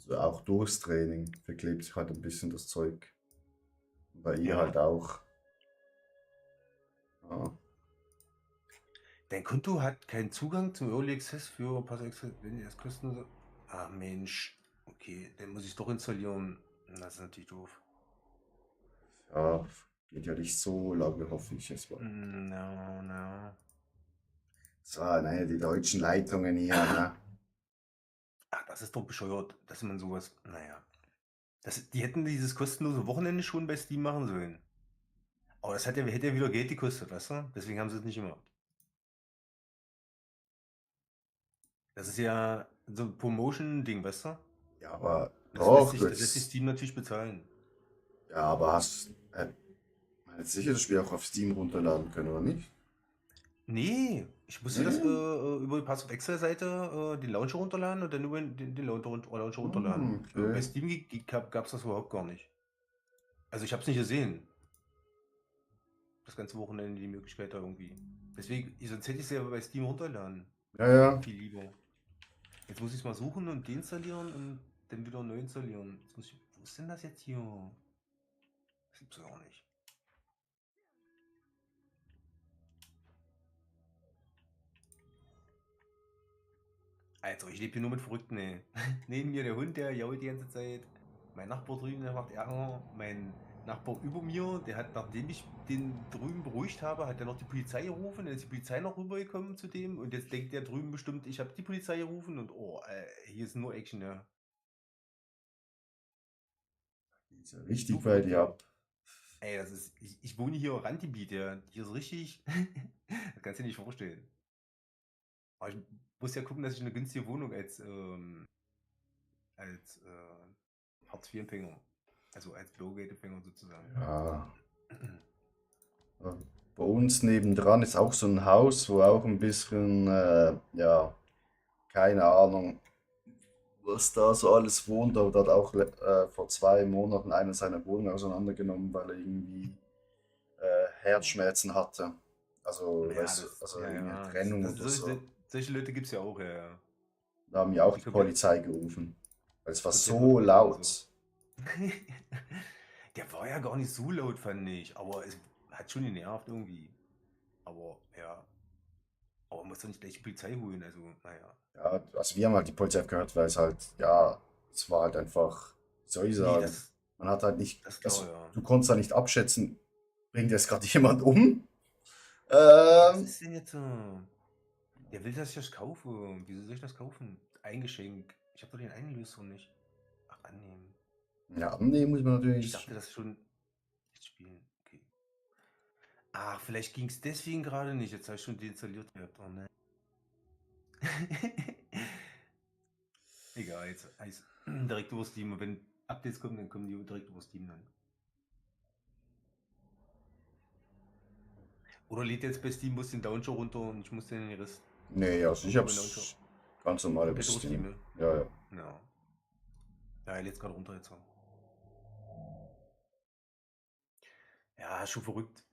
So auch durchs Training verklebt sich halt ein bisschen das Zeug. Bei ihr Ja. halt auch. Ja. Dein Konto hat keinen Zugang zum Early Access für Pass Access, wenn ihr es kostenlos. Ah, Mensch. Okay, den muss ich doch installieren. Das ist natürlich doof. Ja, geht ja nicht so lange, hoffe ich es mal. No, no. So, ne, die deutschen Leitungen hier, ne? Ach, das ist doch bescheuert, dass man sowas. Naja. Die hätten dieses kostenlose Wochenende schon bei Steam machen sollen. Aber das hätte ja wieder Geld gekostet, weißt du? Deswegen haben sie es nicht gemacht. Das ist ja so ein Promotion-Ding, weißt du? Ja, aber Das lässt doch, sich, das lässt sich Steam natürlich bezahlen. ja, aber man hat sicher das Spiel auch auf Steam runterladen können, oder nicht? Nee, ich musste das Nee? über die Pass of Exile-Seite den Launcher runterladen und dann über den Launcher runterladen. Bei Okay. Steam gab es das überhaupt gar nicht. Also ich habe es nicht gesehen. Das ganze Wochenende die Möglichkeit da irgendwie. Deswegen, sonst hätte ich es ja bei Steam runterladen. Ja, ja. Viel lieber. Jetzt muss ich es mal suchen und deinstallieren und dann wieder neu installieren. Jetzt muss ich, wo ist denn das jetzt hier? Das gibt's ja auch nicht. Also, ich lebe hier nur mit Verrückten, ey. Neben mir der Hund, der jault die ganze Zeit. Mein Nachbar drüben, der macht Ärger. Mein Nachbar über mir, der hat, nachdem ich den drüben beruhigt habe, hat er noch die Polizei gerufen. Dann ist die Polizei noch rübergekommen zu dem. Und jetzt denkt der drüben bestimmt, ich habe die Polizei gerufen. Und oh, hier ist nur Action, ja. Die ist ja So richtig bei verrückt, dir ey. ab. Ey, ich wohne hier im Randgebiet, ja. Hier ist richtig. Das kannst du dir nicht vorstellen. Aber ich muss ja gucken, dass ich eine günstige Wohnung als Hartz-IV-Empfänger, also als Bürgergeldempfänger sozusagen. Ja. Bei uns nebendran ist auch so ein Haus, wo auch ein bisschen, ja, keine Ahnung, was da so alles wohnt, aber da hat auch vor 2 Monaten einer seine Wohnung auseinandergenommen, weil er irgendwie Herzschmerzen hatte. Also, Ja, weißt du, also ja, irgendeine ja, Trennung oder so. solche Leute gibt es ja auch, ja, ja. Da haben wir auch Die die komplett, Polizei gerufen. Weil es war komplett so verstört sind und so. laut. Der war ja gar nicht so laut, fand ich, aber es hat schon genervt irgendwie. Aber ja, aber man muss doch nicht gleich die Polizei holen, also naja. Ja, also wir haben halt die Polizei gehört, weil es halt, ja, es war halt einfach, wie soll ich Nee, sagen, man hat halt nicht, das ist also klar, ja. du konntest da nicht abschätzen, bringt jetzt gerade jemand um? Was Ähm, ist denn jetzt? Der will, dass ich das kaufe. Wieso soll ich das kaufen? Ein Geschenk. Ich habe doch den Einlöser nicht. Ach, annehmen. ja, nee, muss man Ich natürlich, dachte, das schon. Jetzt spielen. Okay. Ach, vielleicht ging es deswegen gerade nicht. Jetzt habe ich schon deinstalliert gehabt. Oh nein. Egal, jetzt heißt direkt über Steam. Und wenn Updates kommen, dann kommen die direkt über Steam dann. Oder lädt jetzt bei Steam muss den Launcher runter und ich muss den Rest nee, also ich über den Launcher. hab's ganz normal über Komplett über Steam, Steam. ne? Ja, ja. Ja. Ja, er lädt gerade runter jetzt. Ja, schon verrückt.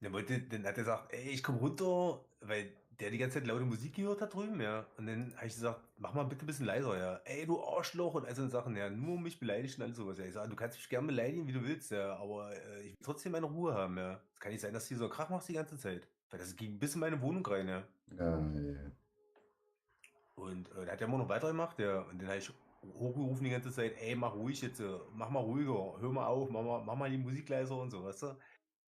Dann hat er gesagt, ey, ich komm runter, weil der die ganze Zeit laute Musik gehört hat drüben, ja. Und dann habe ich gesagt, mach mal bitte ein bisschen leiser, ja. Ey, du Arschloch und all so Sachen, ja. Nur um mich beleidigt und all sowas, ja. Ich sage, du kannst mich gerne beleidigen, wie du willst, ja. Aber ich will trotzdem meine Ruhe haben, ja. Es kann nicht sein, dass du hier so einen Krach machst die ganze Zeit. Weil das ging bis in meine Wohnung rein, ja. Ja, ja. Und der hat ja immer noch weitergemacht, ja. Und dann habe ich hochgerufen die ganze Zeit, ey, mach ruhig jetzt, mach mal ruhiger, hör mal auf, mach mal die Musik leiser und so, weißt du?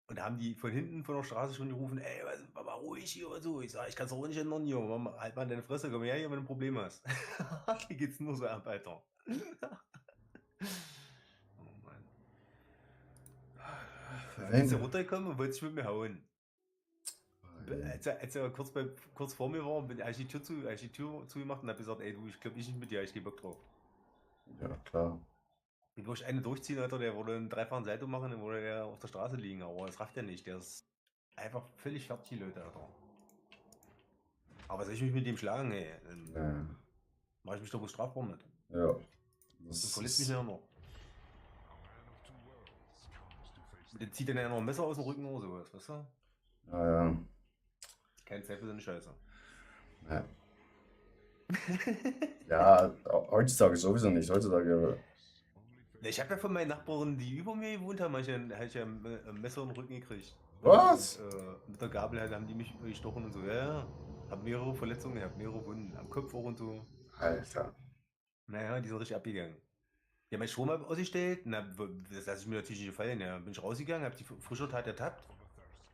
Und da haben die von hinten von der Straße schon gerufen, ey, mach mal ruhig hier und so. Ich sag, ich kann's auch nicht ändern hier. Mama, halt mal deine Fresse, komm her hier, wenn du ein Problem hast. Hier geht's nur so ab, Alter. Oh Mann. Und dann ist er Wenn, runtergekommen und wollte sich mit mir hauen. ja, Als er kurz vor mir war, habe ich die Tür zugemacht und habe gesagt, ey du, ich glaube nicht mit dir, ich geh Bock drauf. ja, klar. Den würde ich einen durchziehen, Alter, der würde einen dreifachen Salto machen, dann würde der auf der Straße liegen, aber das rafft er nicht. Der ist einfach völlig fertig, die Leute, Alter. Aber soll ich mich mit dem schlagen, ey? Dann Ja, mache ich mich doch wohl strafbar mit. ja. Und Das verletzt mich ist, nachher noch. Der zieht dann ja noch ein Messer aus dem Rücken oder sowas, weißt du? ja, ja. Keine Zeit für so eine Scheiße. Ja. Ja, heutzutage sowieso nicht. Heutzutage, Ich habe ja von meinen Nachbarn, die über mir gewohnt haben, hab ich ja ein Messer in den Rücken gekriegt. Und was? mit der Gabel halt haben die mich gestochen und so. Ja, ja. Hab mehrere Verletzungen, ich hab mehrere Wunden am Kopf auch und so. Alter. Naja, die sind richtig abgegangen. Die haben meinen Strom ausgestellt, das lasse ich mir natürlich nicht gefallen. Ja, bin ich rausgegangen, hab die frische Tat ertappt,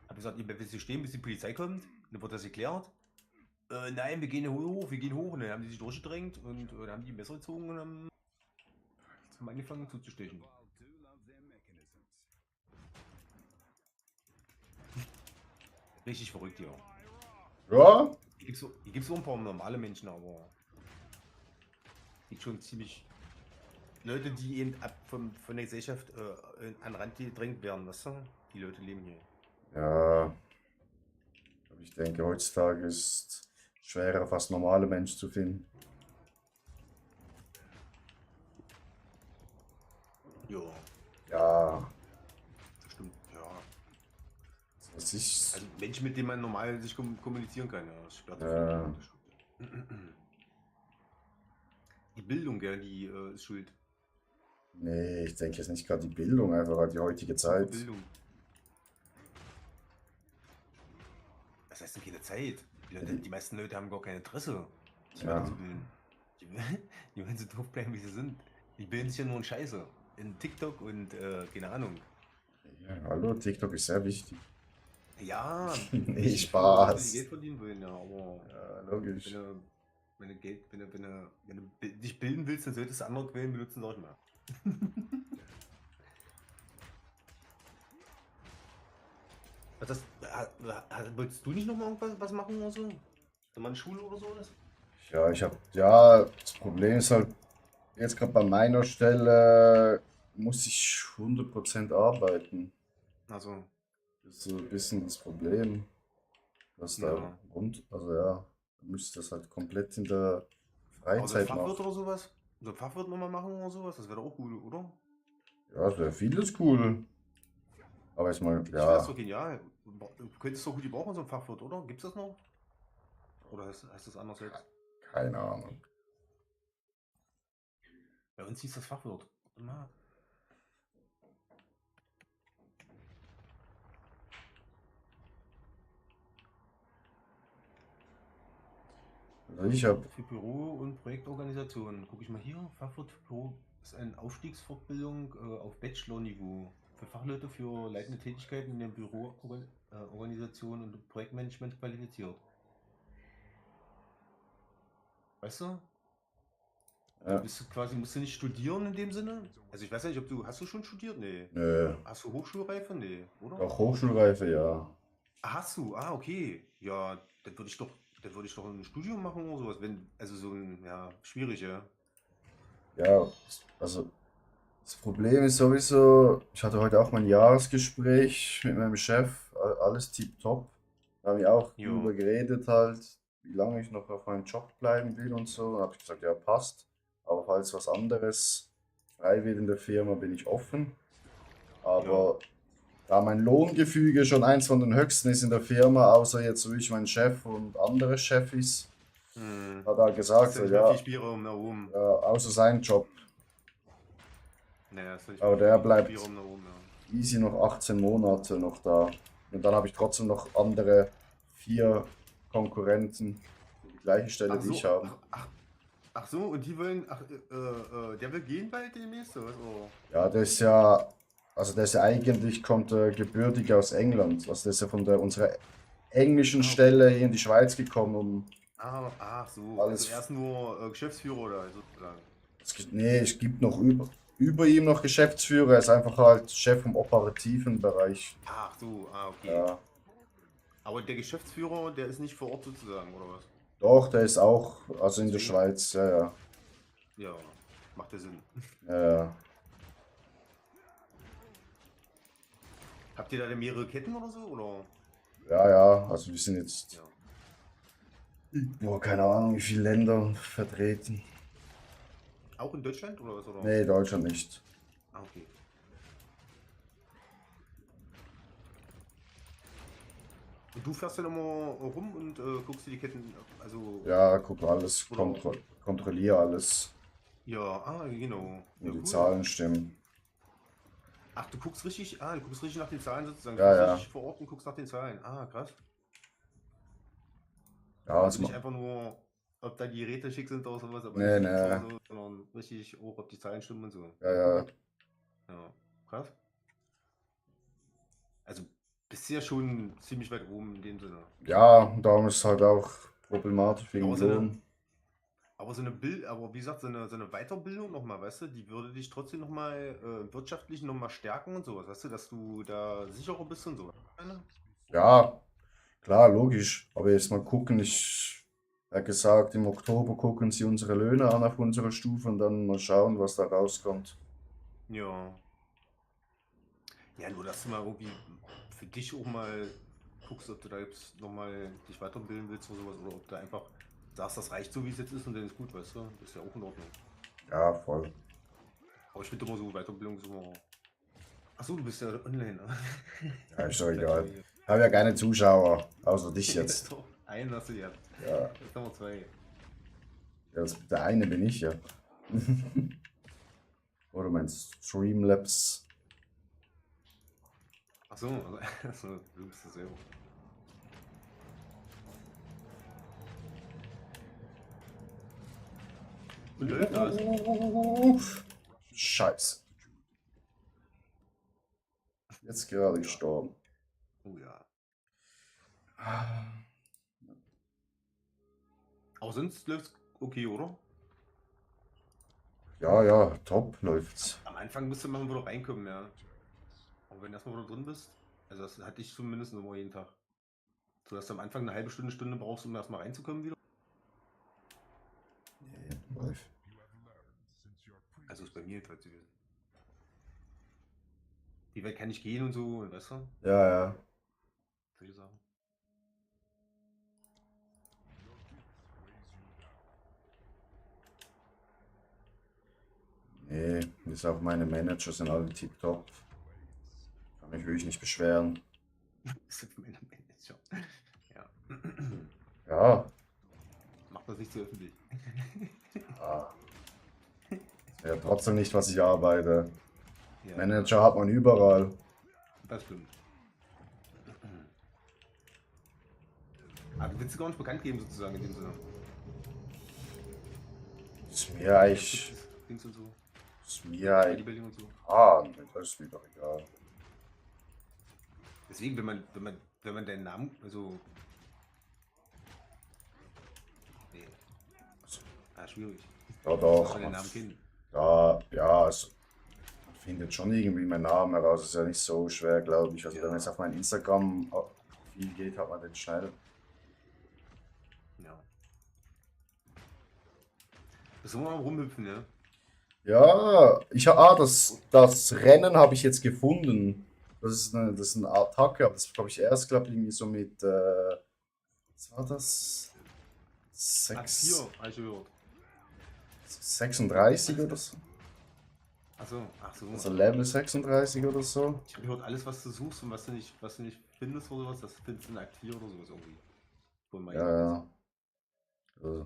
hab gesagt, ihr bleibt hier stehen, bis die Polizei kommt. Dann wird das geklärt. Nein, wir gehen hier hoch, wir gehen hoch. Und dann haben die sich durchgedrängt und dann haben die Messer gezogen und haben angefangen zuzustechen. Richtig verrückt, ja. Ja? Hier gibt's so ein paar normale Menschen, aber gibt schon ziemlich Leute, die eben von der Gesellschaft an den Rand gedrängt werden, weißt du? Die Leute leben hier. Ja, aber ich denke, heutzutage ist schwerer, fast normale Menschen zu finden. Ja, Ja, das stimmt. Ja. es ist, Also Menschen, mit denen man normal sich kommunizieren kann, ja, das ist schwer zu finden. äh, Das stimmt. Die Bildung, ja, die ist schuld. nee, ich denke jetzt nicht gerade die Bildung, einfach halt die heutige Super Zeit. Bildung. Was heißt denn keine Zeit? Ja, die, Die meisten Leute haben gar kein Interesse, sich ja, weiterzubilden. Die, die wollen so doof bleiben, wie sie sind. Die bilden sich ja nur in Scheiße. In TikTok und keine Ahnung. ja, hallo, TikTok ist sehr wichtig. Ja, Nee, wichtig für Leute, die Spaß. Geld verdienen wollen, ja, aber Ja, wenn logisch. du, wenn du Geld, wenn du dich bilden willst, dann solltest du andere Quellen benutzen, sag ich mal. Wolltest du nicht noch mal irgendwas was machen oder so? Nochmal eine Schule oder so? Das? Ja, ja, das Problem ist halt, jetzt gerade bei meiner Stelle muss ich 100% arbeiten. Also, Das ist so ein bisschen das Problem, was da ja. also ja, du müsstest das halt komplett in der Aber so ein Freizeit Fachwirt machen. oder sowas? So ein Fachwirt nochmal machen oder sowas? Das wäre doch auch cool, oder? Ja, das wäre vieles cool. Aber ich mal, Ich finde das ja, so genial. Du könntest doch gut gebrauchen, so ein Fachwirt, oder? Gibt's das noch? Oder heißt das anders jetzt? keine Ahnung. Bei uns hieß das Fachwirt. Warte mal. Also ich habe, Fachwirt für Büro- und Projektorganisation. Guck ich mal hier. Fachwirt für Büro ist eine Aufstiegsfortbildung auf Bachelor-Niveau. Für Fachleute für leitende Tätigkeiten in der Büroorganisation und Projektmanagement qualifiziert. Weißt du? Da ja, bist du quasi, musst du nicht studieren in dem Sinne. Also ich weiß ja nicht, hast du schon studiert? Nee. nö, Hast du Hochschulreife? Nee, oder? doch Hochschulreife, ja. Hast du? Okay. Ja, dann würde ich doch ein Studium machen oder sowas, wenn, also so ein, ja, schwierig, ja. Ja, also das Problem ist sowieso, ich hatte heute auch mein Jahresgespräch mit meinem Chef, alles tipptopp. Da haben wir auch Ja. drüber geredet halt, wie lange ich noch auf meinem Job bleiben will und so. Da habe ich gesagt, ja, passt. Aber falls was anderes frei wird in der Firma, bin ich offen. Ja. Aber da mein Lohngefüge schon eins von den höchsten ist in der Firma, außer jetzt so ich mein Chef und andere Chefis, hat er gesagt, Hast du so, nicht mehr viel ja, Spielraum nach oben? außer sein Job. Naja, hast du nicht mehr Aber der viel bleibt Spielraum nach oben, ja. easy noch 18 Monate noch da. Und dann habe ich trotzdem noch andere 4 Konkurrenten für die gleiche Stelle, Ach die ich so, habe. ach so, und die wollen, der will gehen bald demnächst, oder was? Oh. Ja, also der ist ja eigentlich, kommt gebürtig aus England. Also der ist ja von unserer englischen Ah, okay. Stelle hier in die Schweiz gekommen, um Ach so, also er alles. ist nur Geschäftsführer oder sozusagen. Nee, es gibt noch über ihm noch Geschäftsführer, er ist einfach halt Chef im operativen Bereich. Ach so, okay. Ja. Aber der Geschäftsführer, der ist nicht vor Ort sozusagen, oder was? Doch, der ist auch, also in der Deswegen, Schweiz, ja, ja. ja, macht ja Sinn. Ja, ja. Habt ihr da denn mehrere Ketten oder so, oder? Ja, ja, also wir sind jetzt, Ja. boah, keine Ahnung, wie viele Länder vertreten. Auch in Deutschland oder was, oder? Nee, Deutschland nicht. Ah, okay. Und du fährst dann immer rum und guckst dir die Ketten, also, Ja, guck alles, oder, kontrolliere alles, ja, genau. und Ja, die cool. Zahlen stimmen. Ach, du guckst richtig nach den Zahlen sozusagen. Du Ja, bist ja. richtig vor Ort und guckst nach den Zahlen. Ah, krass. Ja, Also nicht einfach nur, ob da die Geräte schick sind oder sowas, ob alles nee, fliegt nee. oder so, sondern richtig auch, ob die Zahlen stimmen und so. Ja, Ja, ja. cool. Ja, krass. Also bist du ja schon ziemlich weit oben in dem Sinne. Ja, darum ist es halt auch problematisch wegen Aber so eine, Lohn. aber wie gesagt, so eine Weiterbildung nochmal, weißt du, die würde dich trotzdem nochmal wirtschaftlich nochmal stärken und sowas, weißt du, dass du da sicherer bist und so. Ja, klar, logisch. Aber jetzt mal gucken, ich habe gesagt, im Oktober gucken sie unsere Löhne an auf unserer Stufe und dann mal schauen, was da rauskommt. Ja. Ja, nur dass du mal irgendwie für dich auch mal guckst, ob du da jetzt nochmal dich weiterbilden willst oder sowas, oder ob du einfach sagst, das reicht so, wie es jetzt ist und dann ist gut, weißt du? Das ist ja auch in Ordnung. Ja, voll. Aber ich finde immer so, Weiterbildung ist immer. Achso, du bist ja online, ne? Ja, ist doch Gleich mal egal. hier. Ich habe ja keine Zuschauer, außer dich Ja, jetzt. doch, einen hast du jetzt. Ja, Jetzt haben wir zwei. der eine bin ich ja. Oder mein Streamlabs. Achso, also, du bist das selber. Und läuft das? Scheiße. Jetzt gerade gestorben. Oh ja. Aber sonst läuft's okay, oder? Ja, ja, top läuft's. Am Anfang musst du mal wieder reinkommen, ja. Aber wenn du erstmal wieder drin bist, also das hatte ich zumindest immer jeden Tag. So dass du am Anfang eine halbe Stunde brauchst, um erstmal reinzukommen wieder. Nee, läuft. Also ist bei mir jedenfalls gewesen. Die Welt kann nicht gehen und so, und weißt du? Ja, ja. Solche Sachen. Nee, ist auch meine Manager sind alle tipptopp. Kann mich wirklich nicht beschweren. Das ist meine Manager. Ja. Ja, Mach das nicht so öffentlich. ja. Ja, trotzdem nicht, was ich arbeite. Ja, Manager hat man überall. das stimmt. Aber du willst du gar nicht bekannt geben, sozusagen, in dem Sinne. Ist mir eigentlich. Dings und so. Ist mir eigentlich. Bodybuilding und so. Nee, das ist mir doch egal. Deswegen, wenn man deinen Namen, also. Nee. Schwierig. Ja, Muss doch. man den Namen kennen. Ja, also, man findet schon irgendwie meinen Namen heraus. Ist ja nicht so schwer, glaube ich. Also, wenn man jetzt auf mein Instagram-Profil geht, hat man den schnell. Ja. Bist du immer am Rumhüpfen, ja? Ja, das Rennen habe ich jetzt gefunden. Das ist eine Attacke, aber das habe ich erst, glaube ich, irgendwie so mit, was war das? Akt 4, habe ich gehört. 36 oder so. Achso. Also Level 36 oder so. Ich habe gehört, alles, was du suchst und was du nicht findest oder sowas, das findest du in Akt 4 oder sowas irgendwie. Von meinem Ja, ja. Also,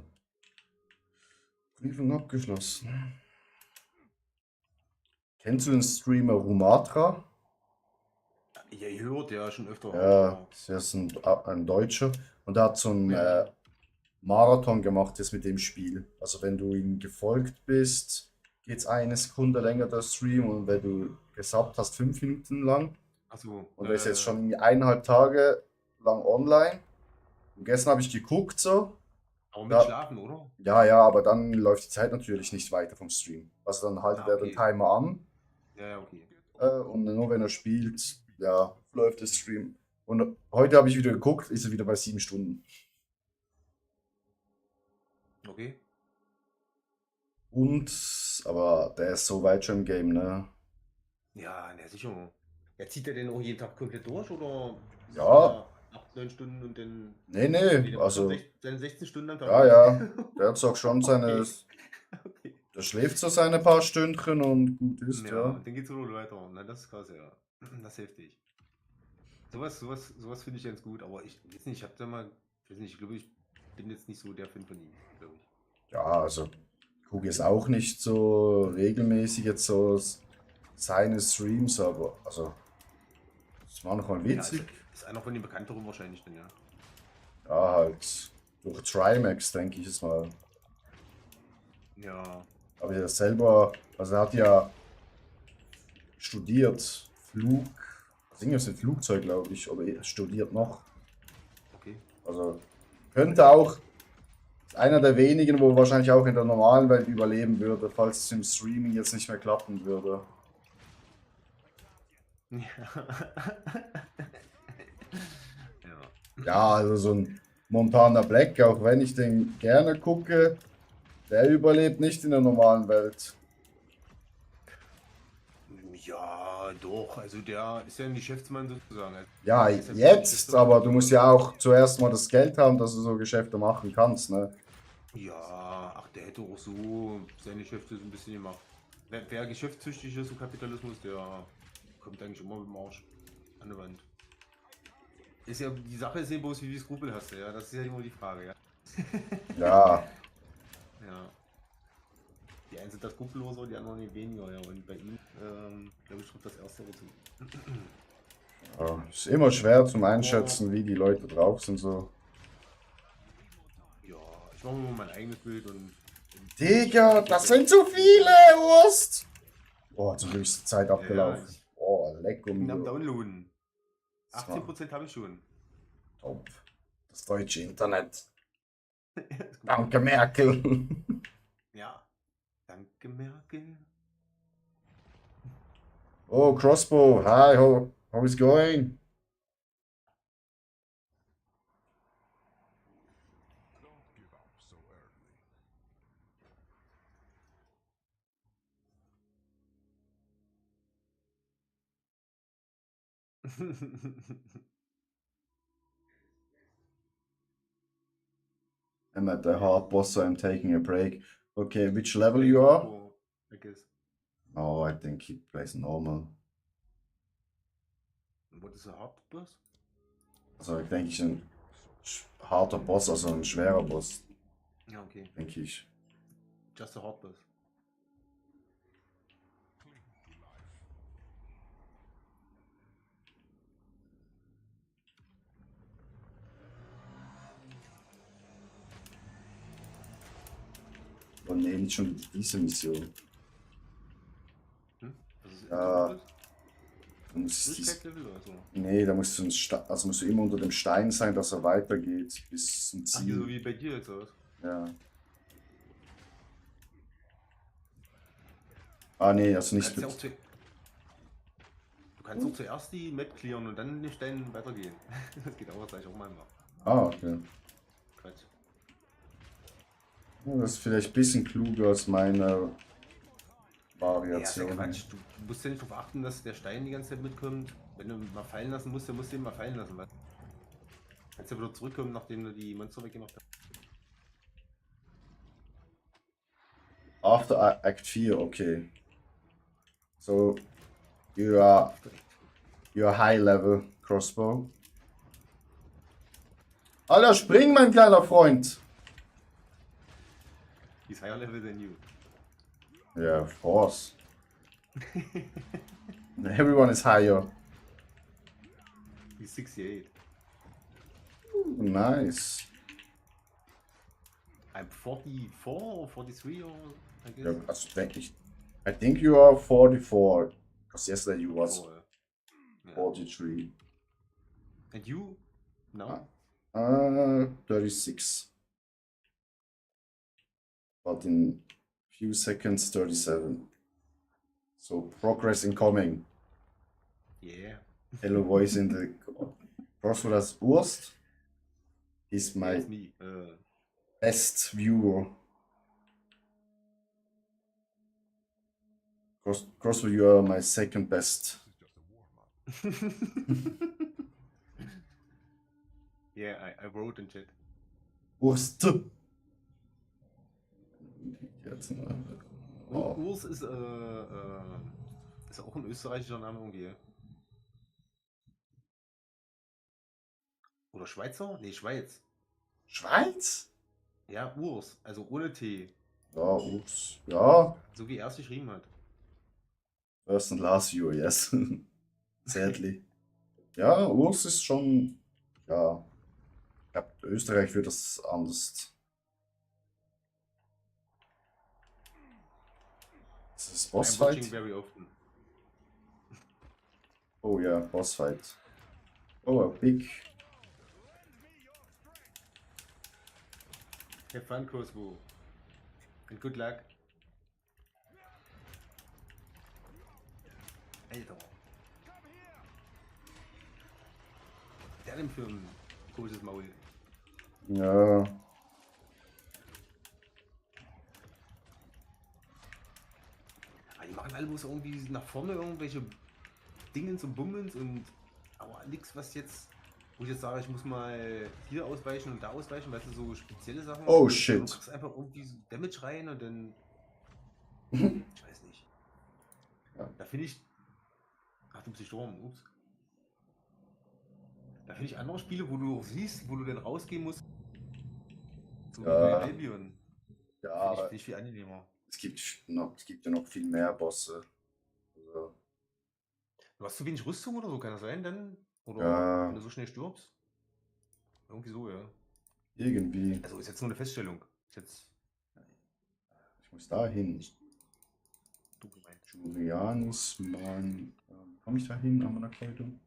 Prüfung abgeschlossen. Kennst du den Streamer Rumatra? Ja, ihr hört ja schon öfter. Ja, das ist ein Deutscher und der hat so einen Ja. Marathon gemacht jetzt mit dem Spiel. Also wenn du ihm gefolgt bist, geht es eine Sekunde länger der Stream und wenn du gesubbt hast, 5 Minuten lang. Achso. Und er ist jetzt schon irgendwie 1,5 Tage lang online. Und gestern habe ich geguckt so. Aber mit Ja. Schlafen, oder? Ja, ja, aber dann läuft die Zeit natürlich nicht weiter vom Stream. Also dann haltet er den Okay. Timer an Ja, okay. und nur wenn er spielt, ja, läuft der Stream. Und heute habe ich wieder geguckt, ist er wieder bei 7 Stunden. Okay. Aber der ist so weit schon im Game, ne? Ja, ne, sicher. Ja, zieht er denn auch jeden Tag komplett durch oder Ja. 8, 9 Stunden und dann. Nee, der macht also, dann seine 16 Stunden am Tag. ja, ja, der hat auch schon seine, Okay. der schläft so seine paar Stündchen und gut ist, Ja, ja. und dann geht's wieder weiter. Na, das ist krass, ja. Das ist heftig. Sowas finde ich ganz gut, aber ich weiß nicht, ich habe da mal, ich weiß nicht, ich glaube, ich bin jetzt nicht so der Fan von ihm, glaube ich. Ja, also ich gucke jetzt auch nicht so regelmäßig jetzt so seine Streams, aber also das war manchmal Ja, witzig. ist einer von den bekannteren wahrscheinlich dann, ja. Ja, halt durch Trimax, denke ich es mal. Ja, Aber er selber, also er hat ja studiert, also irgendwas mit Flugzeug, glaube ich, oder er studiert noch. okay. Also könnte auch einer der wenigen, wo wahrscheinlich auch in der normalen Welt überleben würde, falls es im Streaming jetzt nicht mehr klappen würde. Ja. Ja, also so ein Montana Black, auch wenn ich den gerne gucke, der überlebt nicht in der normalen Welt. Ja, doch. Also der ist ja ein Geschäftsmann sozusagen. Also Ja, der ist ja guter jetzt, Geschäftsmann aber und du musst ja auch zuerst mal das Geld haben, dass du so Geschäfte machen kannst, ne? ja, ach, der hätte auch so seine Geschäfte so ein bisschen gemacht. Wer geschäftstüchtig ist im Kapitalismus, der kommt eigentlich immer mit dem Arsch an die Wand. Ist ja, die Sache ist eben bloß, wie viel Skrupel hast du, ja. Das ist ja immer die Frage, ja. Ja, Ja. Die einen sind da skrupelloser, die anderen nicht weniger, ja. Und bei ihm, glaube ich, trifft das erste zu. ja, ist immer schwer zum Aber Einschätzen, wie die Leute drauf sind, so. ja, ich mache mir mal mein eigenes Bild und Digga, krieg das jetzt sind zu viele, Wurst! Boah, zum Glück ist die Zeit ja, ja, abgelaufen. Oh, lecker ich bin am mio. Downloaden. Das war 18% habe ich schon. top. Das deutsche Internet. Ist gut. Danke, Merkel. Ja, danke Merkel. Oh, Crossbow. Hi, how is going? I'm at the hard boss, so I'm taking a break. Okay, which level Playing you are? hardcore, I guess. Oh, I think he plays normal. What is a hard boss? Also, ich denke, ich ein harter Boss, also ein schwerer Boss, Ja, okay. denke ich. Just a hard boss. Oh nee, nicht schon diese Mission. Hm? Das ist Ja, Internet? du musst Schwierigkeitslevel oder so? nee, da musst du, also musst du immer unter dem Stein sein, dass er weitergeht bis zum Ach, hier so Ziel. wie bei dir jetzt, oder was? Ja. Ah nee, also Du nicht kannst ja auch, mit. du kannst auch zuerst die Map clearen und dann den Stein weitergehen. Das geht auch, sag ich auch mal. Ah, okay. Quatsch. Ja, das ist vielleicht ein bisschen kluger als meine Ja, ist ja Variation. Quatsch. Du musst ja nicht darauf achten, dass der Stein die ganze Zeit mitkommt. Wenn du ihn mal fallen lassen musst, dann musst du ihn mal fallen lassen. Weil kannst ja wieder zurückkommen, nachdem du die Monster weggemacht hast. After Act 4, okay. So, you are high level crossbow. Alter, spring, mein kleiner Freund! He's higher level than you. Yeah, of course. Everyone is higher. He's 68. Ooh, nice. I'm 44 or 43 or I guess. Ja, also denke ich. I think you are 44. Because yesterday you was 44, yeah. 43. And you? No? 36. But in few seconds, 37. So progress incoming. Yeah. Hello voice in the crossbow as Urst. He's Yeah, my it's me. best viewer. Crossbow, you are my second best. Yeah, I wrote in chat. Urst. Jetzt, oh. Urs ist auch ein österreichischer Name irgendwie. Oder Schweizer? Nee, Schweiz. Schweiz? Ja, Urs, also ohne T. Ja, ups. Ja, So wie er es geschrieben hat. first and last you, yes. Sadly. Ja, Urs ist schon, ja, ich glaube, Österreich wird das anders. Ist das I'm watching Bossfight? very often. Oh ja, Bossfight. Oh, a big. Have fun, Crossbow. And good luck. Alter. Der denn für ein großes Maul? Ja, Aber die machen alle bloß irgendwie nach vorne irgendwelche Dingens und Bummens und aber nix, was jetzt, wo ich jetzt sage, ich muss mal hier ausweichen und da ausweichen, weißt du, so spezielle Sachen. oh Du shit. machst einfach irgendwie so Damage rein und dann, ich weiß nicht. Ja. Da finde ich, ach du bist gestorben, ups. Da finde ich andere Spiele, wo du auch siehst, wo du dann rausgehen musst, so wie bei Ja, Albion, ja, finde ich viel angenehmer. es gibt ja noch viel mehr Bosse. Also, Du hast zu wenig Rüstung oder so, kann das sein dann? Oder wenn ja, du so schnell stirbst? Irgendwie so, ja. irgendwie. Also ist jetzt nur eine Feststellung. Ist jetzt Ich muss da hin. nicht du gemeint. Julianus, Mann. Komme ich da hin an meiner Kleidung?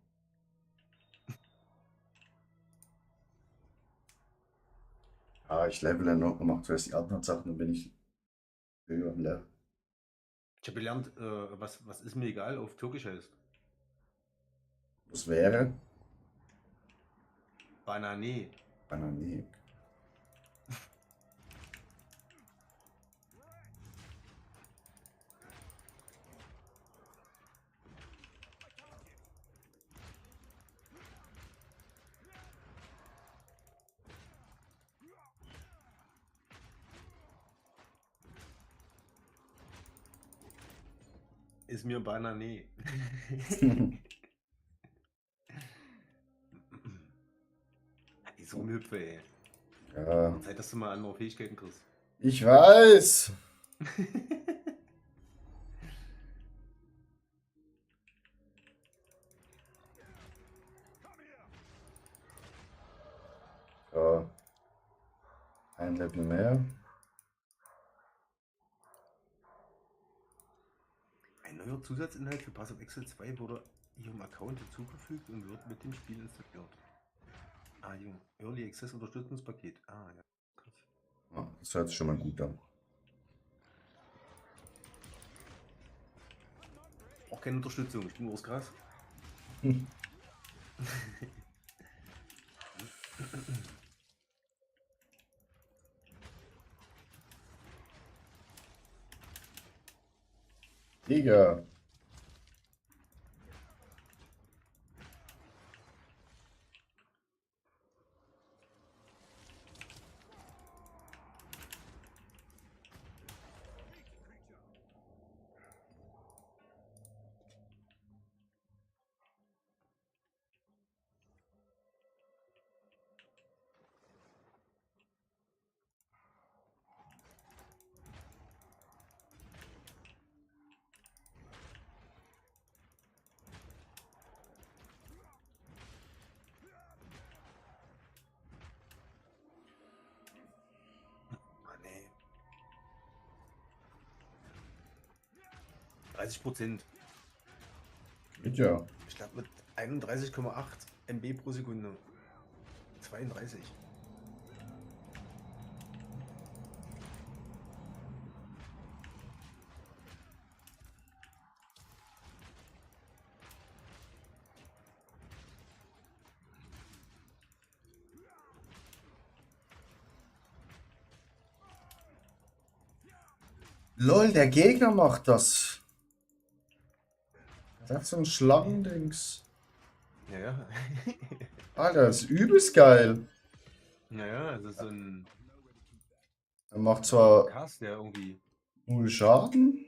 Ah, ich levele noch, mache zuerst die anderen Sachen, dann bin ich höher im Level. Ich habe gelernt, was ist mir egal auf Türkisch heißt. Was wäre? Banane. Banane. Ist mir Banane. Die so Hüpfe, ey. Ja, Zeit, dass du mal andere Fähigkeiten kriegst. ich weiß. Ja, ein Level mehr. Ein neuer Zusatzinhalt für Pass of Exile 2 wurde Ihrem Account hinzugefügt und wird mit dem Spiel installiert. Ah, jo. Early Access Unterstützungspaket. Ah, ja. Krass. Ja, das hört sich schon mal gut an. Auch keine Unterstützung. Ich bin bloß krass. Digga. Mann, ey. 30%. Geht ja. Ich glaube mit 31,8 MB pro Sekunde. 32. Lol, der Gegner macht das. Das hat so ein Schlangendings. Ja, ja. Alter, das ist übelst geil. Naja, also so ein Er macht zwar Cast, der irgendwie. 0 Schaden,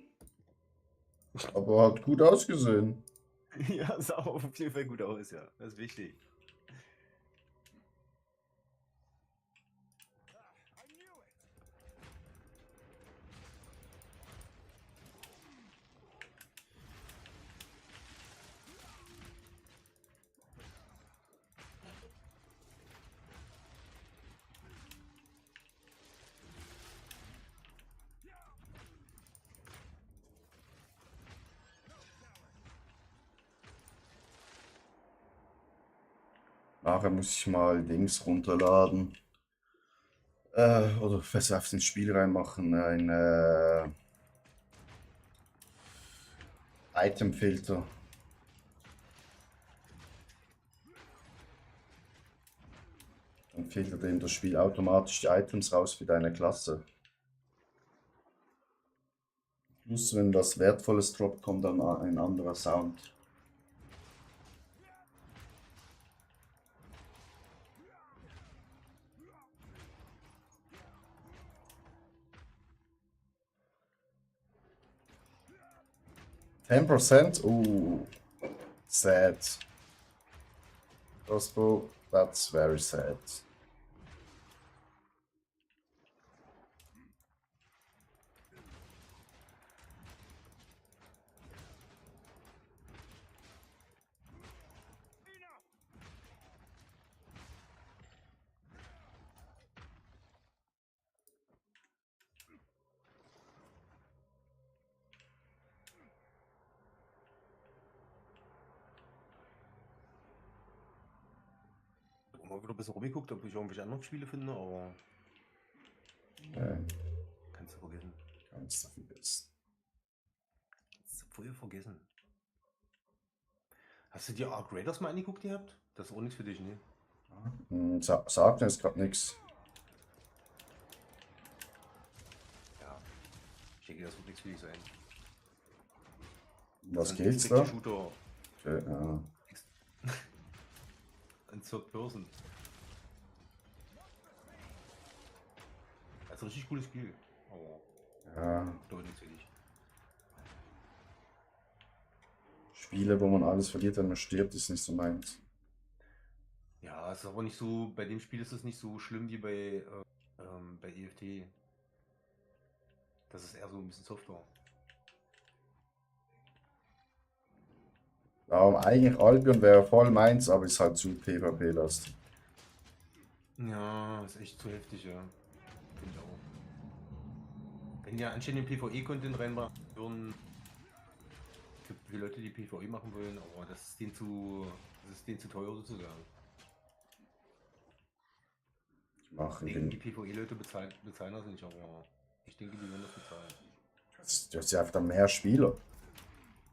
aber hat gut ausgesehen. Ja, sah auf jeden Fall gut aus, ja. Das ist wichtig. Nachher muss ich mal Dings runterladen. Oder fest aufs ins Spiel reinmachen. Ein Itemfilter. Dann filtert eben das Spiel automatisch die Items raus für deine Klasse. Plus, wenn was Wertvolles droppt, kommt dann ein anderer Sound. %? Sad. Crossbow, that's very sad. Ich habe mal wieder ein bisschen rumgeguckt, ob ich irgendwelche anderen Spiele finde, aber kannst du vergessen. Kannst du vergessen. Kannst du voll vergessen. Hast du dir Arc Raiders mal angeguckt gehabt? Das ist auch nichts für dich, ne? Sagt mir jetzt gerade nichts. Ja. Ich denke, das wird nichts für dich sein. Was ein geht's da? Shooter Okay, ja. in Third Person. Das ist ein richtig cooles Spiel. Aber Ja, doch nichts für dich. Spiele, wo man alles verliert, wenn man stirbt, ist nicht so meins. Ja, es ist aber nicht so, bei dem Spiel ist es nicht so schlimm wie bei EFT. Das ist eher so ein bisschen Software. Darum eigentlich Albion wäre voll meins, aber ist halt zu PvP-lastig. Ja, ist echt zu heftig, ja. Finde ich auch. Wenn die anständigen PvE-Content reinmachen würden, für Leute, die PvE machen wollen, aber das ist denen zu teuer sozusagen. Ich denke, die PvE-Leute bezahlen das nicht, aber ich denke, die werden das bezahlen. Du hast ja einfach dann mehr Spieler.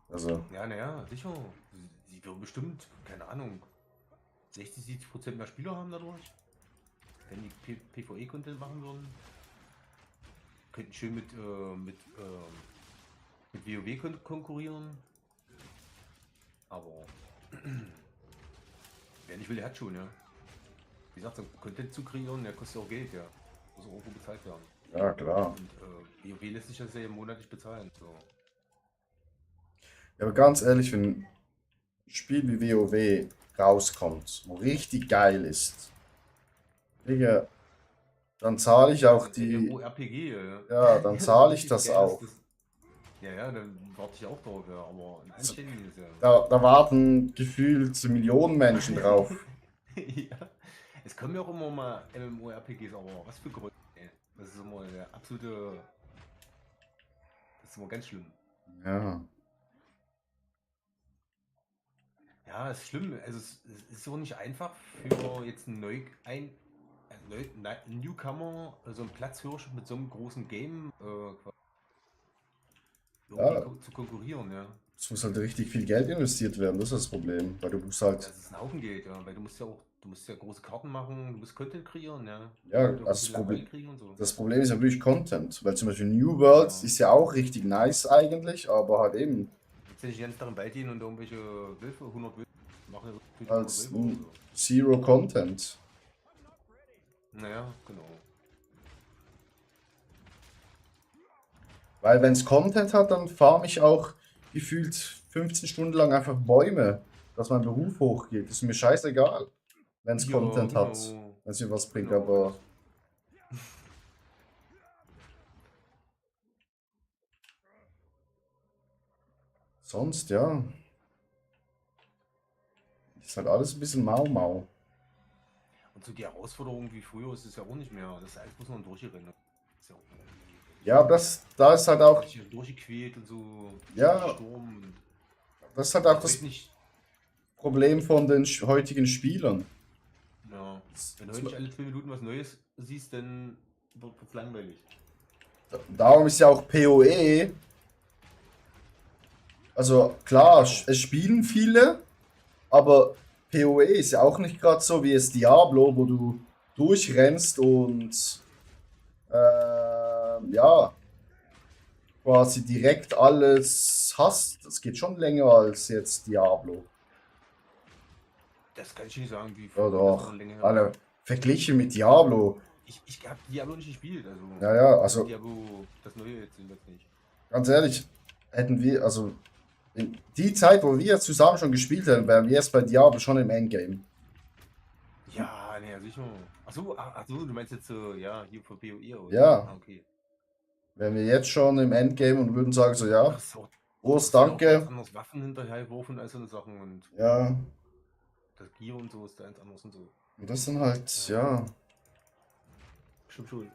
Also, Ja, naja, sicher. Sie würden bestimmt, keine Ahnung, 60-70% mehr Spieler haben dadurch. Wenn die PvE-Content machen würden. Könnten schön mit WoW konkurrieren. Aber wer nicht will, der hat schon, ja. Wie gesagt, so Content zu kreieren, der kostet auch Geld, ja. Muss auch irgendwo bezahlt werden. ja klar. Und WoW lässt sich das ja monatlich bezahlen. So. Ja, aber ganz ehrlich, wenn ein Spiel wie WoW rauskommt, wo richtig geil ist, Digga, dann zahle ich auch die. MMORPG, ja. Ja, dann zahle ich das auch. Ja, dann warte ich auch drauf, ja. Aber ein anständiges, ja. Da warten gefühlt Millionen Menschen drauf. Ja. Es kommen ja auch immer mal MMORPGs, aber was für Gründe, ey. Das ist immer der absolute. Das ist immer ganz schlimm. Ja. Ja, ist schlimm. Also es ist so nicht einfach für jetzt einen Newcomer, so einen Platzhirsch mit so einem großen Game irgendwie zu konkurrieren, ja. Es muss halt richtig viel Geld investiert werden, das ist das Problem. Weil du musst halt. Das ist ein Haufen Geld, ja, weil du musst ja große Karten machen, du musst Content kreieren, ja. Ja, Du das Problem. kriegen und so. Das Problem ist ja wirklich Content, weil zum Beispiel New World ist ja auch richtig nice eigentlich, aber halt eben Jetzt nicht ganz darin Wald gehen und irgendwelche Wölfe, 100 Wölfe machen als Wölfe oder so. Zero Content. Naja, genau. Weil wenn es Content hat, dann farm ich auch gefühlt 15 Stunden lang einfach Bäume, dass mein Beruf hochgeht. Das ist mir scheißegal, wenn es Ja, Content hat, genau. wenn es mir was bringt, Genau. aber sonst, ja. Ist halt alles ein bisschen mau. Und so die Herausforderung wie früher ist es ja auch nicht mehr. Das ist alles muss man durchrennen. Ist ja auch Ja, da ist halt auch, sich durchgequält und so. Ja. Sturm. das ist halt auch das Nicht. Problem von den heutigen Spielern. Ja. Das, Wenn du das, heute nicht alle 2 Minuten was Neues siehst, dann wird es langweilig. darum ist ja auch PoE. Also klar, Genau. es spielen viele, aber PoE ist ja auch nicht gerade so wie es Diablo, wo du durchrennst und ja, quasi direkt alles hast. Das geht schon länger als jetzt Diablo. Das kann ich nicht sagen, wie Ja, das von doch. der Länge her Alle war. verglichen mit Diablo. Ich habe Diablo nicht gespielt, also. Ja, ja, Also also Diablo, das neue jetzt jedenfalls nicht. ganz ehrlich, hätten wir, also in die Zeit, wo wir zusammen schon gespielt hätten, wären wir jetzt bei Diablo schon im Endgame. Ja, naja, sicher. Ach so, du meinst jetzt so, ja, hier für PoE oder so. Ja, Ah, okay. wären wir jetzt schon im Endgame und würden sagen so, Da ja, kriegst du, auch, da Urs, kriegst du ja auch ganz danke. anders Waffen hinterhergeworfen als so eine Sachen und Ja, das Gear und so ist da ganz anders und so. und das sind halt, Ja, ja, stimmt schon.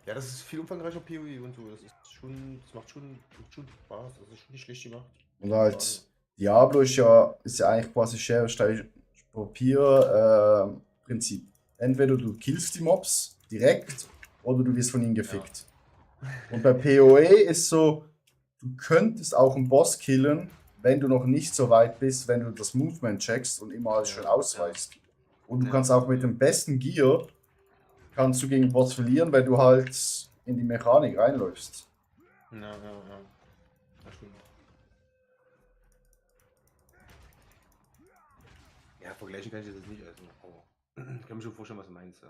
Ja, das ist viel umfangreicher PoE und so. Das ist schon, das macht schon Spaß. Das ist schon nicht schlecht gemacht. und Keine Frage. halt Diablo ist ja eigentlich quasi Schere, Stein, Papier Prinzip. Entweder du killst die Mobs direkt oder du wirst von ihnen Ja. gefickt. Und bei PoE ist so, du könntest auch einen Boss killen, wenn du noch nicht so weit bist, wenn du das Movement checkst und immer alles schön Ja, ja, ausweist. Und du ja, kannst auch mit ja. dem besten Gear, kannst du gegen den Boss verlieren, wenn du halt in die Mechanik reinläufst. Ja, ja, ja. Das stimmt. Ja, vergleichen kann ich das jetzt nicht, also, aber ich kann mir schon vorstellen, was du meinst, ja.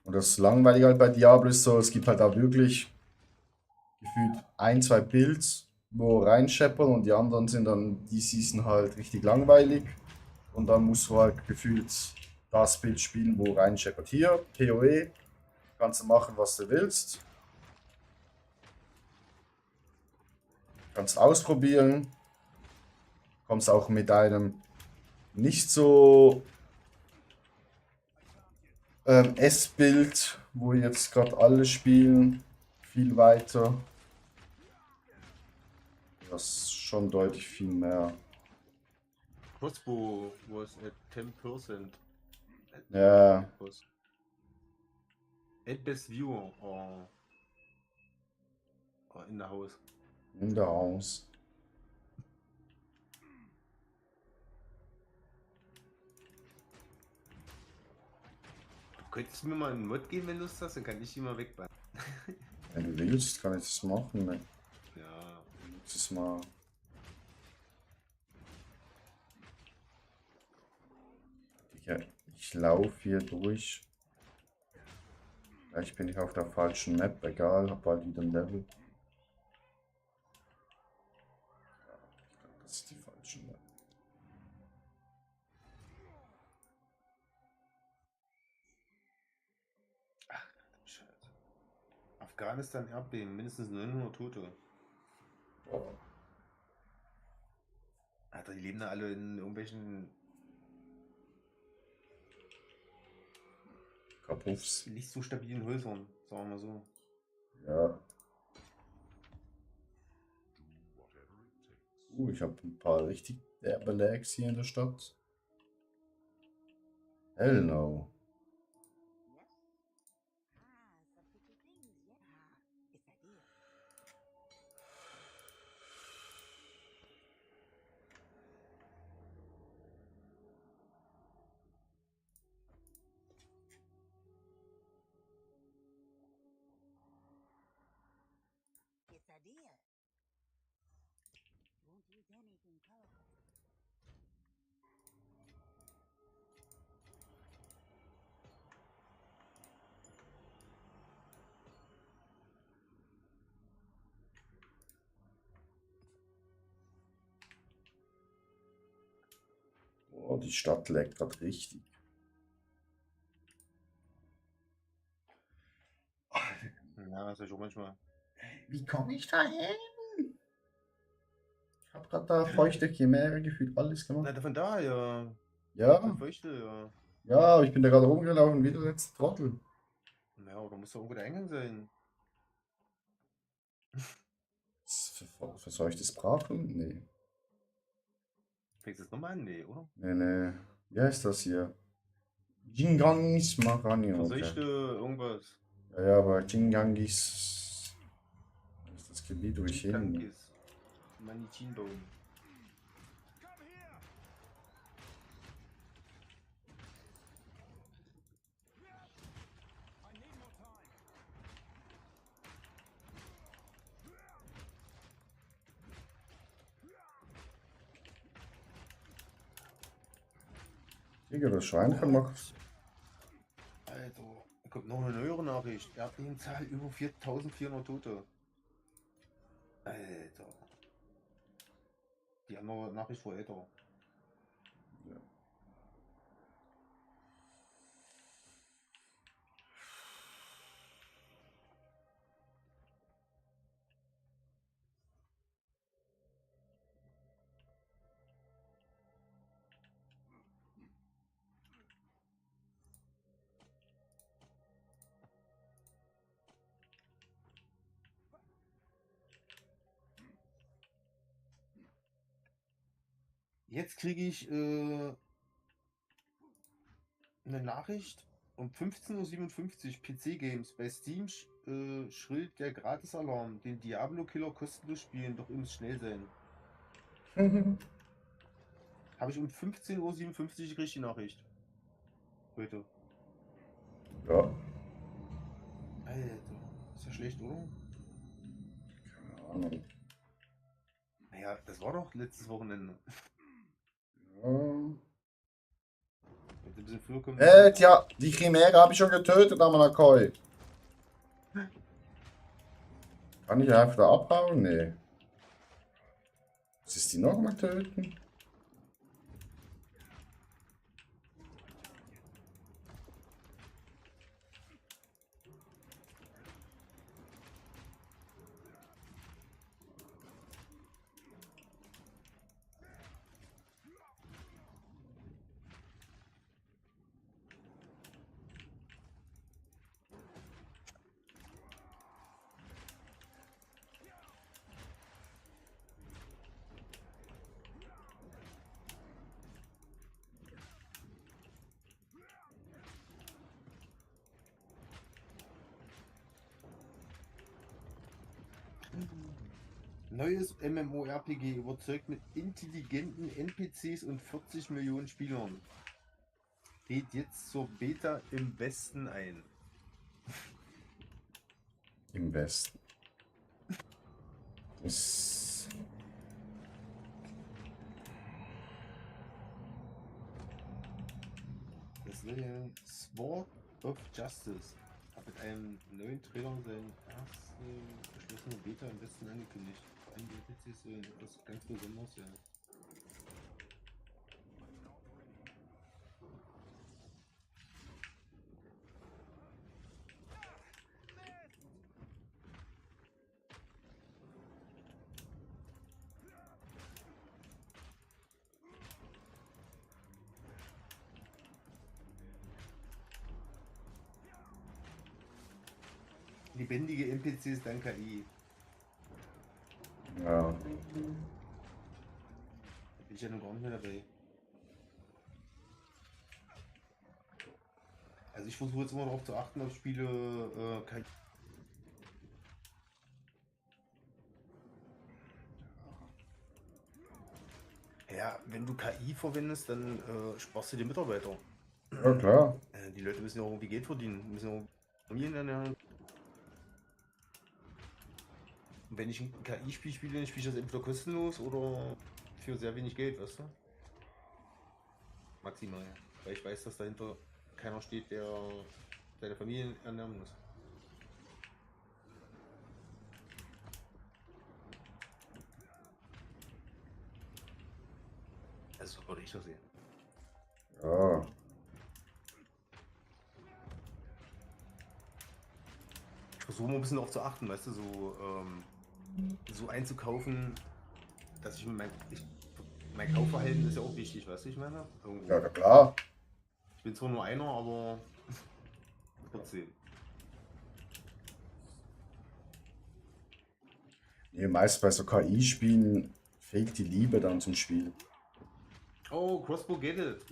Und das Langweilige halt bei Diablo ist so, es gibt halt da wirklich gefühlt ein, zwei Builds, wo reinscheppern und die anderen sind dann, die Season halt richtig langweilig. Und dann musst du halt gefühlt das Bild spielen, wo reinscheppert. Hier, PoE, kannst du machen, was du willst. Kannst ausprobieren. Kommst auch mit einem nicht so S-Bild, wo jetzt gerade alle spielen, viel weiter. Das ist schon deutlich viel mehr. Crossbow was at 10% Ja, at boss. At best view or in the house. in der Haus. Du könntest mir mal einen Mod geben, wenn du Lust hast, dann kann ich die mal wegbannen. Wenn du willst, kann ich das machen. Ne? Ja. Das mal. Digga, ich laufe hier durch. Vielleicht bin ich auf der falschen Map, egal, hab bald wieder ein Level. Das ist die falsche Map. Scheiße. Afghanistan Erdbeben, mindestens 900 Tote. Boah, Alter, die leben da alle in irgendwelchen Kapuffs. nicht so stabilen Häusern, sagen wir mal so. Ja. Ich habe ein paar richtig derbe Lags hier in der Stadt. Hell no. Oh, die Stadt laggt gerade richtig. Ja, ist ja schon manchmal. Wie komme ich da hin? Ich habe gerade da feuchte Chimäre gefühlt alles gemacht. Na, von daher. Ja, Von Feuchte, ja. ja, ich bin da gerade rumgelaufen wie der letzte Trottel. Ja, da muss doch irgendwo der Eingang sein. für soll ich das brauchen? Nee. Fängst du es nochmal an? Nee, oder? Nee, nee. Wie heißt das hier? Jingangis Marani, okay. Verseuchte irgendwas. Ja, ja, aber Jingangis ist das Gebiet, wo ich hin. Ginkangis. Manichinbaum. Digga, das Schweinchen macht. Alter, da kommt noch eine neuere Nachricht. Erdbebenzahl über 4400 Tote. Alter. Die andere Nachricht war älter. Jetzt kriege ich eine Nachricht um 15:57 Uhr PC Games. Bei Steam schrillt der Gratisalarm. Den Diablo Killer kostenlos spielen, doch ihr müsst schnell sein. Habe ich um 15:57 Uhr gekriegt die Nachricht. Heute. Ja, Alter, ist ja schlecht, oder? keine Ahnung. Naja, das war doch letztes Wochenende. Ja. Wenn sie ein bisschen früher kommen. Tja, die Chimäre habe ich schon getötet, Amanakoi. Kann ich einfach da abhauen? Nee. Muss ich die nochmal töten? Neues MMORPG überzeugt mit intelligenten NPCs und 40 Millionen Spielern. Lädt jetzt zur Beta im Westen ein. Im Westen. Das Das neue Sword of Justice hat mit einem neuen Trailer seine erste geschlossene Beta im Westen angekündigt. Vor allem die NPCs sollen etwas ganz Besonderes sein. Lebendige NPCs dank KI. ja. Da bin ich ja noch gar nicht mehr dabei. Also ich versuche jetzt immer darauf zu achten, auf Spiele KI. Ja, wenn du KI verwendest, dann sparst du dir Mitarbeiter. Ja, klar. Die Leute müssen ja auch irgendwie Geld verdienen, müssen ja auch Familien ernähren. Und wenn ich ein KI-Spiel spiele, dann spiele ich das entweder kostenlos oder für sehr wenig Geld, weißt du? Maximal. Weil ich weiß, dass dahinter keiner steht, der seine Familie ernähren muss. Also so würde ich das sehen. Ja. Ich versuche mal ein bisschen darauf zu achten, weißt du, so einzukaufen, dass ich mein Kaufverhalten ist ja auch wichtig, weißt du, ich meine? Irgendwo. Ja, na klar. Ich bin zwar nur einer, aber trotzdem. Nee, meist bei so KI-Spielen fehlt die Liebe dann zum Spiel. Oh, Crossbow get it.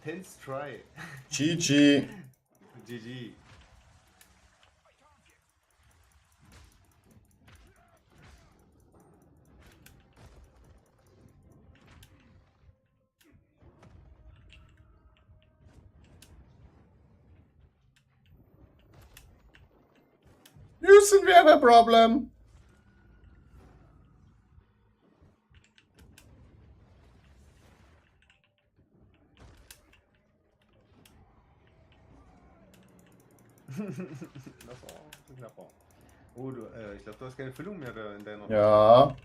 Tense try. GG. GG. Houston, we have a problem. Knapp. Oh, ich glaube, du hast keine Füllung mehr da in deiner. Ja.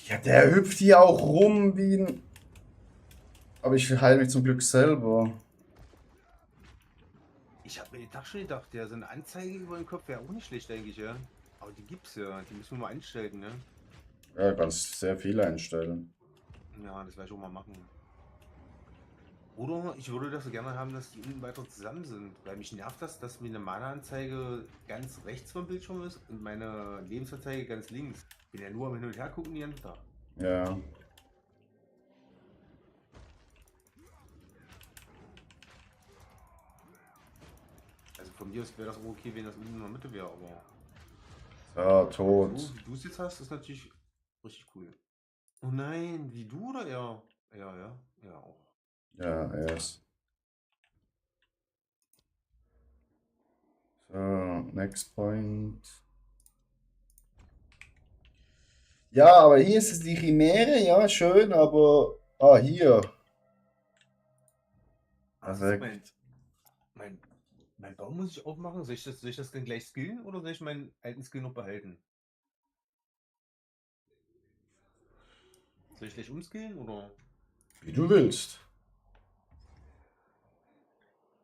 Ja, der hüpft hier auch rum wie ein... Aber ich heile mich zum Glück selber. Ich habe mir den Tag schon gedacht, ja, so eine Anzeige über den Kopf wäre auch nicht schlecht eigentlich, ja. Aber die gibt's ja, die müssen wir mal einstellen, ne? Ja, kannst sehr viel einstellen. Ja, das werde ich auch mal machen. Oder ich würde das so gerne haben, dass die unten weiter zusammen sind, weil mich nervt das, dass mir eine Mana-Anzeige ganz rechts vom Bildschirm ist und meine Lebensanzeige ganz links. Ich bin ja nur am Hin und Her gucken den ganzen Tag. Ja. Also von mir aus wäre das auch okay, wenn das unten in der Mitte wäre, aber So, so tot. wie du es jetzt hast, ist natürlich richtig cool. Oh nein, wie du oder er? Ja, auch. Ja, erst. So, next point. Ja, aber hier ist es die Chimäre, ja, schön, aber... Ah, hier. Also Perfekt. mein Baum muss ich aufmachen. Soll ich das denn gleich skillen oder soll ich meinen alten Skill noch behalten? Soll ich gleich umskillen oder? Wie du willst.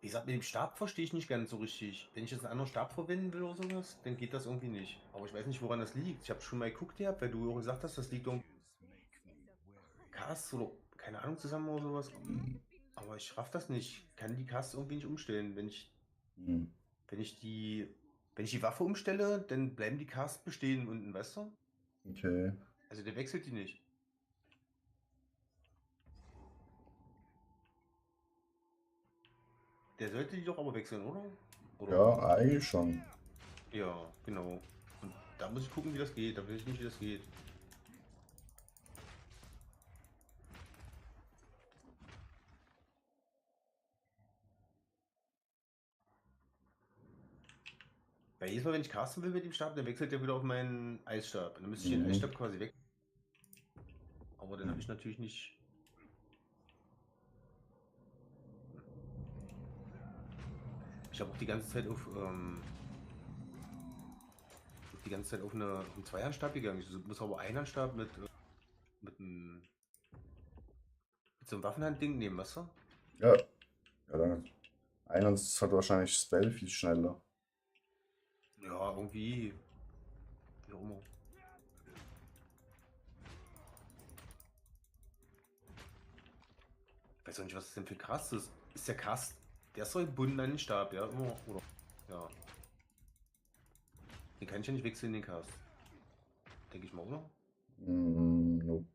Wie gesagt, mit dem Stab verstehe ich nicht ganz so richtig. Wenn ich jetzt einen anderen Stab verwenden will oder sowas, dann geht das irgendwie nicht. Aber ich weiß nicht, woran das liegt. Ich habe schon mal geguckt gehabt, weil du auch gesagt hast, das liegt irgendwie Cast oder keine Ahnung zusammen oder sowas. Aber ich raff das nicht. Ich kann die Cast irgendwie nicht umstellen. Hm, Wenn ich die, wenn ich die Waffe umstelle, dann bleiben die Casts bestehen unten, weißt du? okay. Also der wechselt die nicht. Der sollte die doch aber wechseln, oder? Oder? Ja, eigentlich schon. Ja, genau. Und da muss ich gucken, wie das geht. Da weiß ich nicht, wie das geht. Weil jedes Mal, wenn ich casten will mit dem Stab, dann wechselt der wieder auf meinen Eisstab. Und dann müsste ich den Mhm. Eisstab quasi weg. Aber dann habe ich natürlich nicht. Ich habe auch die ganze Zeit die ganze Zeit auf einen Zweiernstab gegangen. Ich muss aber einen Handstab mit, einem, mit so einem Waffenhandding nehmen, weißt du? Ja, ja, dann. Einer hat wahrscheinlich Spell viel schneller. Ja, irgendwie. Wie auch immer. Ich weiß auch nicht, was das denn für krass ist. Ist der Cast, der ist so gebunden an den Stab, ja? Immer, oder? Ja. Den kann ich ja nicht wechseln, den Cast. Denke ich mal, oder? Nope.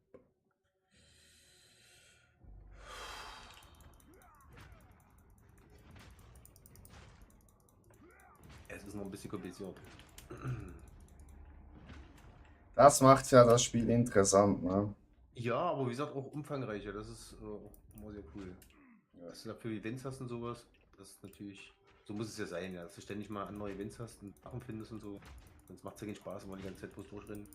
Es ist noch ein bisschen kompliziert. Das macht ja das Spiel interessant, ne? Ja, aber wie gesagt, auch umfangreicher. Das ist auch immer sehr cool. Ja. Was du dafür Events hast und sowas, das ist natürlich. So muss es ja sein, ja. Dass du ständig mal andere Events hast und Sachen findest und so. Sonst macht es ja keinen Spaß, wenn man die ganze Zeit bloß durchrennen.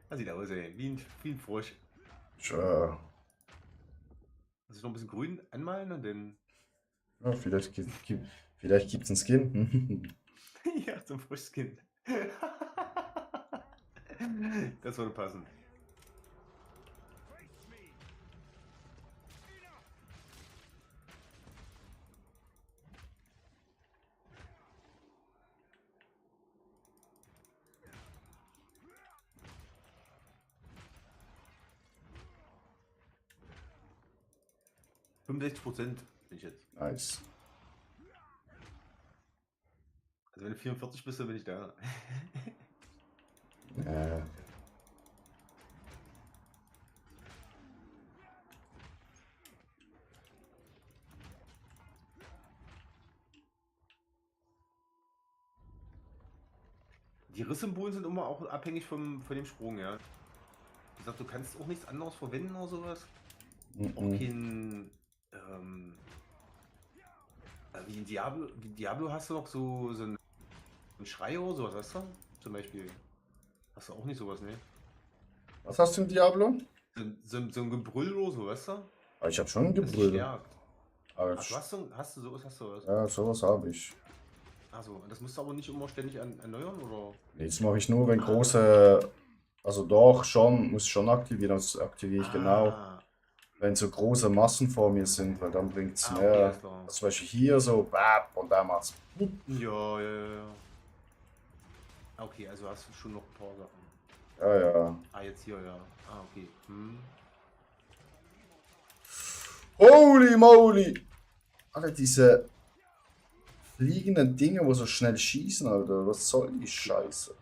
Das sieht aus, ey. Wie ein Frosch. Tja. Muss ich noch ein bisschen grün anmalen und dann. Ja, vielleicht gibt's einen Skin. Ja, zum Froschskin. Das würde passen. %65 bin ich jetzt. Nice. Also wenn du 44 bist, dann bin ich da. Die Risssymbolen sind immer auch abhängig von dem Sprung, ja. Wie gesagt, du kannst auch nichts anderes verwenden oder sowas. Auch kein, wie in Diablo hast du noch so einen Schrei oder sowas, weißt du? Zum Beispiel. Hast du auch nicht sowas, ne? Was hast du in Diablo? So ein Gebrüll oder so, weißt du? Ah, ich habe schon ein Das dich Gebrüll. stärkt. Aber Ach, hast du sowas? ja, sowas habe ich. Achso, das musst du aber nicht immer ständig erneuern, oder? Nee, das mache ich nur, wenn große. Also doch, schon, muss ich schon aktivieren. Das aktiviere ich genau, Ah, wenn so große Massen vor mir sind, weil dann bringt es okay, mehr. alles klar. Zum Beispiel hier so, bap, und da macht's. Ja. Okay, also hast du schon noch ein paar Sachen. Ja, ja. Ah, jetzt hier, ja. Ah, okay. Holy moly! Alter, diese fliegenden Dinge, wo so schnell schießen, Alter. Was soll die Scheiße?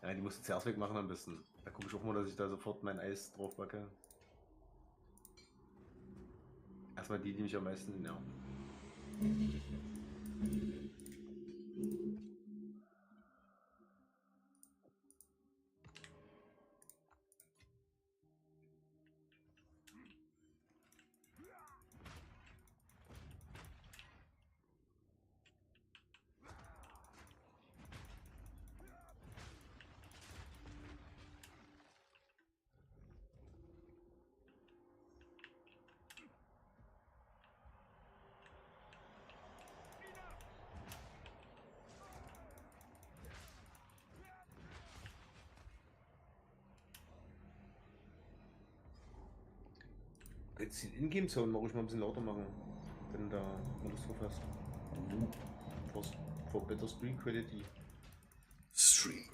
Ja, die musst du zuerst wegmachen am besten. Da gucke ich auch mal, dass ich da sofort mein Eis drauf backe. Erstmal die mich am meisten nerven. Jetzt den Ingame-Sound mal ruhig mal ein bisschen lauter machen, wenn du da mal Lust drauf hast. For better Screen Quality. Stream.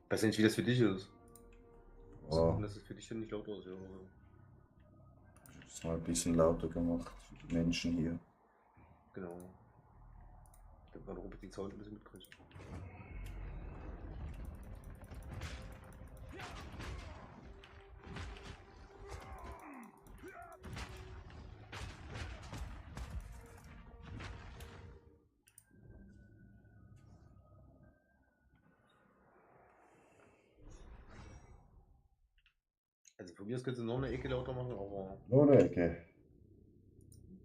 Weiß ja nicht, wie das für dich ist. Oh, Dass es für dich dann nicht lauter ist, ja. ist mal ein bisschen lauter gemacht für die Menschen hier. Genau. Damit man Robert den Sound ein bisschen mitkriegt. Also von mir aus kannst du noch eine Ecke lauter machen, aber Nur eine Ecke.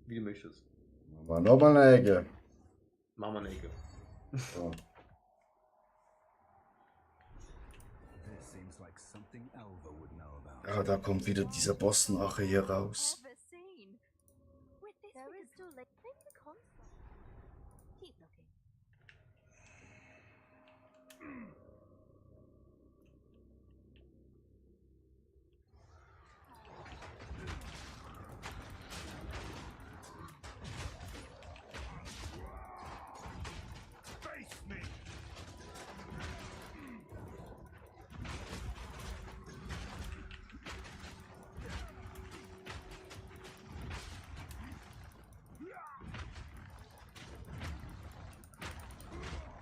wie du möchtest. Machen wir nochmal eine Ecke. Mach mal eine Ecke. So. Ja, da kommt wieder dieser Boss nachher hier raus.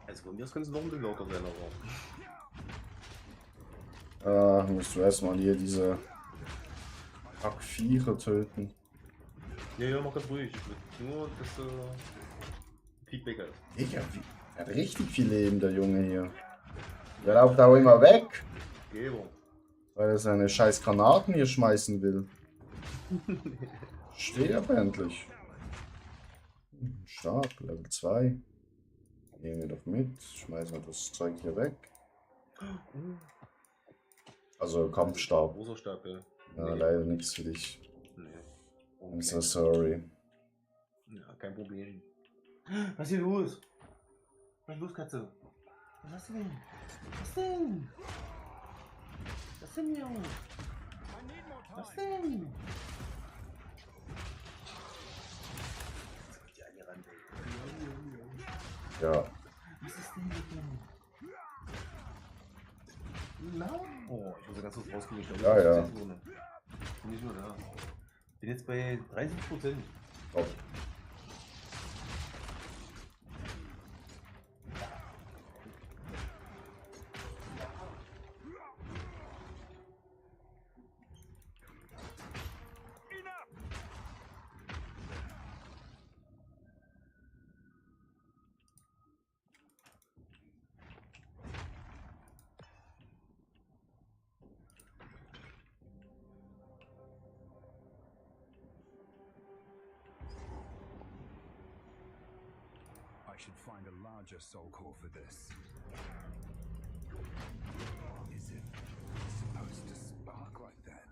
Also von mir aus kannst du noch ein bisschen lauter sein, aber. Musst du erstmal hier diese Kackviecher töten. Ja, mach das ruhig. Nur, dass du Feedback hast. Digga, er hat richtig viel Leben, der Junge hier. Der lauft auch immer weg, Geber. weil er seine scheiß Granaten hier schmeißen will. Stirb endlich. Stark, Level 2. Nehmen wir doch mit. Schmeißen wir das Zeug hier weg. Also Kampfstab. Großer Stab, ja. Ja, Nee. leider nichts für dich. Nee. I'm so Okay. sorry. Ja, kein Problem. Was ist hier los? Was ist los, Katze? Was hast du denn? Was denn? Was denn, Junge? Was denn? Jetzt kommt die angerannt, ey. Ja. Was ist denn mit dem? Na? Oh, ich muss ja ganz kurz rausgehen. Ich glaube, Ja, das ist ja. jetzt ohne. Bin nicht nur da. Bin jetzt bei 30%. Top. I should find a larger soul core for this. Is it supposed to spark like that?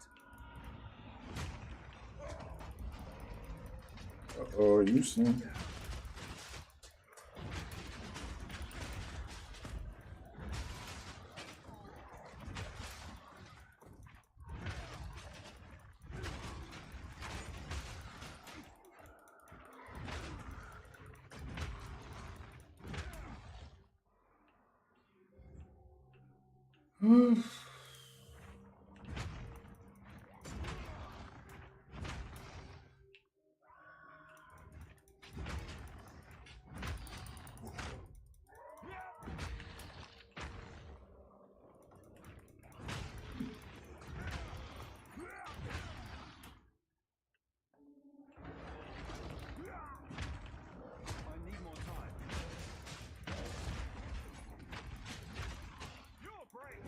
Oh, Houston. I need more time. You're brave.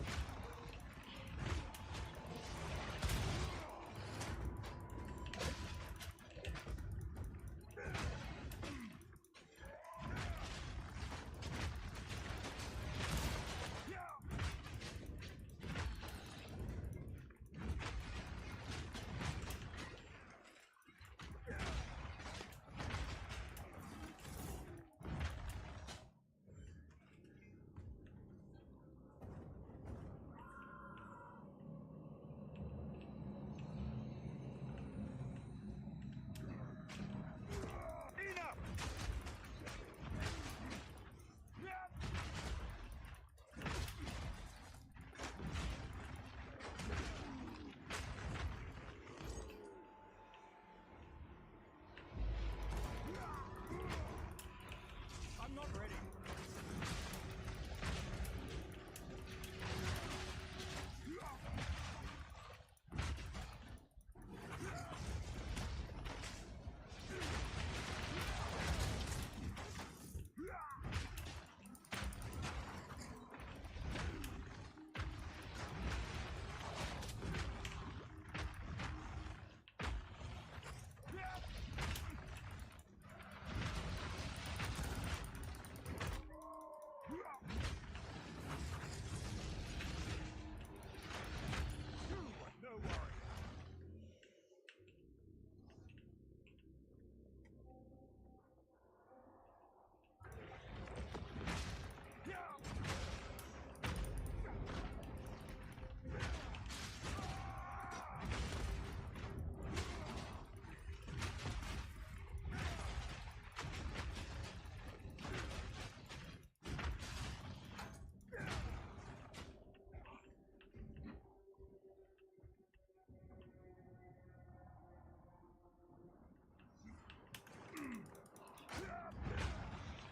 I'm not ready. No worries.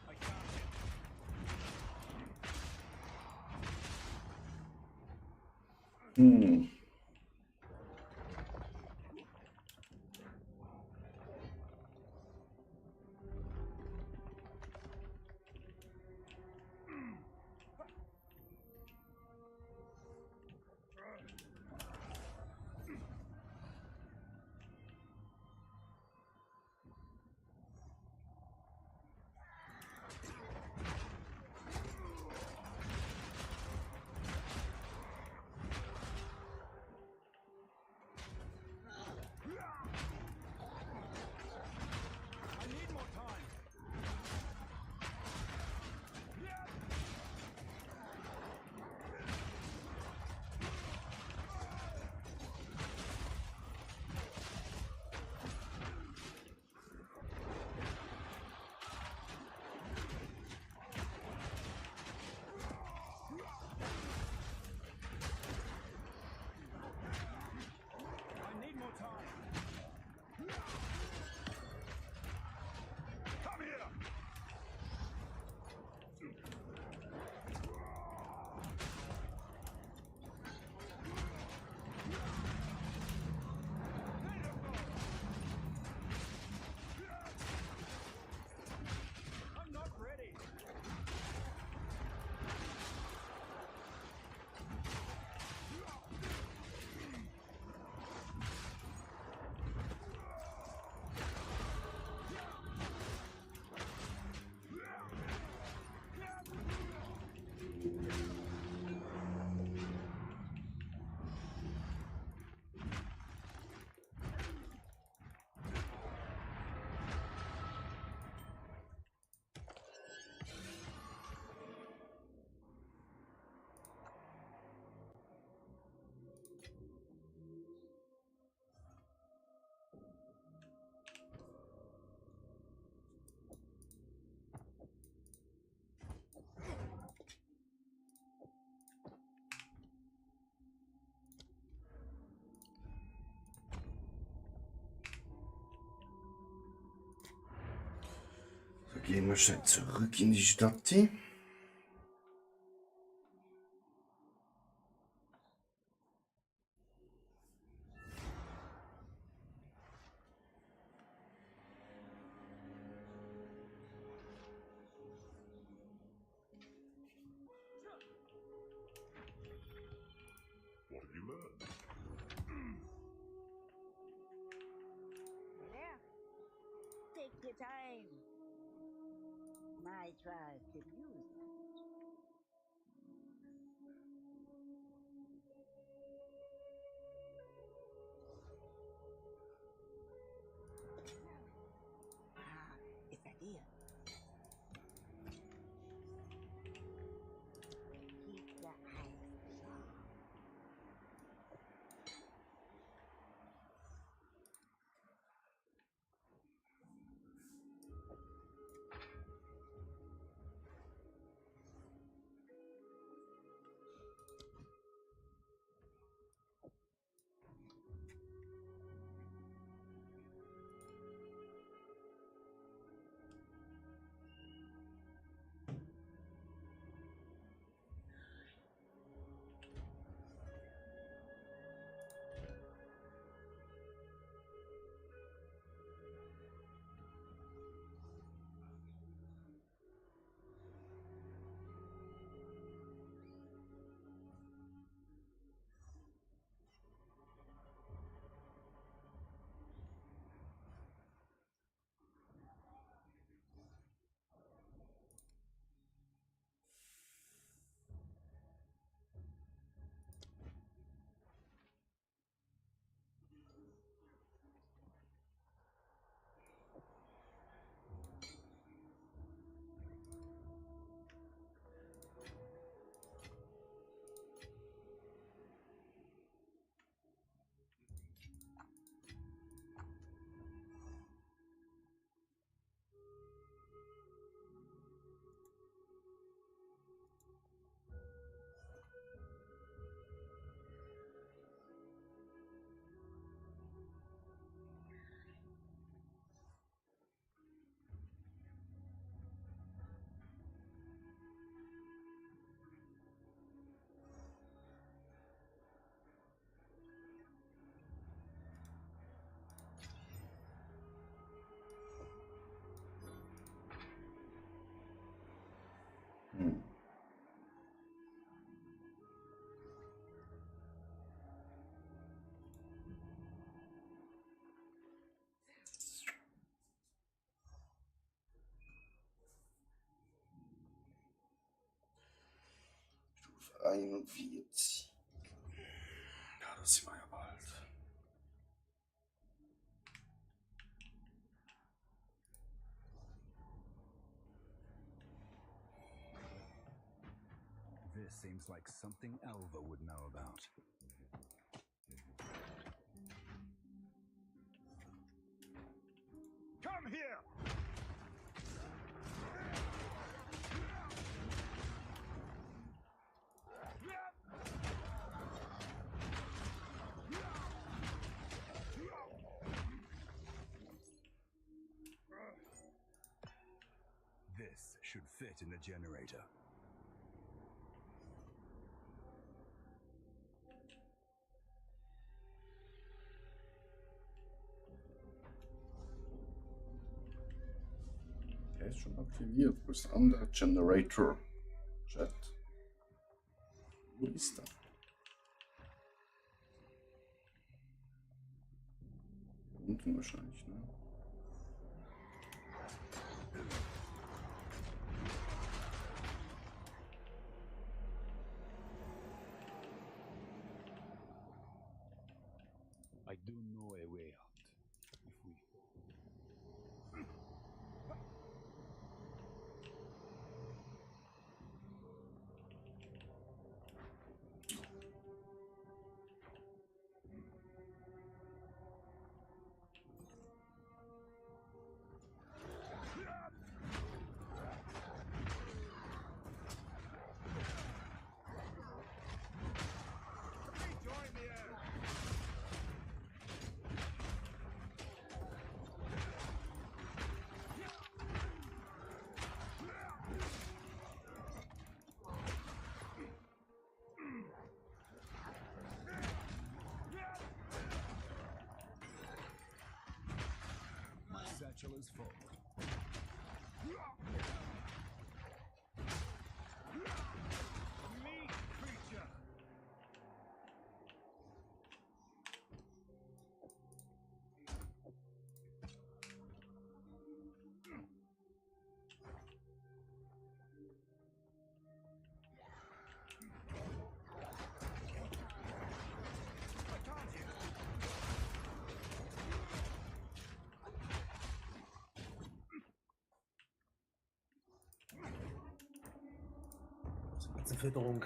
I can't. Hm. Gehen wir schnell zurück in die Stadt. What have you learned? There. Take your time. My trial could use that. Ah, it's a deal. Keep the eyes sharp. Hm. Stufe 41. Ja, das sind wir ja bald. This seems like something Elva would know about. Come here! This should fit in the generator. Der ist schon aktiviert. Wo ist der andere Generator? Chat. Wo ist er? Hier unten wahrscheinlich, ne? I do know a way out. If we... Join the air! satchel is full. Meat creature. Fütterung.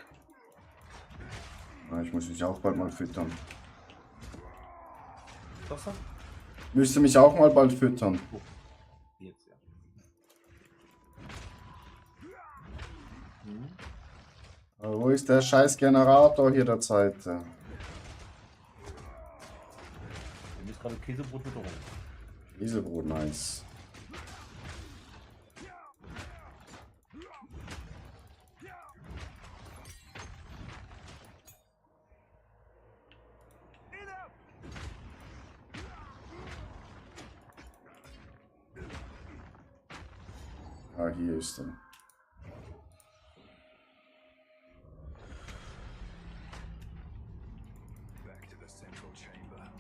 Ja, ich muss mich auch bald mal füttern. Doch so? Müsste mich auch mal bald füttern. Jetzt, ja. Aber wo ist der scheiß Generator hier der Zeit? Wir müssen gerade Käsebrotfütterung. Käsebrot, nice. Ah, hier ist er. Back to the central chamber.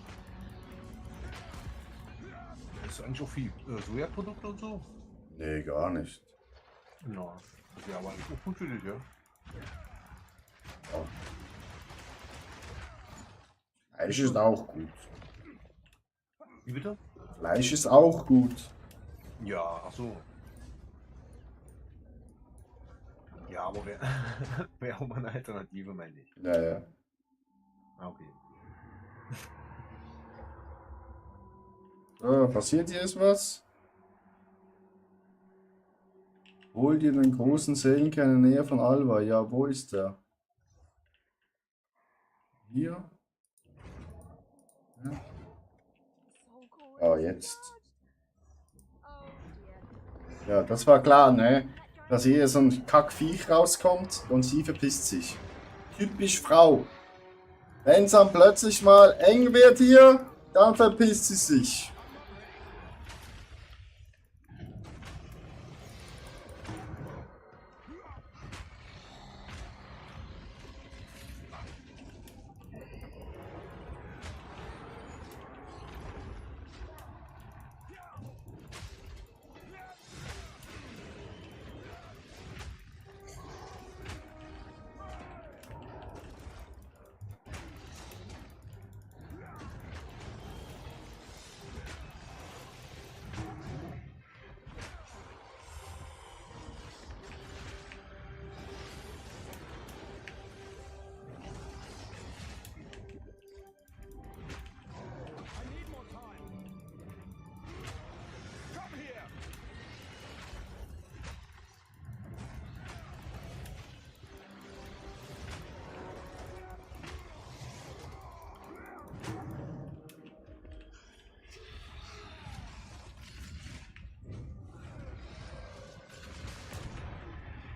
Ist eigentlich auch viel Sojaprodukte und so? Nee, gar nicht. Ja. Das wäre aber eigentlich auch gut für dich, ja? Ja. Fleisch ist auch gut. Wie bitte? Fleisch ist auch gut. Ja, ach so. Ja, aber wäre auch mal eine Alternative, meine ich. Ja, ja. Ah, okay. So, passiert hier ist was? Hol dir den großen Seelenkern in der Nähe von Alva. Ja, wo ist der? Hier? Ja. Ah, jetzt. Ja, das war klar, ne? Dass hier so ein Kackviech rauskommt und sie verpisst sich. Typisch Frau. Wenn es dann plötzlich mal eng wird hier, dann verpisst sie sich.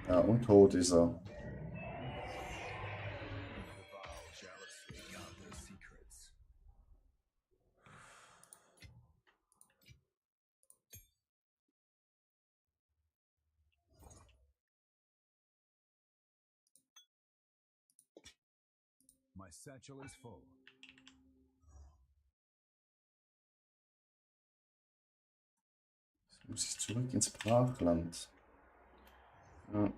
Ja, und tot ist er. The vile jealousy of their secrets. My satchel is full. Jetzt muss ich zurück ins Brachland. Ja.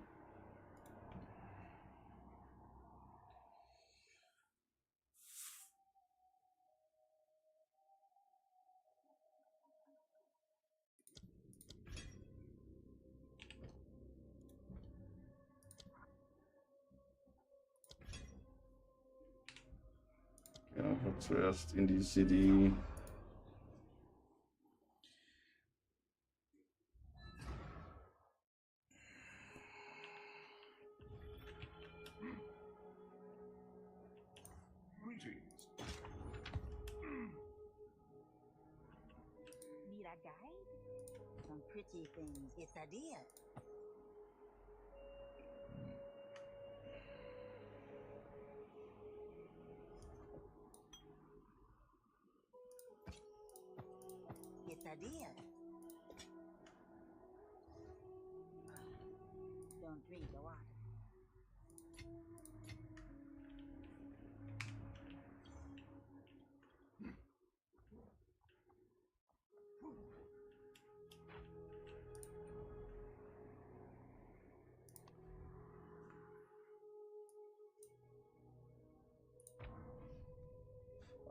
Ja, aber zuerst in die CD. Greetings. Need a guide? Some pretty things. It's a deal. It's a deal. don't drink the water.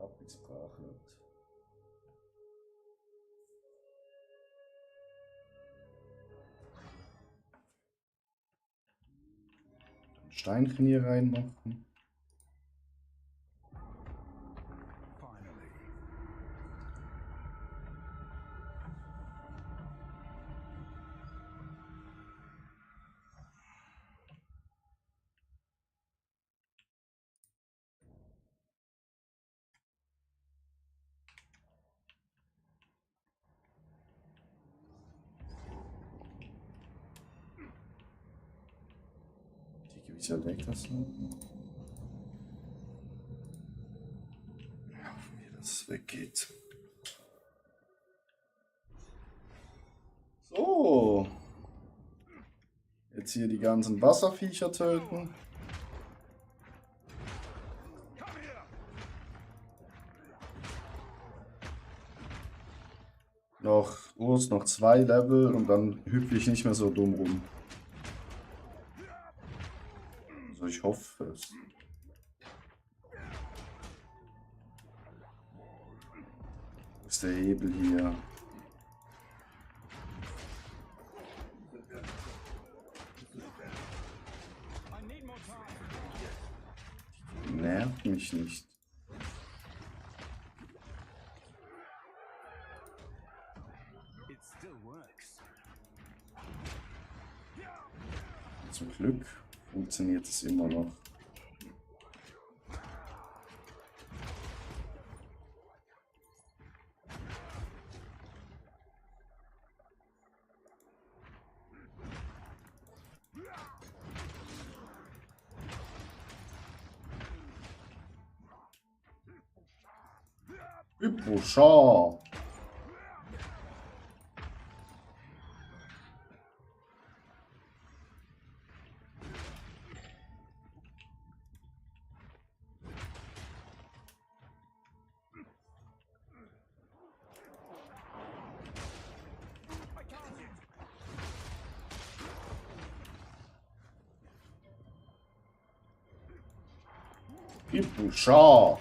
Ab ins Brachland. Ein Steinchen hier reinmachen. Finally. Die Gewitter weglassen. Ja, wie das weggeht. So. Jetzt hier die ganzen Wasserviecher töten. Noch 2 Level und dann hüpfe ich nicht mehr so dumm rum. Also ich hoffe es. Wo ist der Hebel hier? Die nervt mich nicht. It still works. Zum Glück funktioniert es immer noch. Hüpfuscher. Hüpfuscher.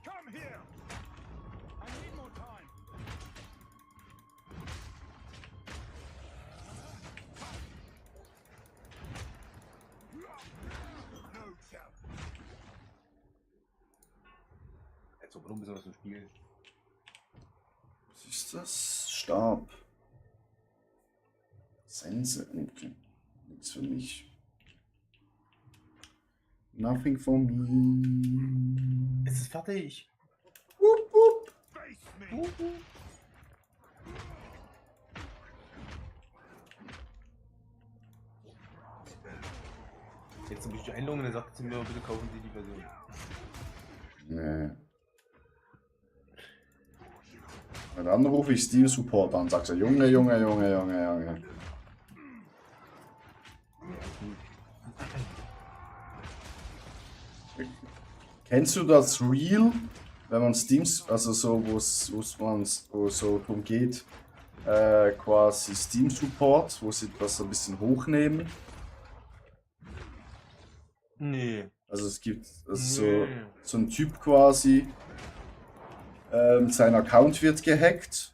Come here! I need more time. No chance. Jetzt so ein bisschen was zum Spielen. Was ist das? Stab. Sense. Okay. Nichts für mich. Nothing for me. Es ist fertig. Wupp, wupp. Face me! Jetzt zum Beispiel die Einladung und dann sagt sie mir, bitte kaufen Sie die Version. Nee. Und dann rufe ich Steam Support an und sag so, Junge, Junge, Junge, Junge, Junge. Kennst du das Reel, wenn man Steams, also so, wo es so drum geht, quasi Steam Support, wo sie das ein bisschen hochnehmen? Nee. Also es gibt Nee. so ein Typ quasi, sein Account wird gehackt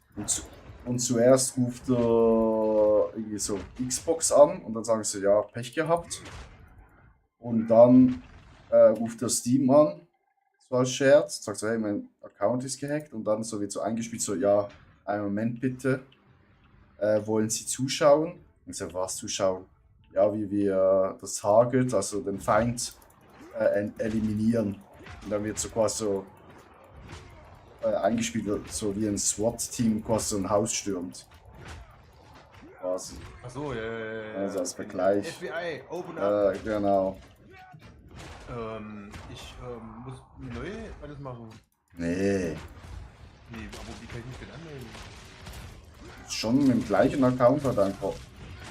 und zuerst ruft er irgendwie so Xbox an und dann sagen sie, ja, Pech gehabt. Und dann ruft der Steam an, so als Scherz, sagt so, hey, mein Account ist gehackt und dann so wird so eingespielt, so, ja, einen Moment bitte, wollen Sie zuschauen? Und ich so, was zuschauen? Ja, wie wir das Target, also den Feind, eliminieren. Und dann wird so quasi so eingespielt, so wie ein SWAT-Team quasi so ein Haus stürmt. Quasi. Achso, ja. Also als Vergleich. FBI, open up. Genau. Ich muss neu alles machen. Nee, Nee, aber wie kann ich mich denn anmelden? schon mit dem gleichen Account hat einfach.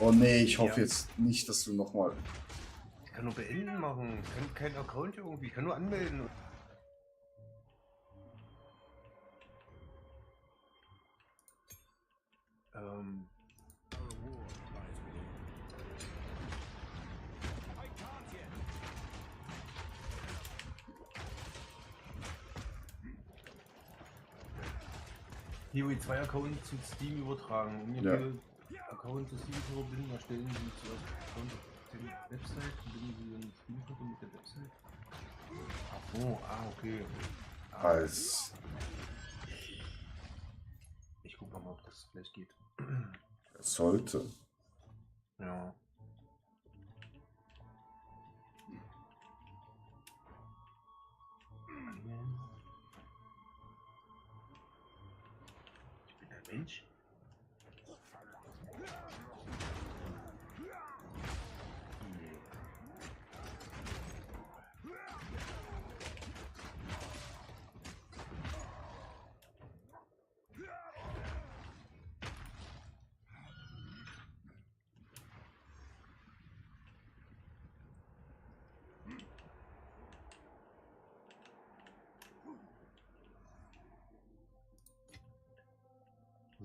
Oh nee, ich hoffe Ja. jetzt nicht, dass du nochmal. Ich kann nur beenden machen. Ich kann keinen Account irgendwie. Ich kann nur anmelden. Ähm. Theory 2 Account zu Steam übertragen. Um Ja. Ihr Account zu Steam zu verbinden, erstellen Sie zuerst Account auf der Website, verbinden Sie Ihren Steam-Konto mit der Website. Ach so, okay. Als. Ich guck mal, ob das vielleicht geht. Es sollte. Ja. Ich bin ein Mensch.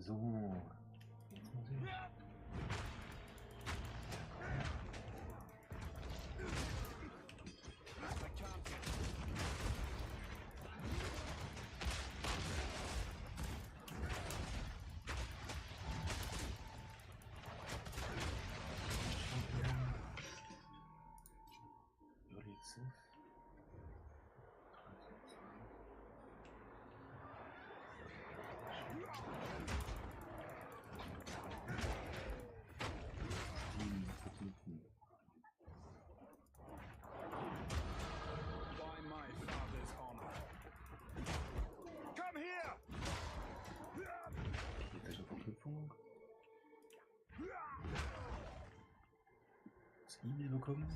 So. Jetzt muss ich. By my father's honor. Come here! Welche Verknüpfung? Das E-Mail bekommen?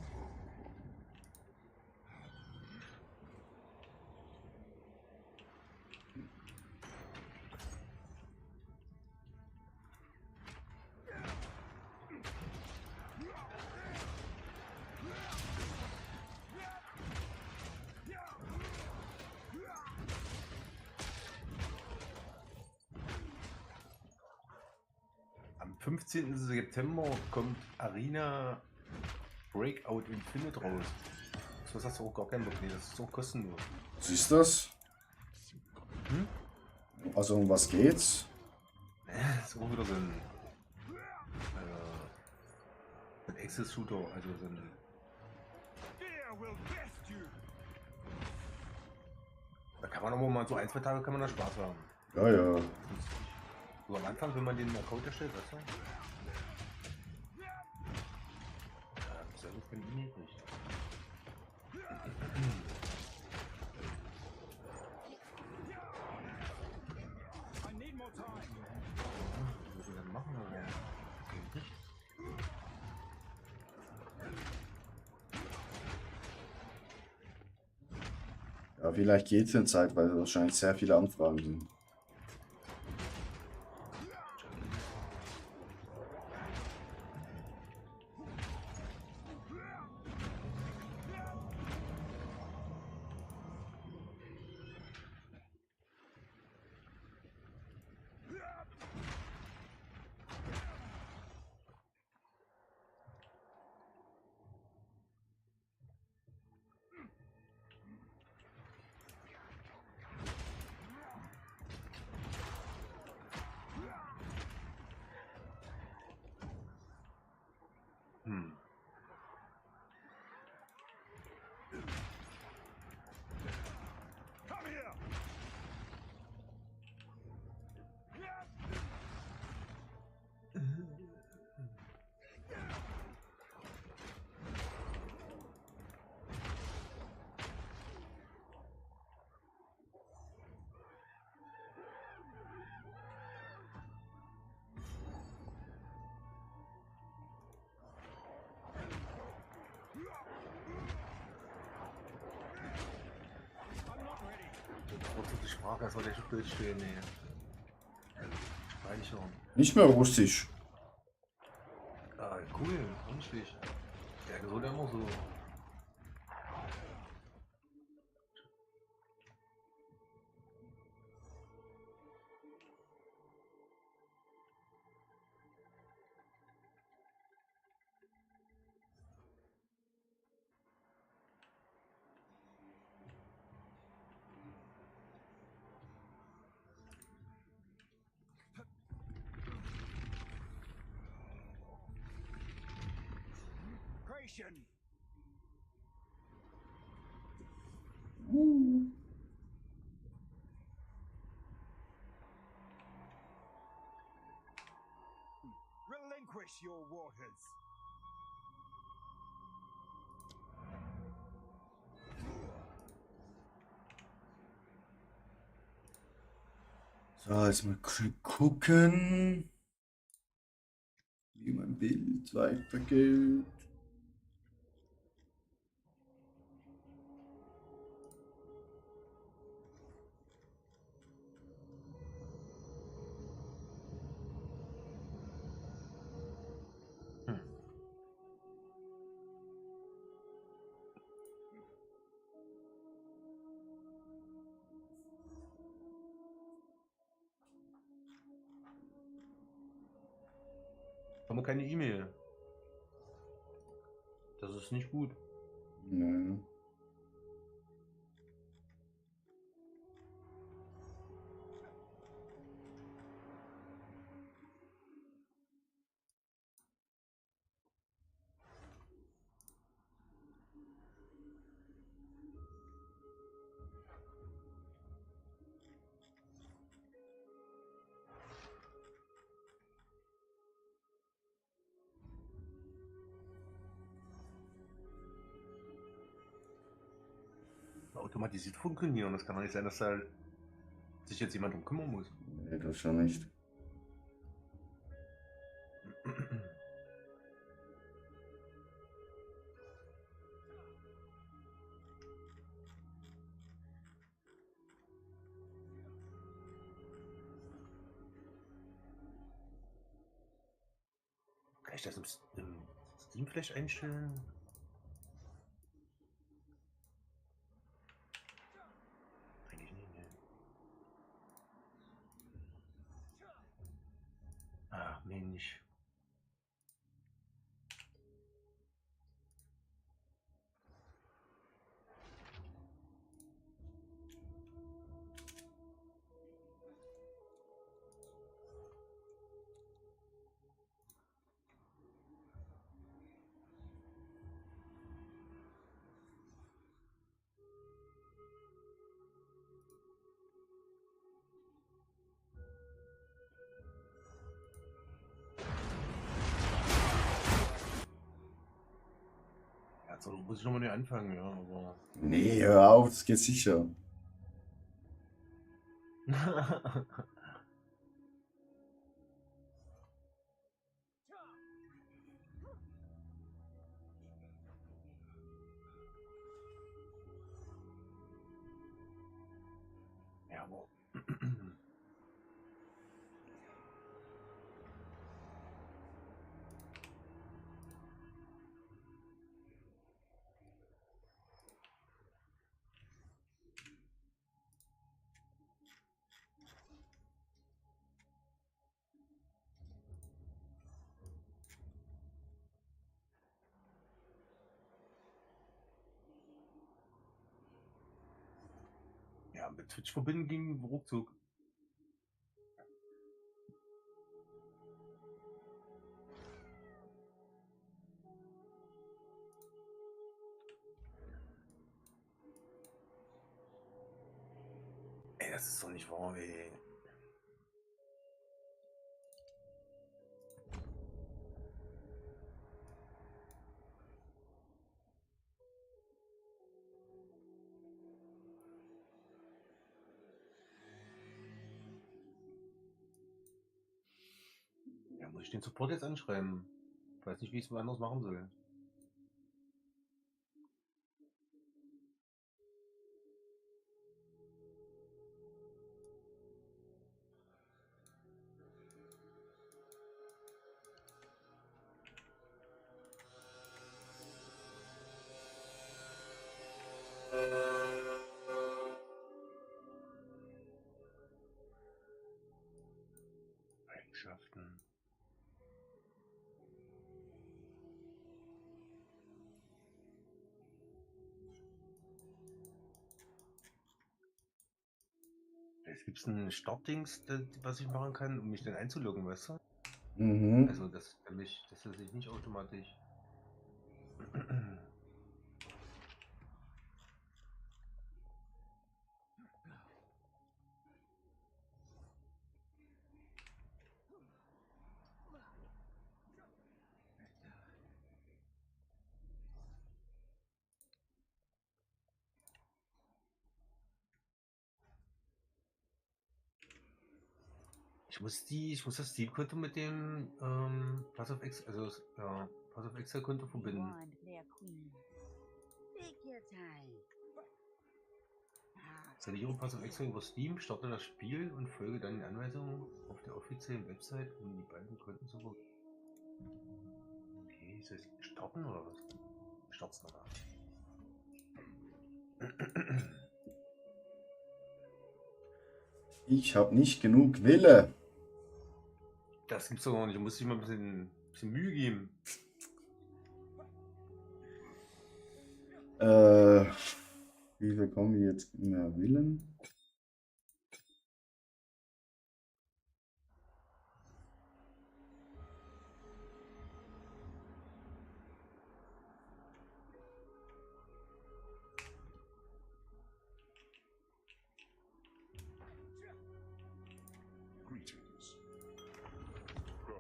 Am 15. September kommt Arena Breakout Infinite raus. Das hast du auch gar keinen Bock. Nee, das ist so kostenlos. Siehst du das? Hm? Also um was geht's? Das ist auch wieder so ein Access-Shooter, also so ein. Fear will best you! Da kann man aber mal so 1, 2 Tage kann man da Spaß haben. Ja, ja. So am Anfang, wenn man den Account erstellt, weißt du? Ja, das ist ja gut für ihn niedrig. I need more time! Was würde ich dann machen? Aber geht nicht. Ja, vielleicht geht's in Zeit, weil wahrscheinlich sehr viele Anfragen sind. Fuck, das soll der schon durchstehen, ey. Meine ich schon. Nicht mehr Russisch. Ah, cool, und schlecht. Der soll ja immer so. Creation! Relinquish your waters. So, jetzt mal gucken, wie mein Bild weitergeht. Hm. Haben wir keine E-Mail. Das ist nicht gut. Nö. Automatisiert funktionieren. Das kann doch nicht sein, dass da sich jetzt jemand drum kümmern muss. Nee, das schon nicht. Kann ich das im Steam vielleicht einstellen? Eigentlich nicht, ne. Ach, Mensch. Ja, so muss ich nochmal neu anfangen, ja, aber. Nee, hör auf, das geht sicher. Ja, aber. Ja, mit Twitch verbinden ging ruckzuck. Ey, das ist doch nicht wahr, ey. Ja, muss ich den Support jetzt anschreiben? Ich weiß nicht, wie ich es anders machen soll. Botschaften. Jetzt gibt es ein Startdings, was ich machen kann, um mich dann einzuloggen, weißt du? Mhm. Also, dass er sich nicht automatisch. Ich muss das Steam-Konto mit dem Path of Exile-Konto You verbinden. warned their queen. Take your time. Ah, Installiere Path of it's Exile über Steam, starte das Spiel und folge dann den Anweisungen auf der offiziellen Website, um die beiden Konten zu verbinden. Okay, soll ich starten oder was? Ich start's nochmal. Ich habe nicht genug Wille. Das gibt's doch noch nicht. Du musst dich mal ein bisschen Mühe geben. Wie bekommen wir jetzt mehr Willen? Greetings. Go.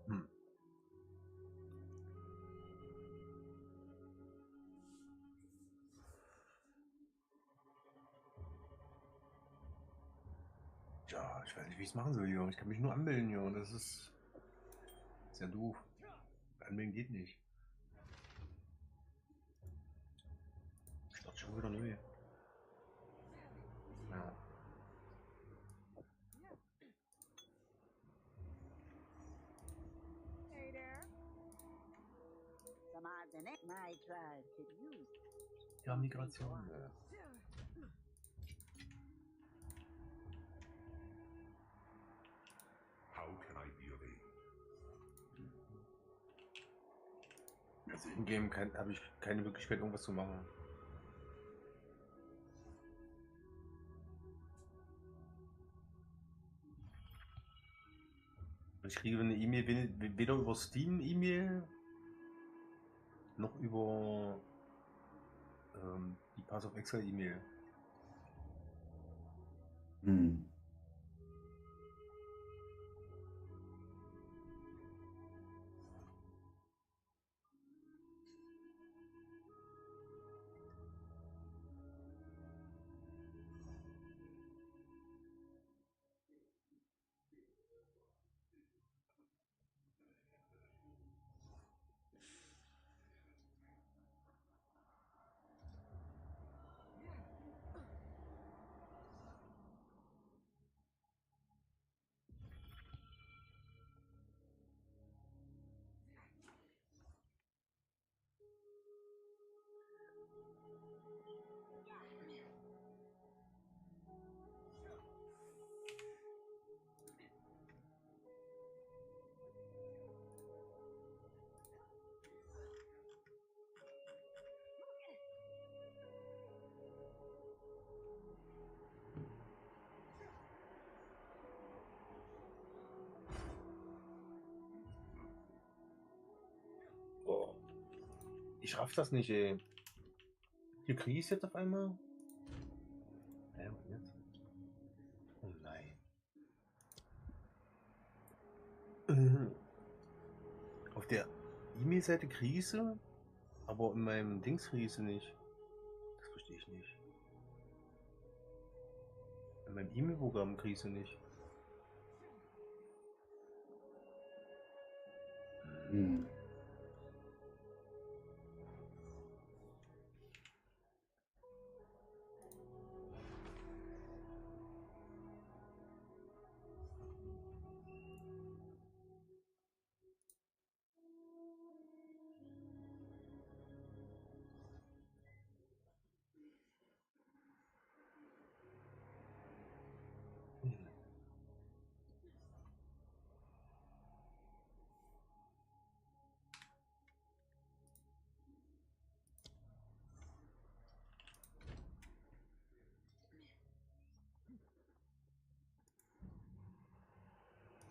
Hm. Ja, ich weiß nicht, wie ich es machen soll, Junge. Ich kann mich nur anmelden, Junge. Das ist ja doof. Anmelden geht nicht. Ich starte schon wieder neu. Ja. hey there. Some odds and ends my tribe could use. Ja, Migration. Ja. How can I be of aid? Also in-game habe ich keine Möglichkeit, irgendwas zu machen. Ich kriege eine E-Mail weder über Steam E-Mail noch über die Path of Exile E-Mail. Hm. Oh. Ich raff das nicht, ey. Hier kriege ich es jetzt auf einmal? Und jetzt? Oh nein. Auf der E-Mail-Seite kriege ich sie, aber in meinem Dings kriege ich sie nicht. Das verstehe ich nicht. In meinem E-Mail-Programm kriege ich sie nicht. Hm.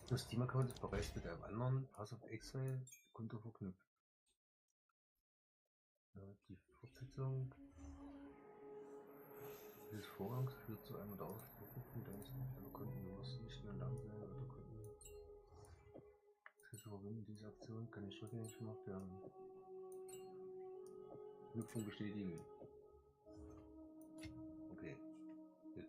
Das Steam-Account ist bereits mit einem anderen Pass of Exile Konto verknüpft. Ja, die Fortsetzung des Vorgangs führt zu einer Dauerverknüpfung deines Konten. Du musst nicht mehr lang sein oder Konten. Zu verwenden diese Aktion kann nicht rückgängig gemacht werden. Verknüpfung bestätigen. Okay. Gut.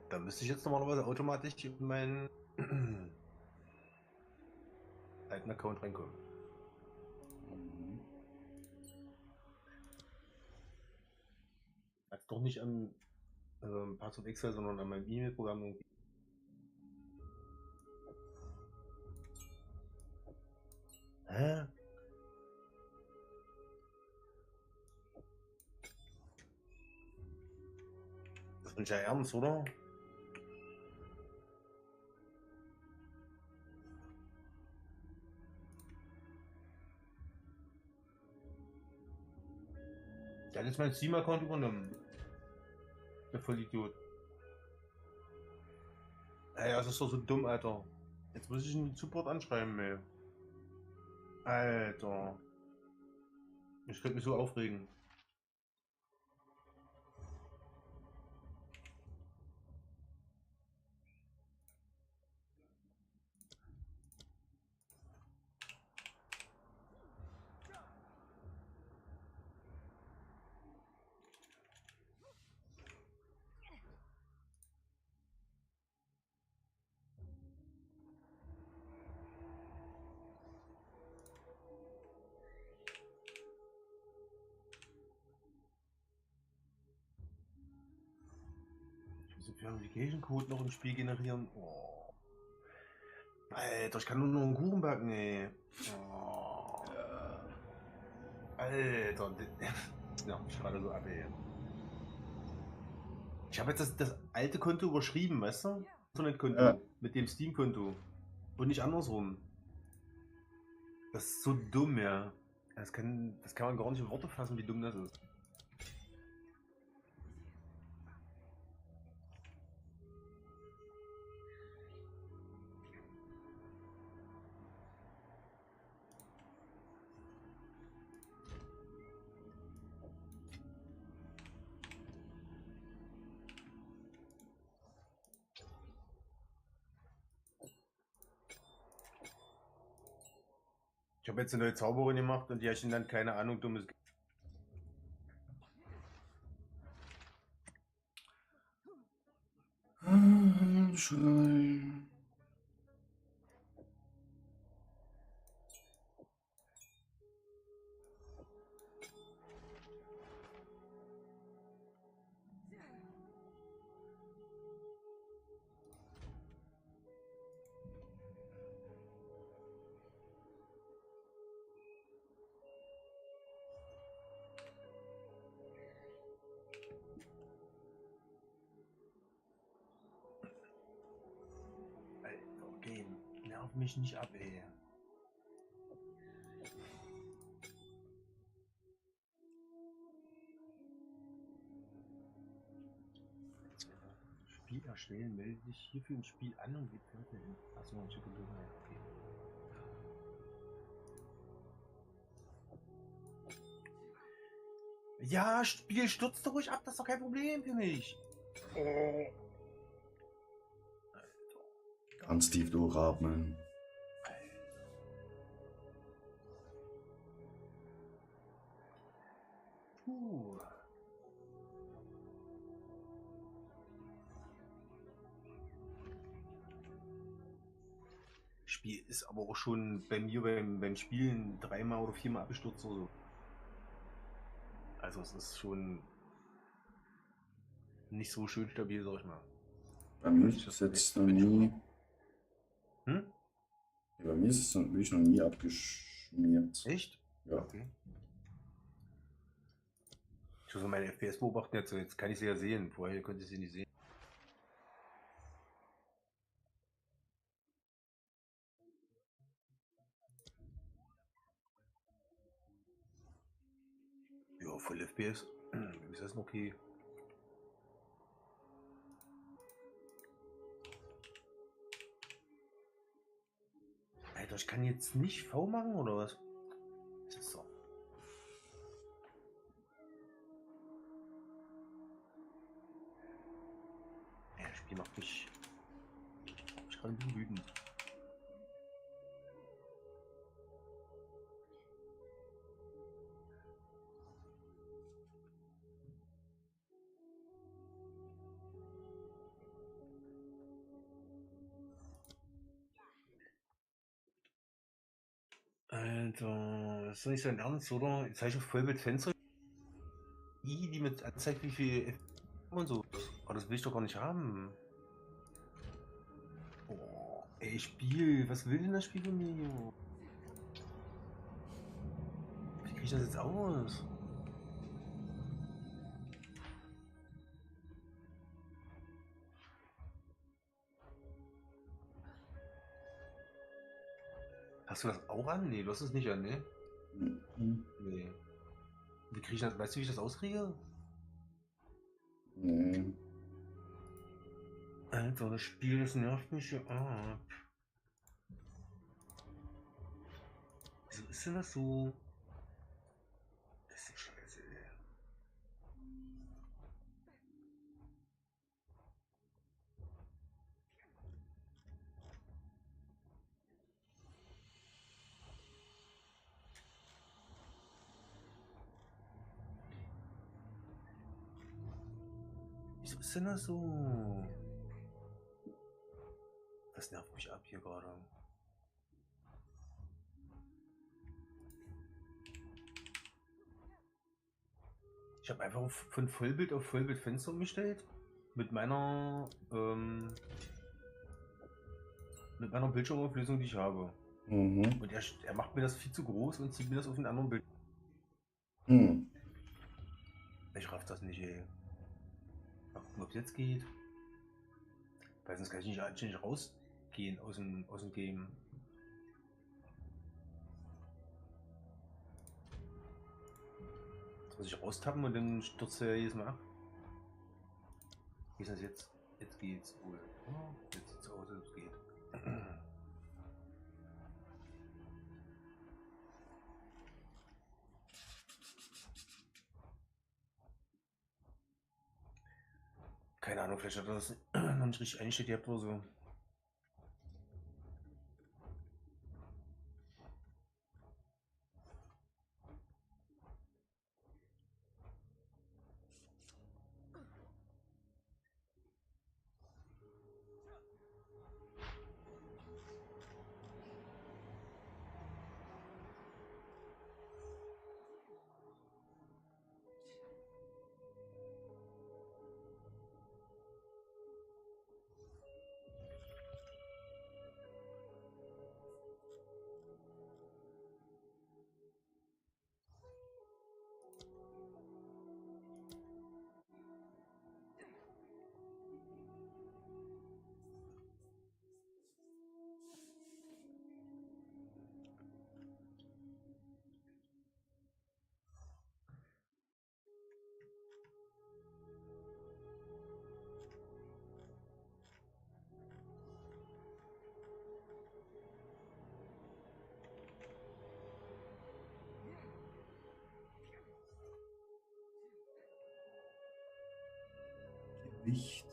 Da müsste ich jetzt normalerweise automatisch in meinen alten Account reinkommen. Mhm. Also doch nicht am Pass of Exile, sondern an meinem E-Mail-Programm irgendwie. Hä? Das ist nicht ja ernst, oder? Der hat jetzt meinen Steam-Account übernommen. Der Vollidiot. Ey, das ist doch so dumm, Alter. Jetzt muss ich den Support anschreiben, ey. Alter. Ich könnte mich so aufregen. Ich muss den Verification-Code noch im Spiel generieren. Oh. Alter, ich kann nur noch einen Kuchen backen, ey. Oh. Ja. Alter. Ja, ich gerade so ab, ey. Ich habe jetzt das alte Konto überschrieben, weißt du? Internetkonto Ja. mit dem Steam-Konto. Und nicht andersrum. Das ist so dumm, ja. Das kann man gar nicht in Worte fassen, wie dumm das ist. Ich habe jetzt eine neue Zauberin gemacht und die hat dann keine Ahnung, dummes. Schreien. Alter, gehen. Nerv mich nicht ab, ey. Spiel erstellen, melde dich hierfür im Spiel an und gib Filter in. Achso, ein Stück Gelegenheit, okay. Ja, Spiel stürzt doch ruhig ab, das ist doch kein Problem für mich. Oh. Ganz tief durchatmen. Puh. Spiel ist aber auch schon bei mir beim Spielen 3-mal oder 4-mal abgestürzt oder so. Also es ist schon nicht so schön stabil, sag ich mal. Bei mir ist es jetzt noch nie. Hm? Bei mir ist es wirklich noch nie abgeschmiert. Echt? Ja. Okay. Ich muss meine FPS beobachten jetzt kann ich sie ja sehen. Vorher konnte ich sie nicht sehen. Ja, voll FPS. Ist das denn okay? Alter, ich kann jetzt nicht V machen oder was? Das ist so. Ja, das Spiel macht mich gerade ein bisschen wütend. Alter, das ist doch nicht so ein Ernst, oder? Jetzt habe ich auf Vollbildfenster die mit anzeigt, wie viel FPS und so. Aber das will ich doch gar nicht haben. Oh, ey, Spiel, was will denn das Spiel von mir? Wie kriege ich das jetzt aus? Hast du das auch an? Nee, du hast es nicht an, ne? Mhm. Nee. Wie kriege ich das? Weißt du, wie ich das auskriege? Nee. Alter, das Spiel, das nervt mich hier ab. Wieso ist denn das so? Das ist ja scheiße, ey. Wieso ist denn das so? Das nervt mich ab hier gerade. Ich habe einfach von Vollbild auf Vollbildfenster umgestellt. Mit meiner Bildschirmauflösung, die ich habe. Mhm. Und er macht mir das viel zu groß und zieht mir das auf den anderen Bild. Hm. Ich raff das nicht, ey. Mal gucken, ob es jetzt geht. Weil sonst kann ich nicht anständig rausgehen aus dem Game. Jetzt muss ich raustappen und dann stürzt er jedes Mal ab. Wie ist das jetzt? Jetzt geht's wohl. Oh, jetzt sieht's aus, als es geht. Keine Ahnung, vielleicht hat er das noch nicht richtig eingestellt gehabt oder so. Gewicht.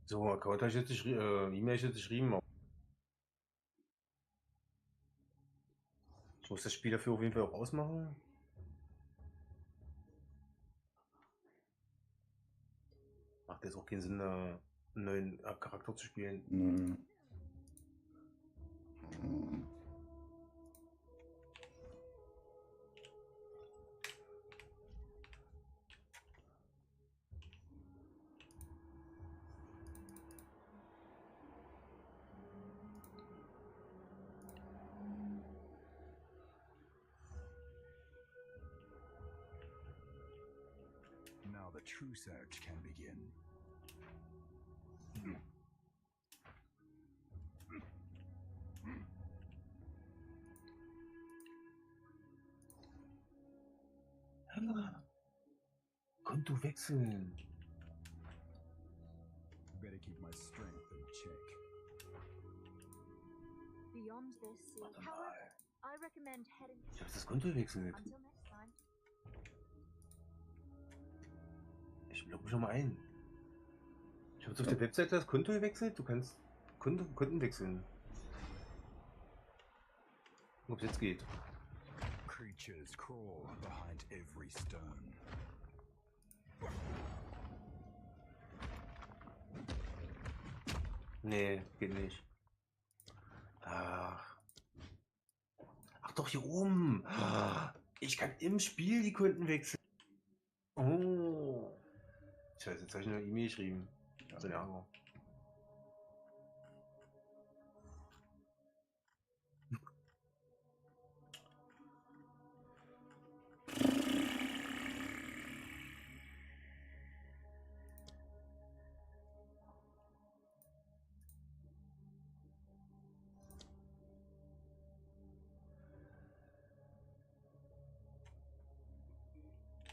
So, Account habe ich jetzt E-Mail ich jetzt geschrieben. Ich muss das Spiel dafür auf jeden Fall auch ausmachen. Macht jetzt auch keinen Sinn, einen neuen Charakter zu spielen. Hm. Hm. Now the true search can begin. Konto wechseln. Better keep my strength in check. Beyond this sea. However, I recommend heading Ich habe das Konto gewechselt. until next time. Ich logge mich schon mal ein. Ich habe jetzt auf der Webseite das Konto gewechselt. Du kannst Konten wechseln. Ob es jetzt geht. Creatures crawl behind every stone. Nee, geht nicht. Ach. Ach doch, hier oben. Ich kann im Spiel die Konten wechseln. Oh. Scheiße, jetzt habe ich eine E-Mail geschrieben. So eine Ärger.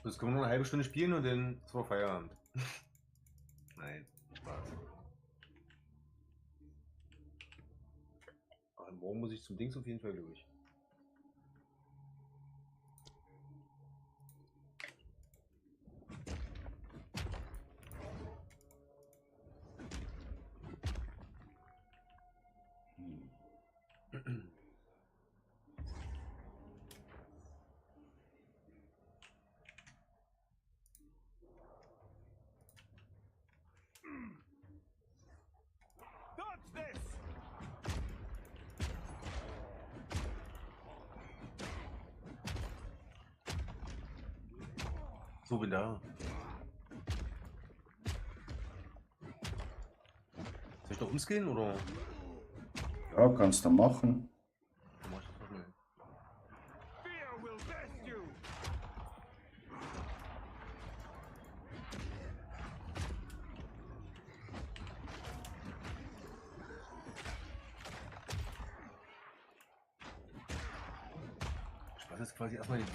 Jetzt können wir noch eine halbe Stunde spielen und dann ist vor Feierabend. Nein, Spaß. Aber morgen muss ich zum Dings auf jeden Fall, glaube ich. Dodge this! So, bin da. Soll ich noch umskillen oder? Ja, kannst du machen. Dann mach ich das mal schnell. Fear will best you! Ich weiß jetzt quasi erstmal den.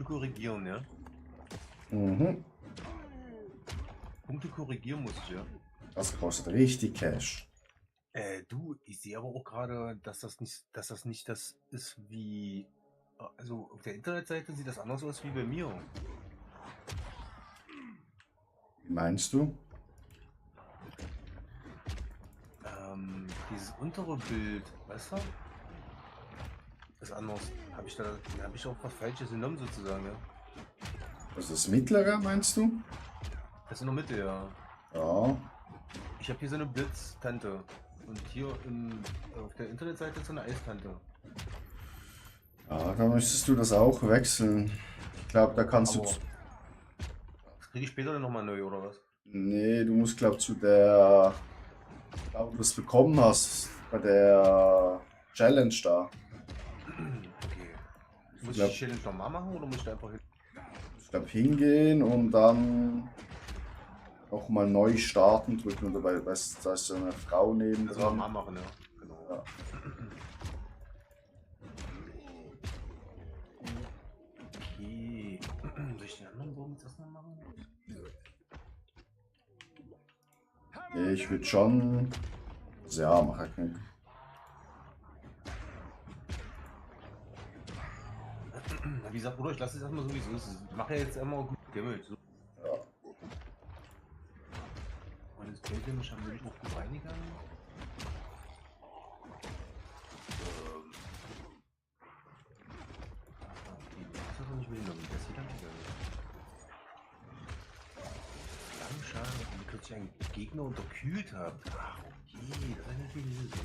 Korrigieren, ja? Mhm. Punkte korrigieren muss ich, ja. Das kostet richtig Cash. Du, ich sehe aber auch gerade, dass das nicht das ist wie. Also auf der Internetseite sieht das anders aus wie bei mir. Wie meinst du? Dieses untere Bild, weißt du? Ist anders. Habe ich auch was Falsches genommen sozusagen, ja? Also das mittlere, meinst du? Das ist in der Mitte, ja. Ja. Ich habe hier so eine Blitztante. Und hier auf der Internetseite ist so eine Eistante. Ja, da müsstest du das auch wechseln. Ich glaube, da kannst du. Aber das kriege ich später dann nochmal neu, oder was? Nee, du musst, glaube zu der. Ich glaube, du das bekommen hast bei der Challenge da. Okay. Muss ich glaub- die Challenge nochmal machen oder muss ich da einfach hin? Ich glaube, hingehen und dann auch mal neu starten drücken. Und dabei, weißt du, da ist so eine Frau neben Also dran. nochmal machen, ja. Genau. Ja. Okay. Soll ich den anderen Bogen jetzt erstmal machen? Nee, ich würde schon. Also ja, mach halt nicht. Wie gesagt, Bruder, ich lasse es erstmal so wie es ist. Ich mache ja jetzt immer gut Damage. So. Ja. Und das Geld haben wir nicht auch gut reingegangen. Das ist doch nicht mitgenommen. Das sieht dann gegangen. Langschaden, wenn ihr plötzlich einen Gegner unterkühlt habt. Ach, okay, das ist natürlich nicht so.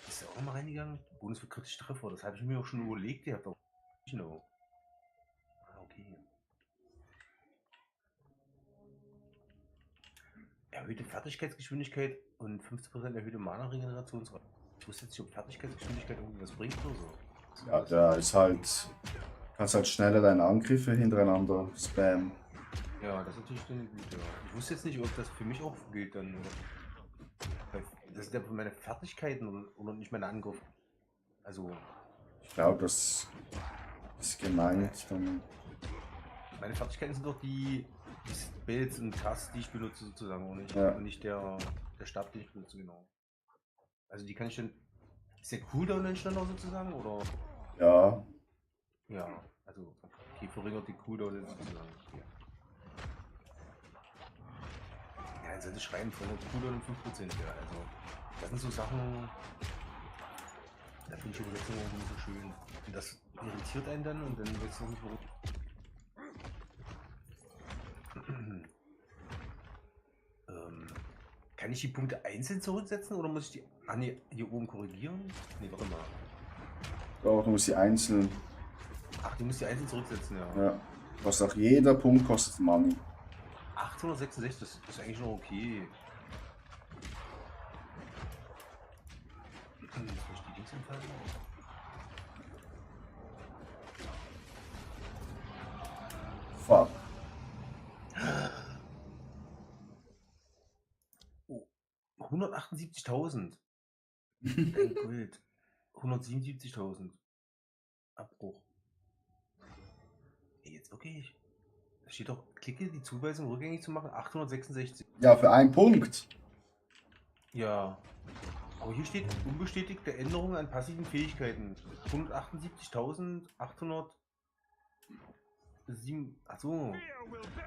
Ist ja auch mal reingegangen. Bonus für kritische Treffer. Das habe ich mir auch schon überlegt. Ihr habt auch. Genau. Ah, okay. Erhöhte Fertigkeitsgeschwindigkeit und 15% erhöhte Mana-Regenerationsrate. Ich wusste jetzt nicht, ob Fertigkeitsgeschwindigkeit irgendwie was bringt oder so. Ja, der ist halt. Kannst halt schneller deine Angriffe hintereinander spammen. Ja, das ist natürlich dann gut, ja. Ich wusste jetzt nicht, ob das für mich auch gilt dann. Oder? Weil das sind ja meine Fertigkeiten oder nicht meine Angriffe. Also, Ich glaube, das ist gemeint. Dann, meine Fertigkeiten sind doch die Spells und Casts, die ich benutze sozusagen. Ja. Und nicht der Stab, den ich benutze, genau. Also die kann ich dann. Ist der Cooldown dann schneller sozusagen? Oder? ja, Ja, also okay, verringert die Cooldown sozusagen. Ja, dann sollte ich schreiben, verringert die Cooldown um 5%. Ja, also das sind so Sachen, da finde ich die Übersetzung irgendwie nicht so schön. Und das irritiert einen dann und dann wird es noch nicht warum. Kann ich die Punkte einzeln zurücksetzen oder muss ich die nee, hier oben korrigieren? Nee, warte mal. doch, du musst die einzeln. Ach, die muss die einzeln zurücksetzen, ja. Ja. Was auch jeder Punkt kostet Money. 866, das ist eigentlich noch okay. Jetzt muss ich die Dings entfalten. Fuck. Oh, 178.000. Ein Gold. 177.000. Abbruch. Ey, jetzt wirklich. Da steht doch, klicke die Zuweisung rückgängig zu machen, 866. Ja, für einen Punkt. Ja. Aber hier steht unbestätigte Änderungen an passiven Fähigkeiten. 178.807. Achso.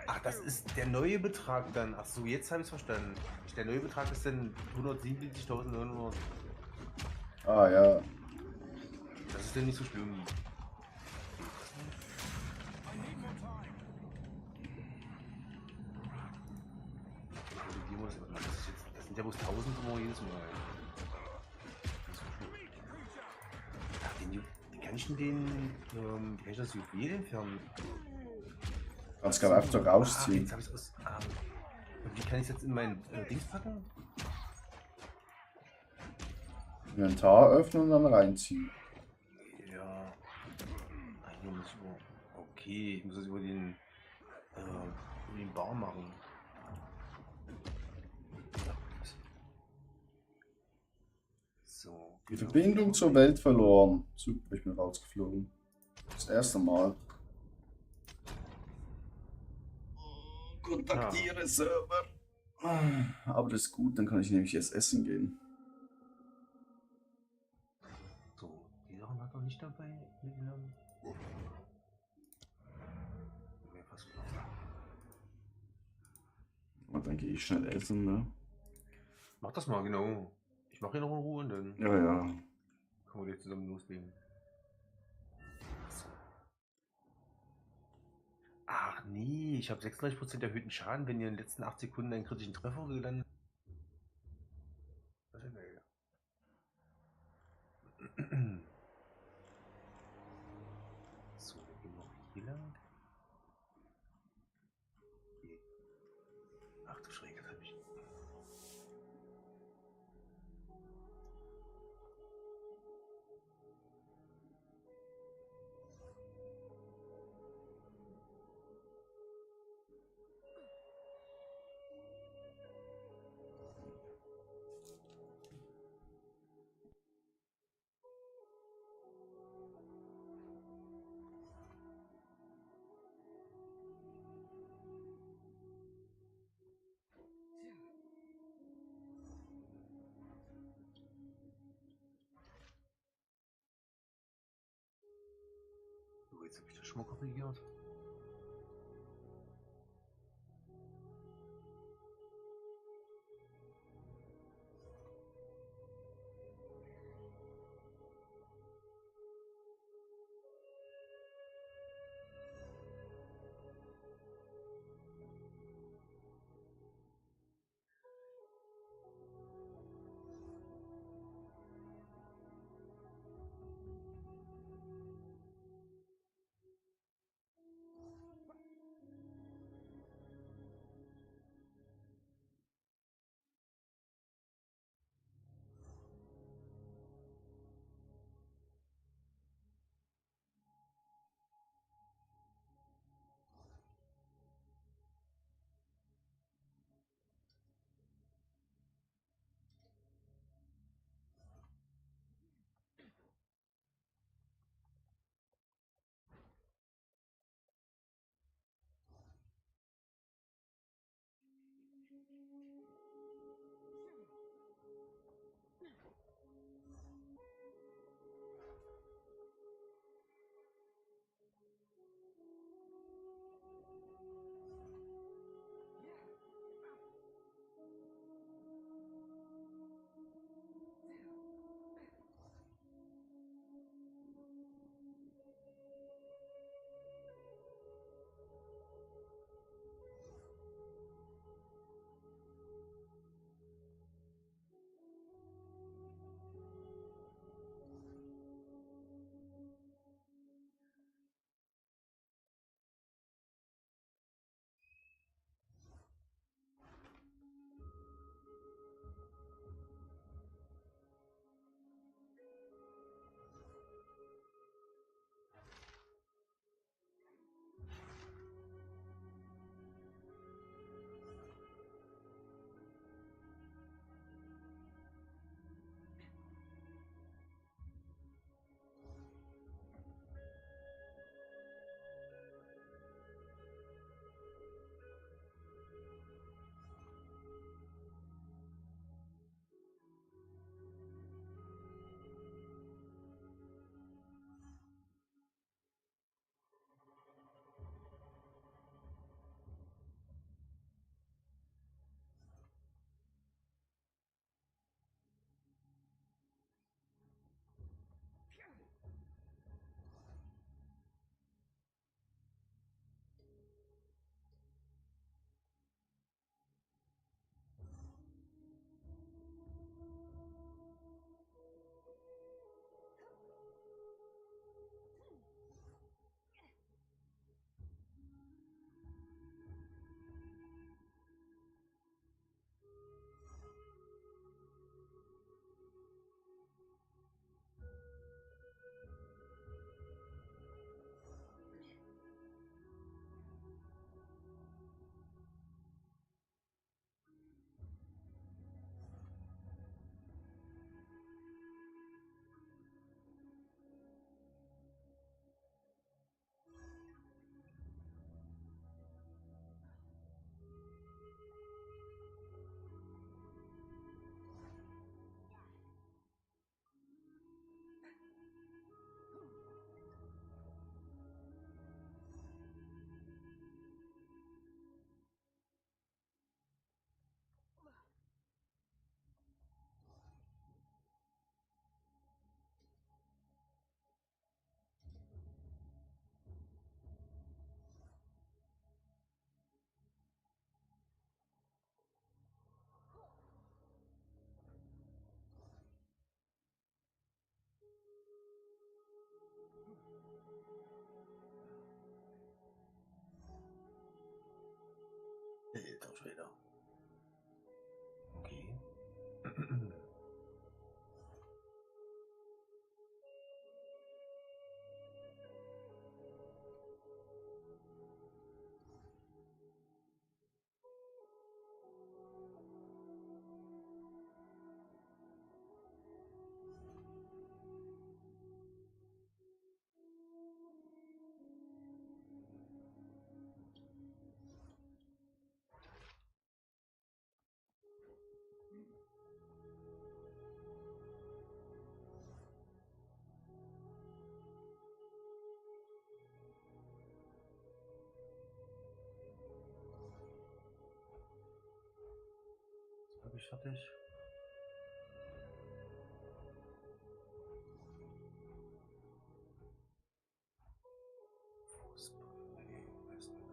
Ach, das ist der neue Betrag dann. Achso, jetzt habe ich es verstanden. Der neue Betrag ist dann 177.900. Ah ja. Das ist dann nicht so schlimm. Korrigieren wir das mal. Das sind ja bloß 1000 immer jedes Mal. Ach, wie kann ich denn wie kann ich das Juwel entfernen? Kannst gerade einfach Ah, rausziehen. jetzt habe ich es aus. Und wie kann ich es jetzt in mein Dings packen? Inventar öffnen und dann reinziehen. Ja. Ah, hier muss ich über. Okay, ich muss das über den Bar machen. So. Die Verbindung zur Welt verloren. Super, ich bin rausgeflogen. Das erste Mal. Kontaktiere Server. Aber das ist gut, dann kann ich nämlich erst essen gehen. So, die Sachen hat er nicht dabei mitgenommen. Wäre fast klar. Und dann gehe ich schnell essen, ne? Mach das mal, genau. Ich mache hier noch in Ruhe und dann Ja, ja. können wir gleich zusammen loslegen. So. Ach nee, ich habe 36% erhöhten Schaden, wenn ihr in den letzten 8 Sekunden einen kritischen Treffer gelandet. jetzt habe ich das schon mal korrigiert. Alter Schwede. Okay. ich fertig. Fußball. Nee, weiß nicht.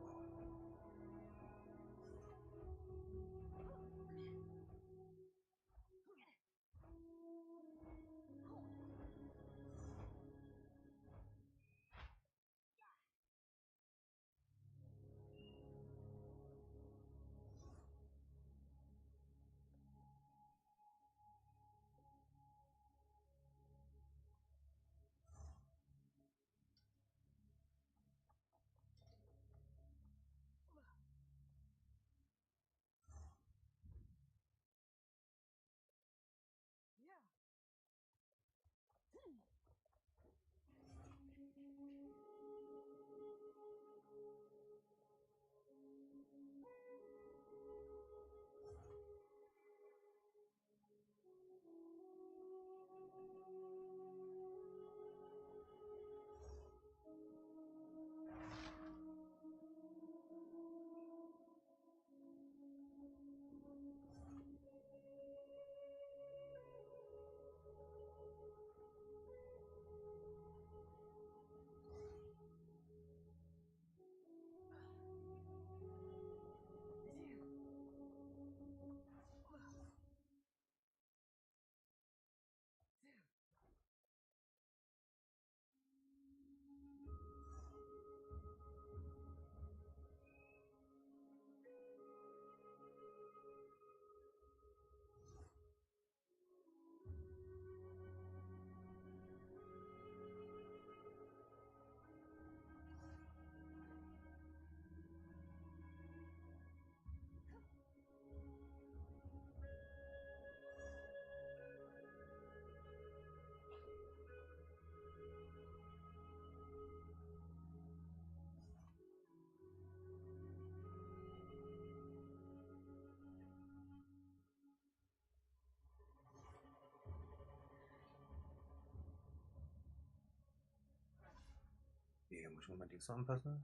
Hier muss ich mal mein Dings noch anpassen.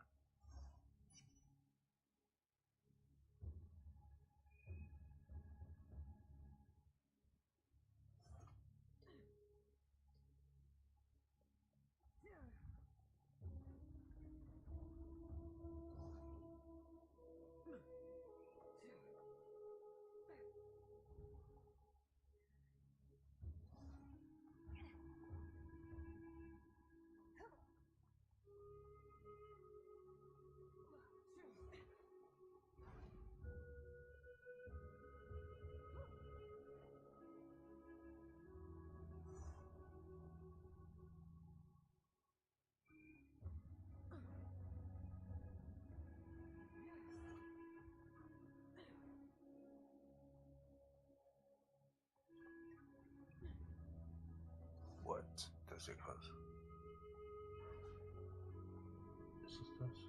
What? Das ist ja krass. Ist es das?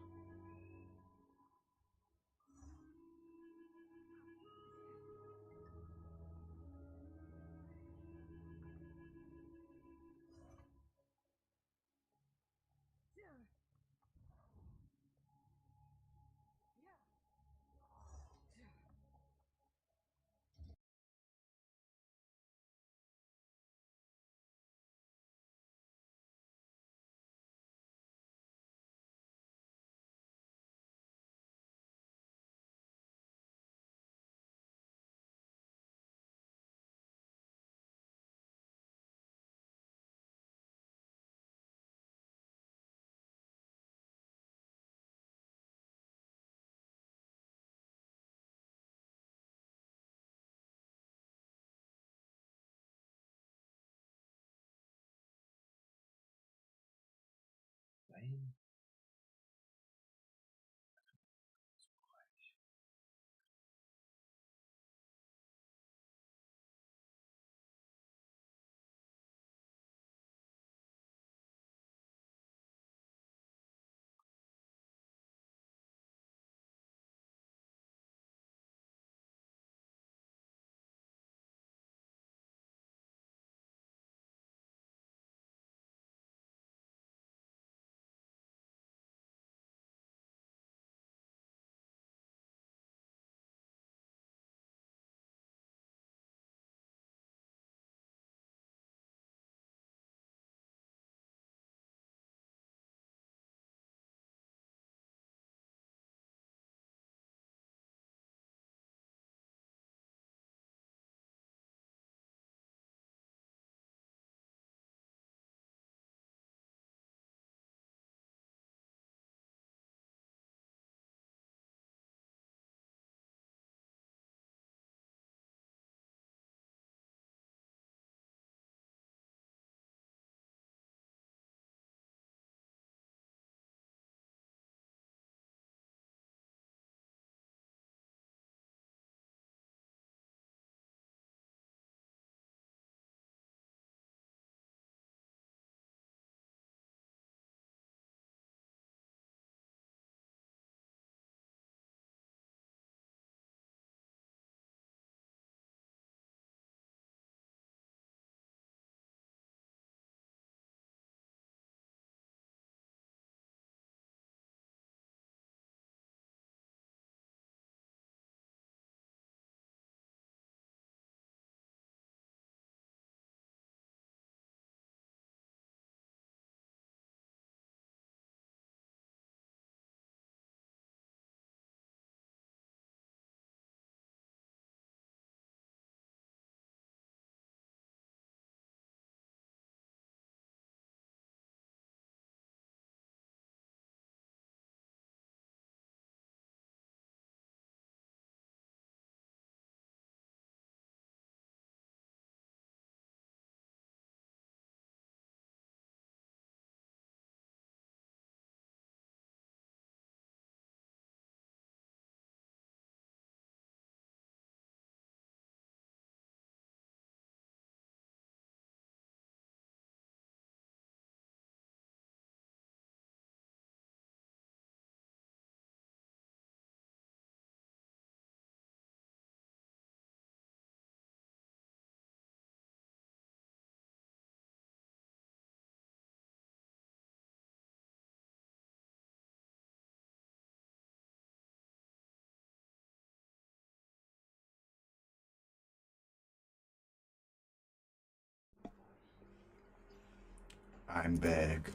I'm back.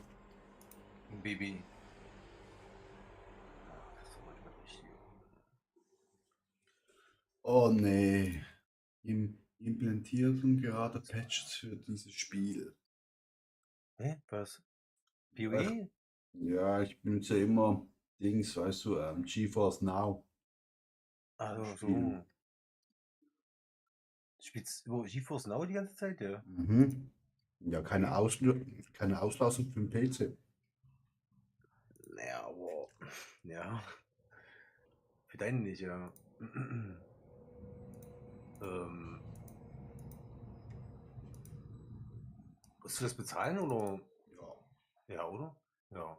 Baby. Das ist doch manchmal richtig. Oh nee. Implementieren gerade Patches für dieses Spiel. Hä? Was? Ach, PoE? ja, ich benutze immer Dings, weißt du, GeForce Now Also spielen. so. Spielst du GeForce Now die ganze Zeit, ja? Mhm. Ja, keine Okay. keine Auslassung für den PC. Naja, aber. Ja. Für deinen nicht, ja. ähm, musst du das bezahlen oder? Ja. Ja, oder? Ja.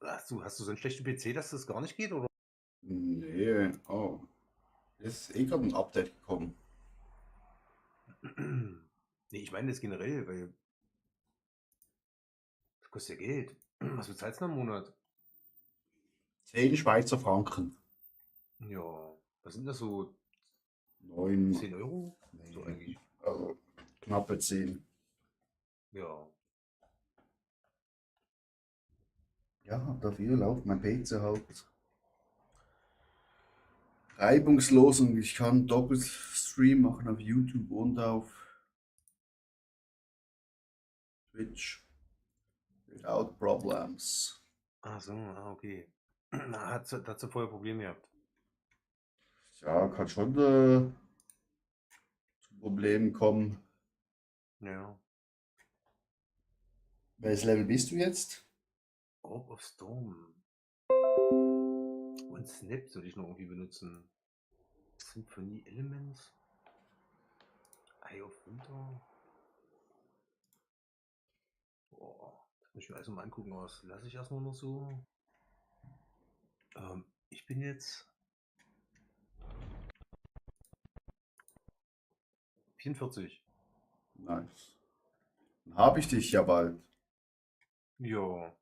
Hast du so einen schlechten PC, dass das gar nicht geht, oder? Nee, oh. Ist eh gerade ein Update gekommen. Nee, ich meine das generell, weil das kostet ja Geld. Was bezahlst du denn im Monat? 10 Schweizer Franken. Ja, was sind das so 9, 10 Euro? So nee, eigentlich. also knappe 10. Ja. Ja, dafür läuft mein PC halt reibungslos und ich kann Doppelstream machen auf YouTube und auf Twitch without problems. Ach so, okay. Hat sie vorher Probleme gehabt? Ja, kann schon zu Problemen kommen. Ja. Welches Level bist du jetzt? Orb of Storm. Und Snap soll ich noch irgendwie benutzen. Symphony Elements. Eye of Winter. Boah, das muss ich mir alles mal angucken. Was lasse ich erstmal noch so? Ich bin jetzt 44. Nice. Dann habe ich dich ja bald. Ja.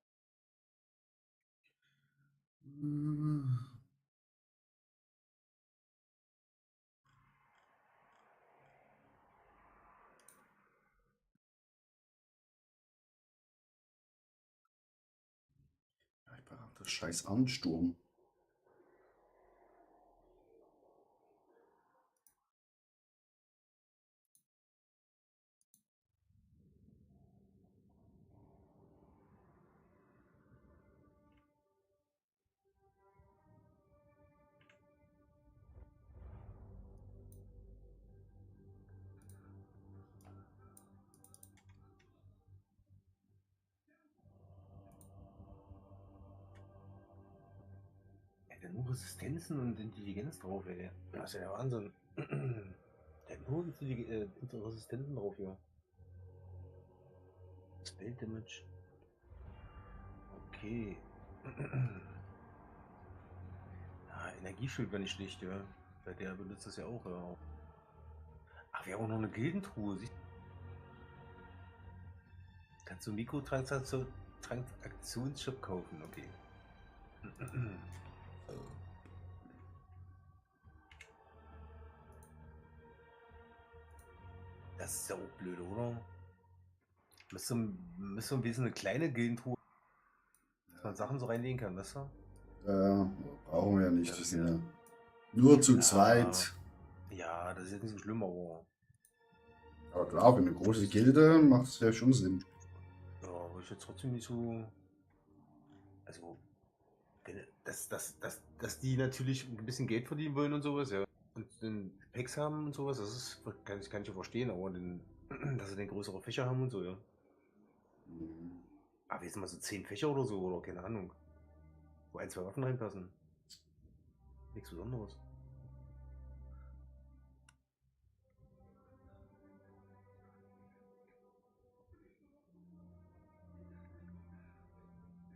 Ich brauche das scheiß Ansturm. Er hat nur Resistenzen und Intelligenz drauf, ey. Das ist ja der Wahnsinn. Der hat nur Resistenzen drauf, ja. Spell Damage. Okay. Ja, Energieschild wäre nicht schlecht, ja. Weil der benutzt das ja auch, ja. Ach, wir haben auch noch eine Gildentruhe. Kannst du Mikrotransaktionsshop kaufen, okay. Das ist ja auch blöd, oder? Müsste ein bisschen eine kleine Gildentruhe, dass man Sachen so reinlegen kann, weißt du? Brauchen wir ja nicht. Ja, Die das sind wär, ja nur zu ja, zweit. ja, das ist jetzt nicht so schlimm, aber Aber klar, für eine große Gilde macht es ja schon Sinn. ja, aber ich jetzt trotzdem nicht so. Also, dass die natürlich ein bisschen Geld verdienen wollen und sowas, ja. Und den Packs haben und sowas, das ist, kann ich ja verstehen, aber dass sie den größere Fächer haben und so, ja. Mhm. Aber jetzt mal so 10 Fächer oder so, oder keine Ahnung. Wo ein, zwei Waffen reinpassen. Nichts Besonderes.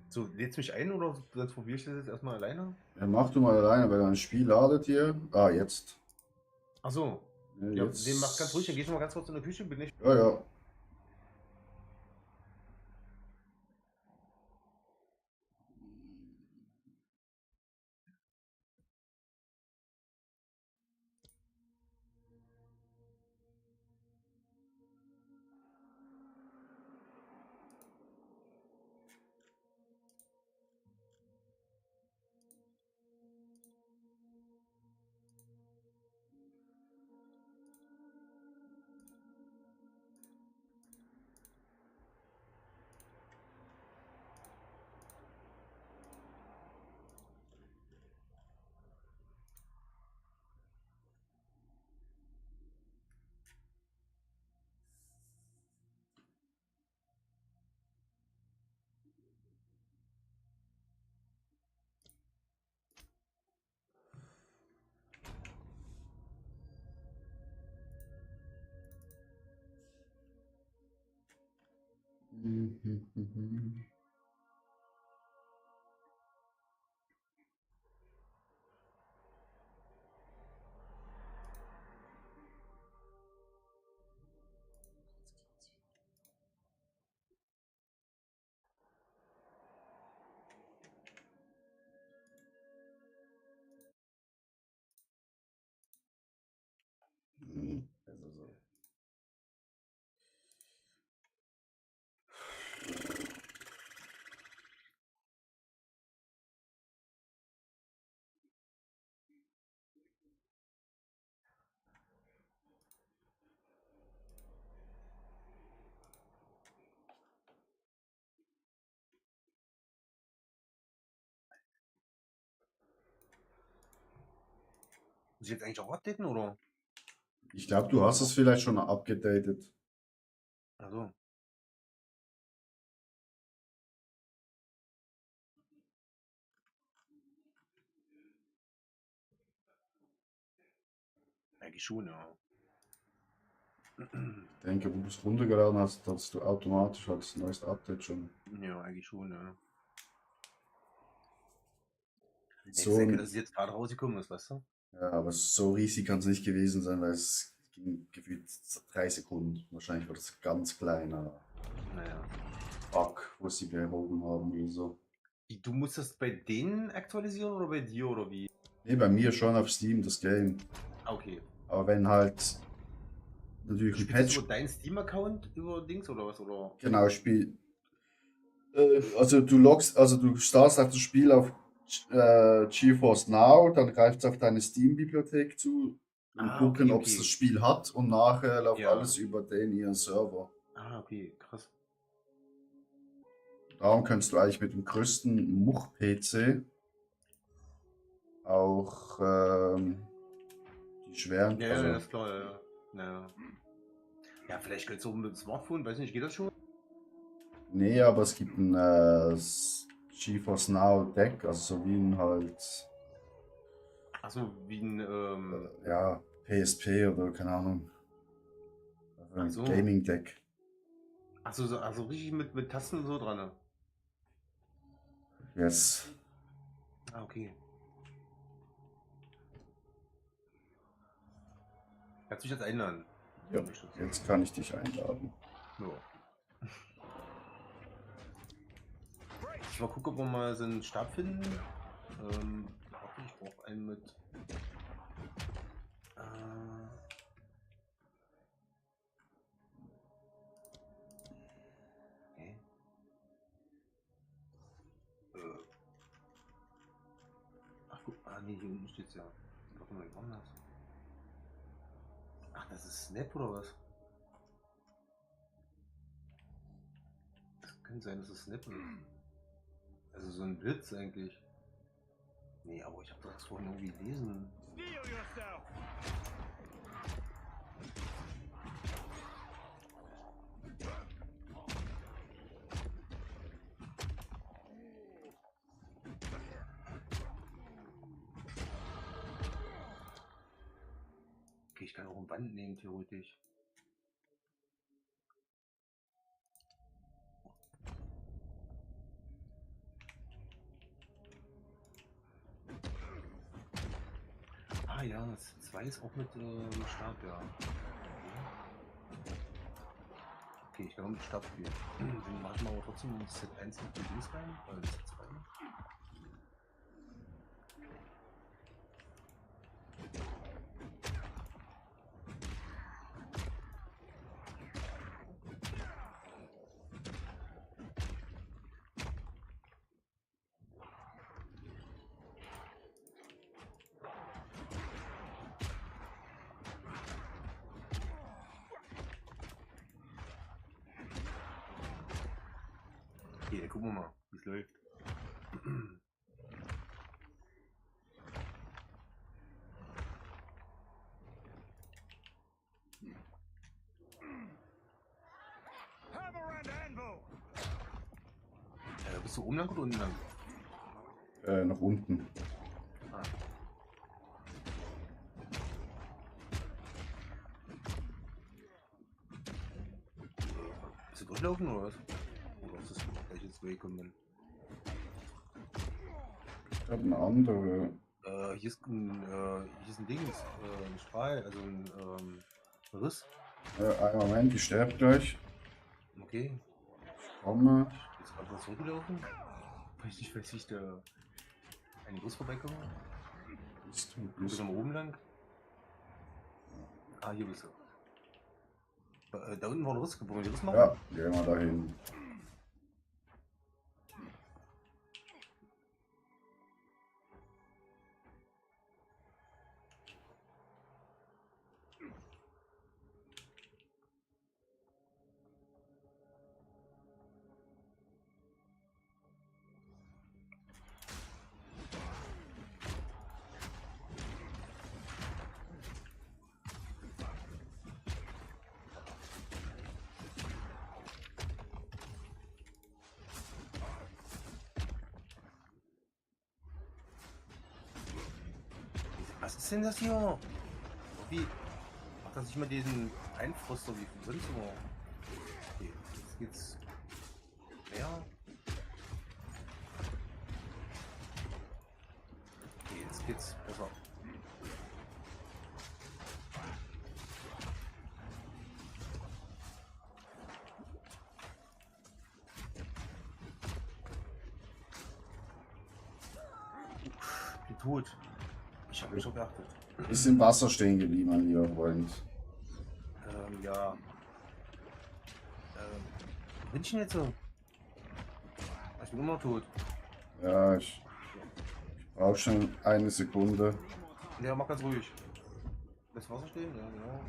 So, lädst mich ein oder sonst probiere ich das jetzt erstmal alleine? Ja, mach du mal alleine, weil dein Spiel ladet hier. Ah, jetzt. Ach so. Ja, Ja, den macht ganz ruhig, dann geh jetzt. schon mal ganz kurz in der Küche, bin ich. Ja, ja. Also so. Muss ich jetzt eigentlich auch updaten, oder? Ich glaube, du hast es vielleicht schon abgedatet. Also. Eigentlich schon, ja. Ich denke, wo du es runtergeladen hast, hast du automatisch als neues Update schon. Ja, eigentlich schon, ja. Ich So, denke, dass es jetzt gerade rausgekommen ist, weißt du? ja, aber so riesig kann es nicht gewesen sein, weil es ging gefühlt 3 Sekunden. Wahrscheinlich war das ein ganz kleiner Naja. Bug, wo sie behoben haben oder so. Du musst das bei denen aktualisieren oder bei dir oder wie? Nee, bei mir schon auf Steam, das Game. Ah, okay. Aber wenn halt natürlich ein Spielst du Patch. über deinen Steam-Account über Dings oder was? Oder? Genau, also du startest auf das Spiel auf GeForce Now, dann greift es auf deine Steam-Bibliothek zu und Ah, gucken, okay, ob es okay. das Spiel hat und nachher läuft Ja. alles über den ihren Server. Ah, okay, krass. Darum kannst du eigentlich mit dem größten Much-PC auch die schweren, Ja, ja, also das ist klar, ja. Ja, ja vielleicht könntest du auch mit dem Smartphone, weiß nicht, geht das schon? nee, aber es gibt ein GeForce Now Deck, also so wie ein halt Achso, wie ein, ja, PSP oder keine Ahnung, also Ach ein so. Gaming Deck. Also richtig mit Tasten und so dran, ne? Yes. Ah, okay. Kannst du mich jetzt einladen? Ja, jetzt kann ich dich einladen. Ja. Ich mal gucken, ob wir mal so einen Stab finden. Warte, ich brauche einen mit. Okay. Ach guck, nee, hier unten steht's ja. Warte mal, wie war das? Ach, das ist Snap oder was? Das kann sein, dass es Snap ist. Also so ein Blitz eigentlich. Nee, aber ich habe das vorhin irgendwie gelesen. Okay, ich kann auch ein Band nehmen, theoretisch. Ah ja, das 2 ist auch mit Stab, ja. Okay, ich kann auch mit Stab spielen. Dann machen wir aber trotzdem Set 1 mit Links rein, Set 2. Okay, dann gucken wir mal, wie es läuft. Bist du oben lang oder unten lang? Nach unten. Ah. Bist du durchlaufen oder was? 2 kommen. Ich hab eine andere. Hier ist ein Dings, ein Strahl, also ein Riss. Einen Moment, ich sterbe gleich. Okay, Komme. jetzt gerade was zurückgelaufen. Weiß ich, da ein Bus vorbeikommen. Bist du, Bist bist du mal oben lang? Ah, hier bist du. Da unten war ein Riss, wollen wir den Riss machen? Ja, gehen wir dahin. Was ist denn das hier? Wie macht das nicht mal diesen Einfroster wie sonst immer? Okay, jetzt geht's mehr. Okay, jetzt geht's besser. Ich bin tot. Ich habe mich schon geachtet. Ist im Wasser stehen geblieben, mein lieber Freund. Ja. Bin ich denn jetzt so? Ich bin immer tot. Ja, ich brauche schon eine Sekunde. Ja, mach ganz ruhig. Lässt Wasser stehen? Ja, genau.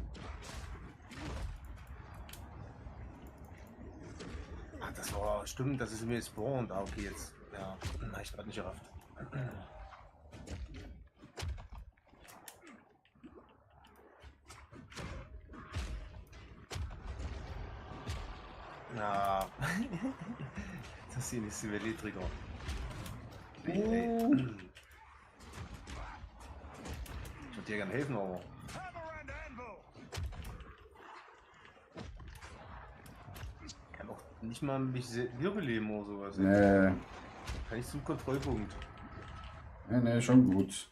Ach, das war. Stimmt, das ist mir gespawnt. Ah, okay, jetzt. Ja, hab ich gerade nicht gerafft. Na. Das hier ist die Wellentrigger. Ich würde dir gerne helfen, aber. Kann auch nicht mal mich wirbeleben oder sowas. Nee, Kann ich zum Kontrollpunkt. nee, schon gut.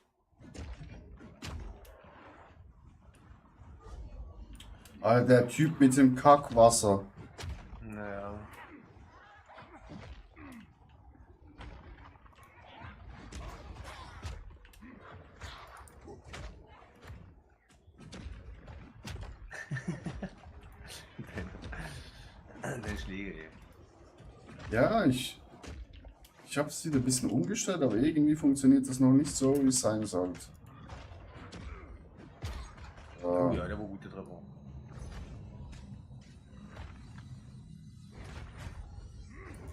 Aber der Typ mit dem Kackwasser. Naja. Dein Schläge, ey. Ja, ich habe es wieder ein bisschen umgestellt, aber irgendwie funktioniert das noch nicht so, wie es sein sollte. Oh ja, der war gut, der Treffer.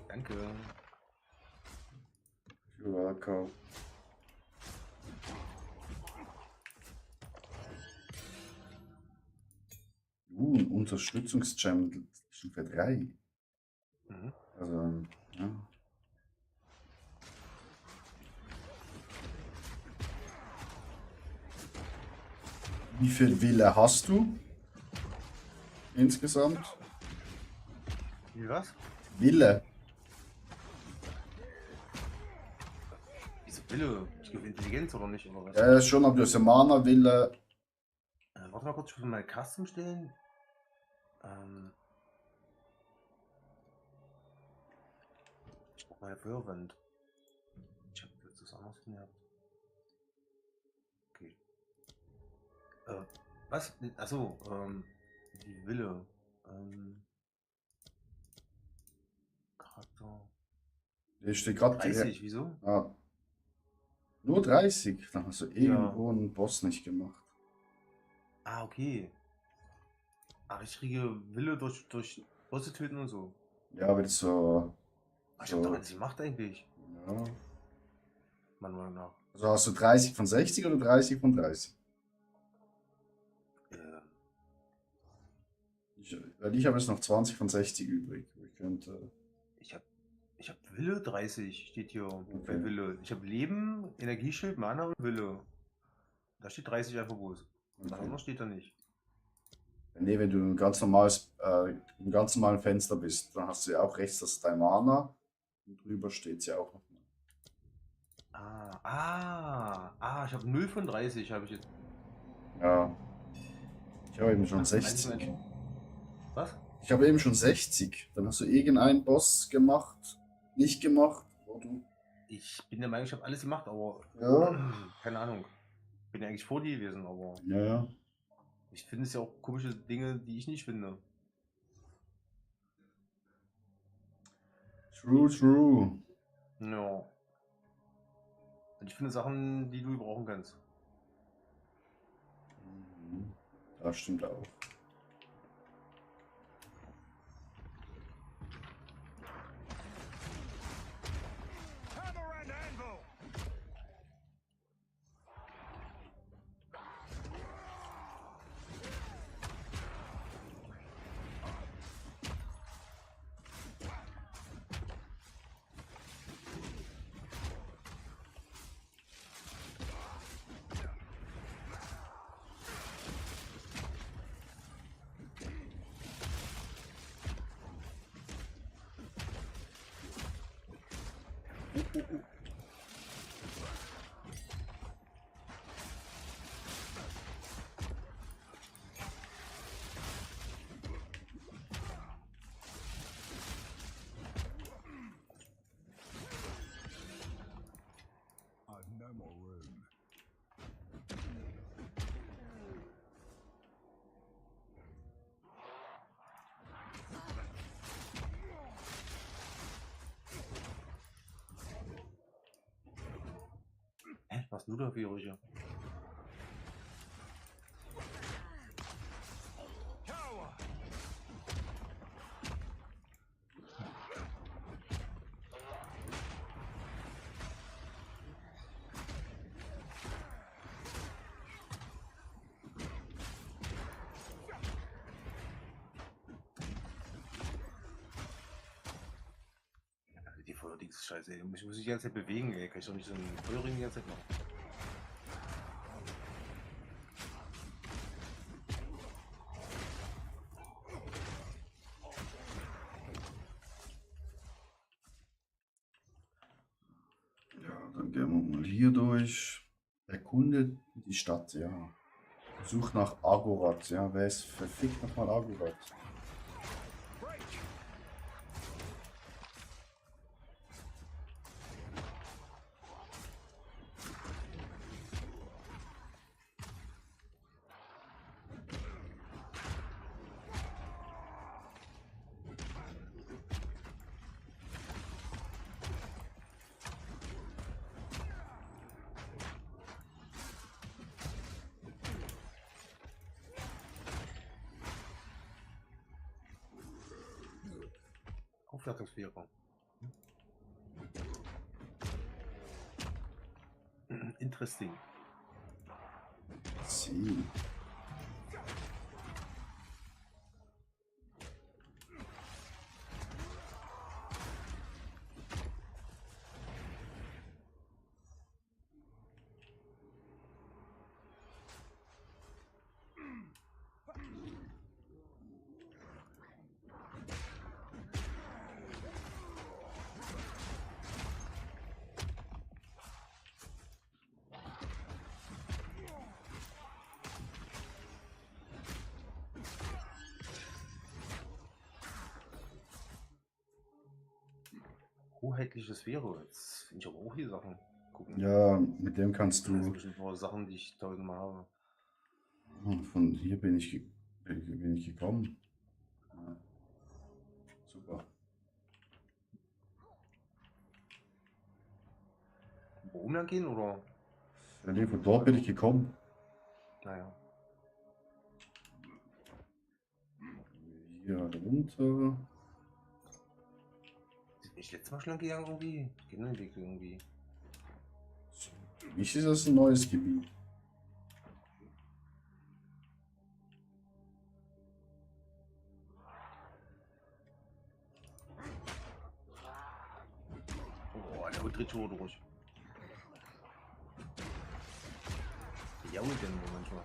Danke. You're welcome. Ein Unterstützungschannel Stufe 3. Mhm. Also, ja. Wie viel Wille hast du? Insgesamt? Wie was? Wille. Wieso Wille? Ich gebe Intelligenz oder nicht? Oder was? Ja, schon, aber du hast ja Mana-Wille. Warte mal kurz, ich muss mal Custom stellen. Ich brauche meine Feuerwand. Ich habe jetzt das anders gemerkt. Okay. Was? Achso, die Wille. Charakter. Hier steht gerade 30, wieso? Ah, nur 30. Dann hast du Ja. irgendwo einen Boss nicht gemacht. Ah, okay. Aber ich kriege Wille durch Bosse töten und so. Ja, aber das so. Aber ich habe doch alles gemacht eigentlich. Ja. Meiner Meinung nach. Also hast du 30 von 60 oder 30 von 30? Weil ich habe jetzt noch 20 von 60 übrig. Ich könnte. Ich hab Wille 30, steht hier bei Okay. Wille. Ich habe Leben, Energieschild, Mana und Wille. Da steht 30 einfach bloß. Das Okay. andere steht da nicht. Nee, wenn du im ganz normalen Fenster bist, dann hast du ja auch rechts, das ist dein Mana. Und drüber steht sie auch noch. Ich habe 0 von 30, habe ich jetzt. Ja. Ich habe eben schon Ach, 60. eigentlich- Was? Ich habe eben schon 60. Dann hast du irgendeinen Boss gemacht, nicht gemacht, wo du. Ich bin der Meinung, ich habe alles gemacht, aber Ja. keine Ahnung. Bin ja eigentlich vor dir gewesen, aber Ja, ja. ich finde es ja auch komische Dinge, die ich nicht finde. True. Ja. Und ich finde Sachen, die du gebrauchen kannst. Mhm. Das stimmt auch. Hammer and anvil! I've no more room. Hä? Was du da für Geräusche? Tower! Die Feuerdings ist scheiße, ey. Ich muss mich die ganze Zeit bewegen, ey. Kann ich doch nicht so einen Feuerring die ganze Zeit machen. Ja, dann gehen wir mal hier durch. Erkunde die Stadt, ja. Such nach Agorath, ja. Wer ist verfickt nochmal Agorath? Break! Aufwertungswährung. Interesting. Sie. Hoheitliches Wäre. Jetzt finde ich aber auch die Sachen. Gucken. Ja, mit dem kannst Das sind du. bestimmt nur Sachen, die ich tausendmal habe. Von hier bin ich gekommen. Ja. Super. Worum lang gehen oder? Ja, nee, von dort bin ich gekommen. Naja. Hier runter. Sind nicht letztes Mal schon lang gegangen irgendwie? Geht nur den Weg irgendwie. Für mich ist das ein neues Gebiet. Oh, der dreht schon durch. Die jault denn wohl manchmal.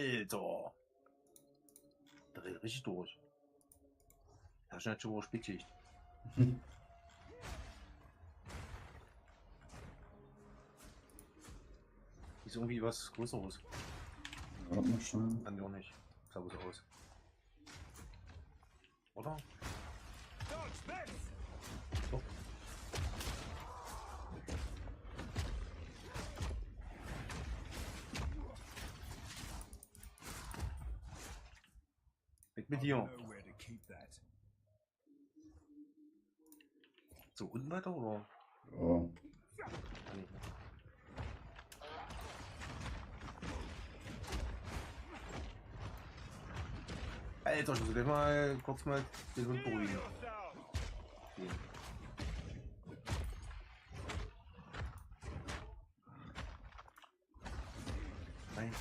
Alter! Da dreht richtig durch. Da ist schon Spätschicht. Ist irgendwie was Größeres. Warte mal schnell. Kann ich auch nicht. Sah so aus. Oder? So. Weg mit I'll dir. know where to keep that. So, unten weiter oder? Ja. Kann ich nicht. Alter, ich muss gleich mal kurz mal den Hund beruhigen. Okay. Nein.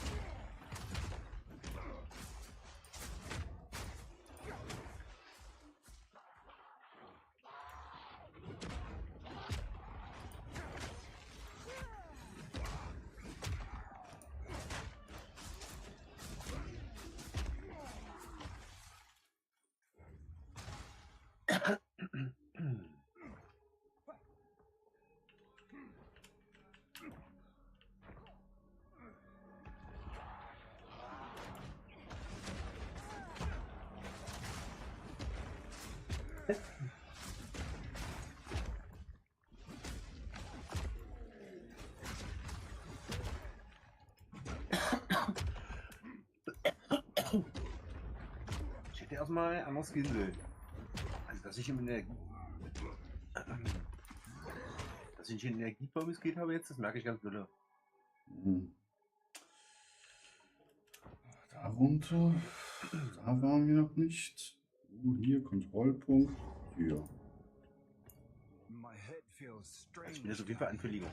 Ich hätte erstmal anders gehen sollen. Also, dass ich in der dass ich in Energiebaum geht habe jetzt, das merke ich ganz doll. Hm. Darunter. Da waren wir noch nicht. Hier, Kontrollpunkt. Hier. My head feels Ich strange. bin jetzt auf jeden Fall anfälliger.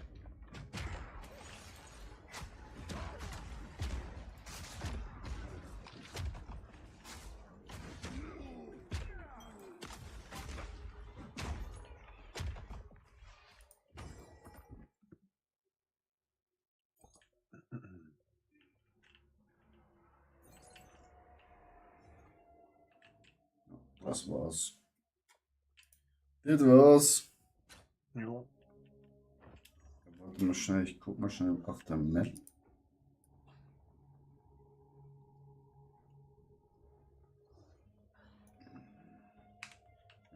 Das war's. Das war's. Jo. Warte mal schnell, ich guck mal schnell auf der Map.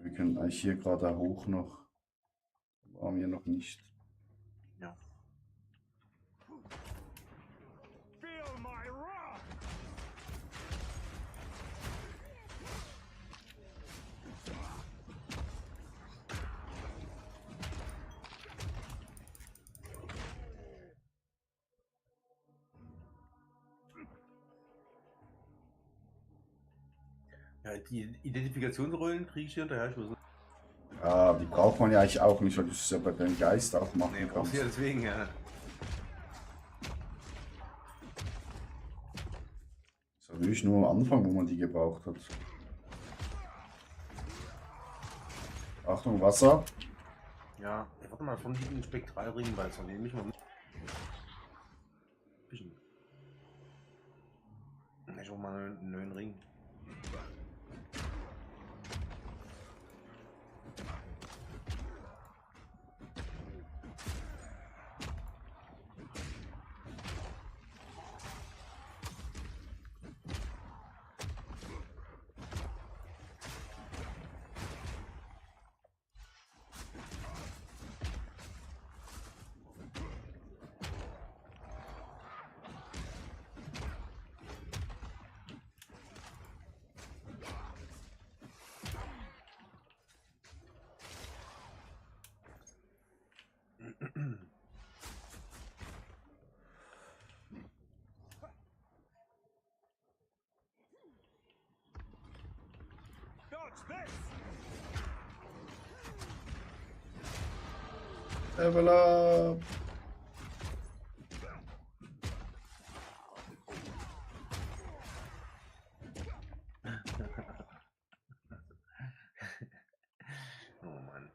Wir können eigentlich hier gerade hoch noch. Waren wir noch nicht. Ja. Feel my wrath! Ja, die Identifikationsrollen kriege ich hier hinterher. Ich weiß nicht. Ja, die braucht man ja eigentlich auch nicht, weil du es ja bei deinem Geist auch machen Nee, brauchst kannst. du ja deswegen, ja. Das war wirklich nur am Anfang, wo man die gebraucht hat. Achtung, Wasser. Ja, ey, warte mal, von diesem Spektralringwalzer nehme ich mal mit. Bisschen. Ich hol mal einen neuen Ring. Dodge this! Level up. Oh Mann.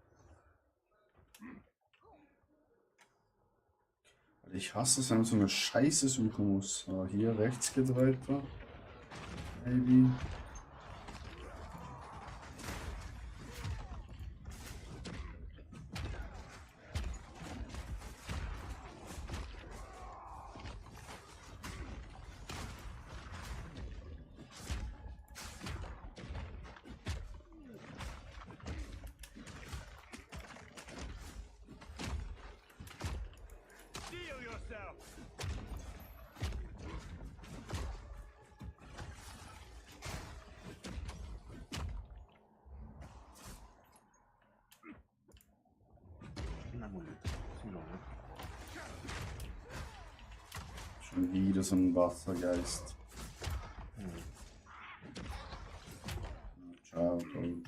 Ich hasse es, wenn man so eine Scheiße suchen muss. Aber hier rechts geht weiter. Maybe. Ein Amulett. So lange. Schon wieder so ein Wassergeist. Hm. Ciao, Gold.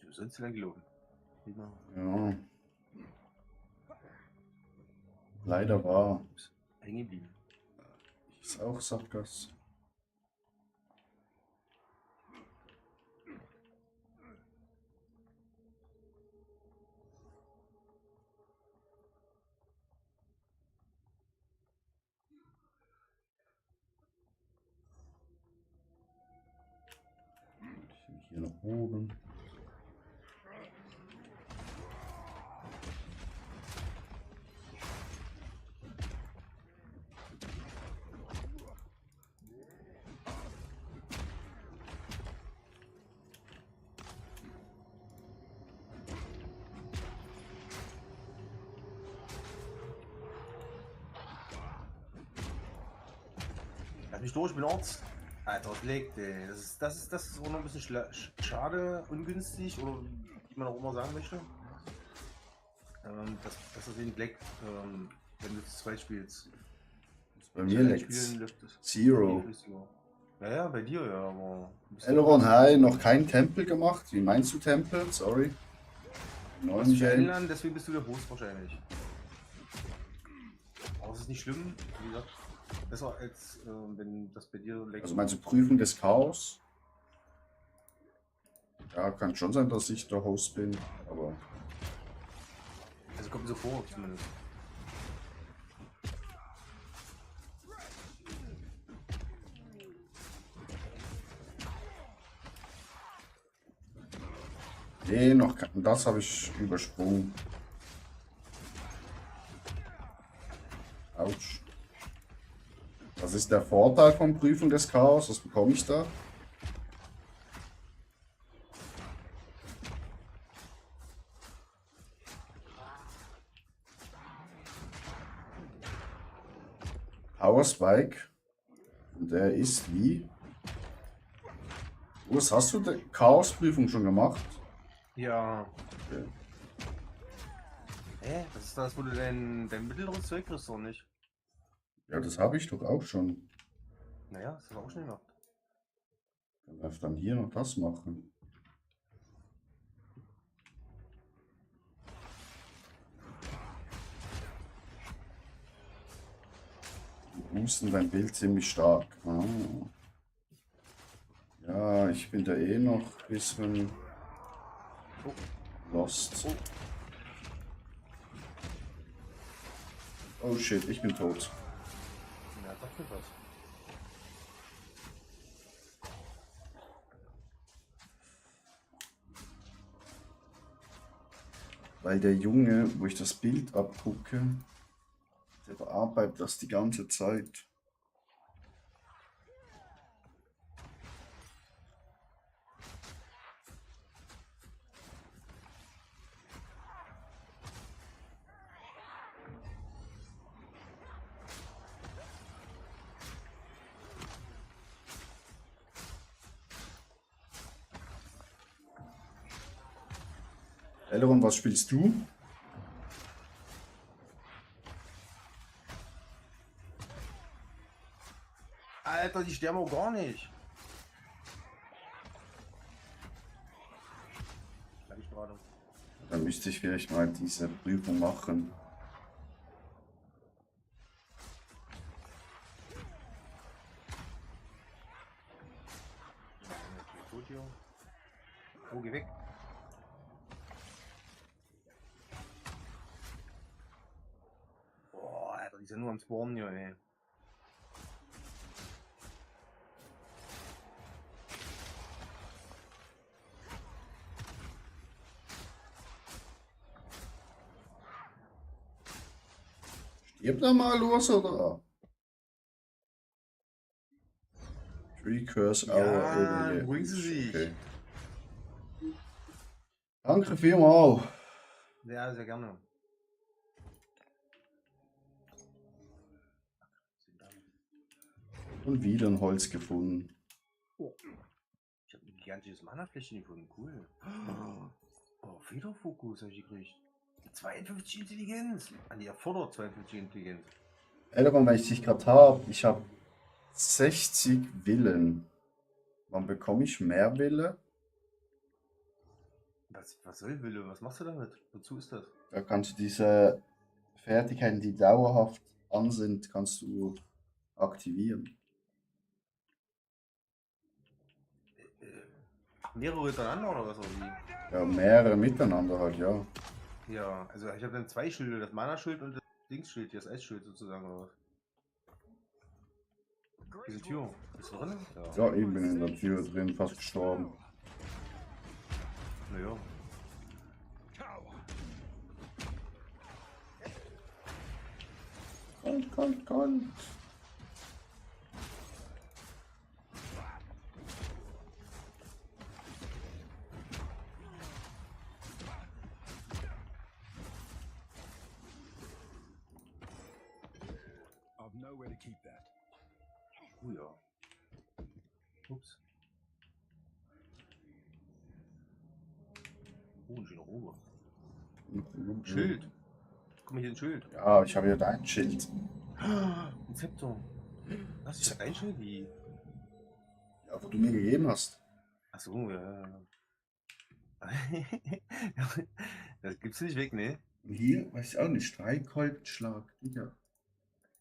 Du sind zu lang gelaufen. Immer Ja. Leider war. hängen geblieben. Ist auch Sackgasse. Hier nach oben. Lass mich durch, ich bin Arzt. Alter, was legt, ey. Das ist auch noch ein bisschen schade, ungünstig oder wie man auch immer sagen möchte. Dass das wenig leckt, wenn du zu zweit spielst. Bei mir Allein leckt's. spielen läuft das Zero. flüssiger. Ja, ja, bei dir ja, aber. du bist Elrond, doch- hi, noch kein Tempel gemacht. Wie meinst du Tempel? Sorry. Du Neuen hast dich Game. ändern, deswegen bist du der Host wahrscheinlich. Aber es ist nicht schlimm, wie gesagt. Besser als wenn das bei dir leckt. Also meinst du Prüfen des Chaos? Ja, kann schon sein, dass ich der Host bin, aber Also kommt mir so vor, zumindest. nee, noch das habe ich übersprungen. Autsch. Was ist der Vorteil von Prüfung des Chaos? Was bekomme ich da? Power Spike. Und der ist wie? Urs, hast du die Chaos-Prüfung schon gemacht? Ja. Okay. Hä? Was ist das, wo du dein mittleres Zeug kriegst, oder nicht? Ja, das habe ich doch auch schon. Naja, das hast du auch schon gemacht. Dann darf dann hier noch das machen. Die boosten dein Bild ziemlich stark. Ah. Ja, ich bin da eh noch ein bisschen lost. Oh shit, ich bin tot. Ja, sag mir was. Weil der Junge, wo ich das Bild abgucke, der bearbeitet das die ganze Zeit. Elrond, was spielst du? Alter, die sterben auch gar nicht. Bleib ich gerade. Dann müsste ich vielleicht mal diese Prüfung machen. Tot hier. Oh, geh weg. Die sind nur am Spawnen hier, ey. Stirbt er mal los, oder? Three Curse Hour Ja, Overlay. beruhigen Sie sich. Okay. Danke vielmals. Ja, sehr gerne. Und wieder ein Holz gefunden. Ich habe ein gigantisches Mana-Fläschchen gefunden. Cool. Oh, Federfokus habe ich gekriegt. 52 Intelligenz. An die erfordert 52 Intelligenz. Elrond, weil ich dich gerade habe, ich habe 60 Willen. Wann bekomme ich mehr Wille? Was soll Wille? Was machst du damit? Wozu ist das? Da kannst du diese Fertigkeiten, die dauerhaft an sind, kannst du aktivieren. Mehrere hintereinander oder was? Oder wie? Ja, mehrere miteinander halt, ja. Ja, also ich habe dann zwei Schilde, das Mana-Schild und das Dingsschild, das Eisschild sozusagen, oder was? Diese Tür. Ist drin? Ja, ich bin in der Tür drin, fast gestorben. Naja. Kalt, kalt, kalt. I've nowhere to keep that. Oh ja. Ups. Oh, ein schöner Ruhe. Schild. Guck mal hier, ein Schild. Ja, ich habe ja dein Schild. Ein Zepter. Was ist das dein Schild? Wie? Ja, wo du mir gegeben hast. Achso, ja. Das gibt's nicht weg, ne? Und hier, weiß ich auch nicht, Streikkolbenschlag, Digga.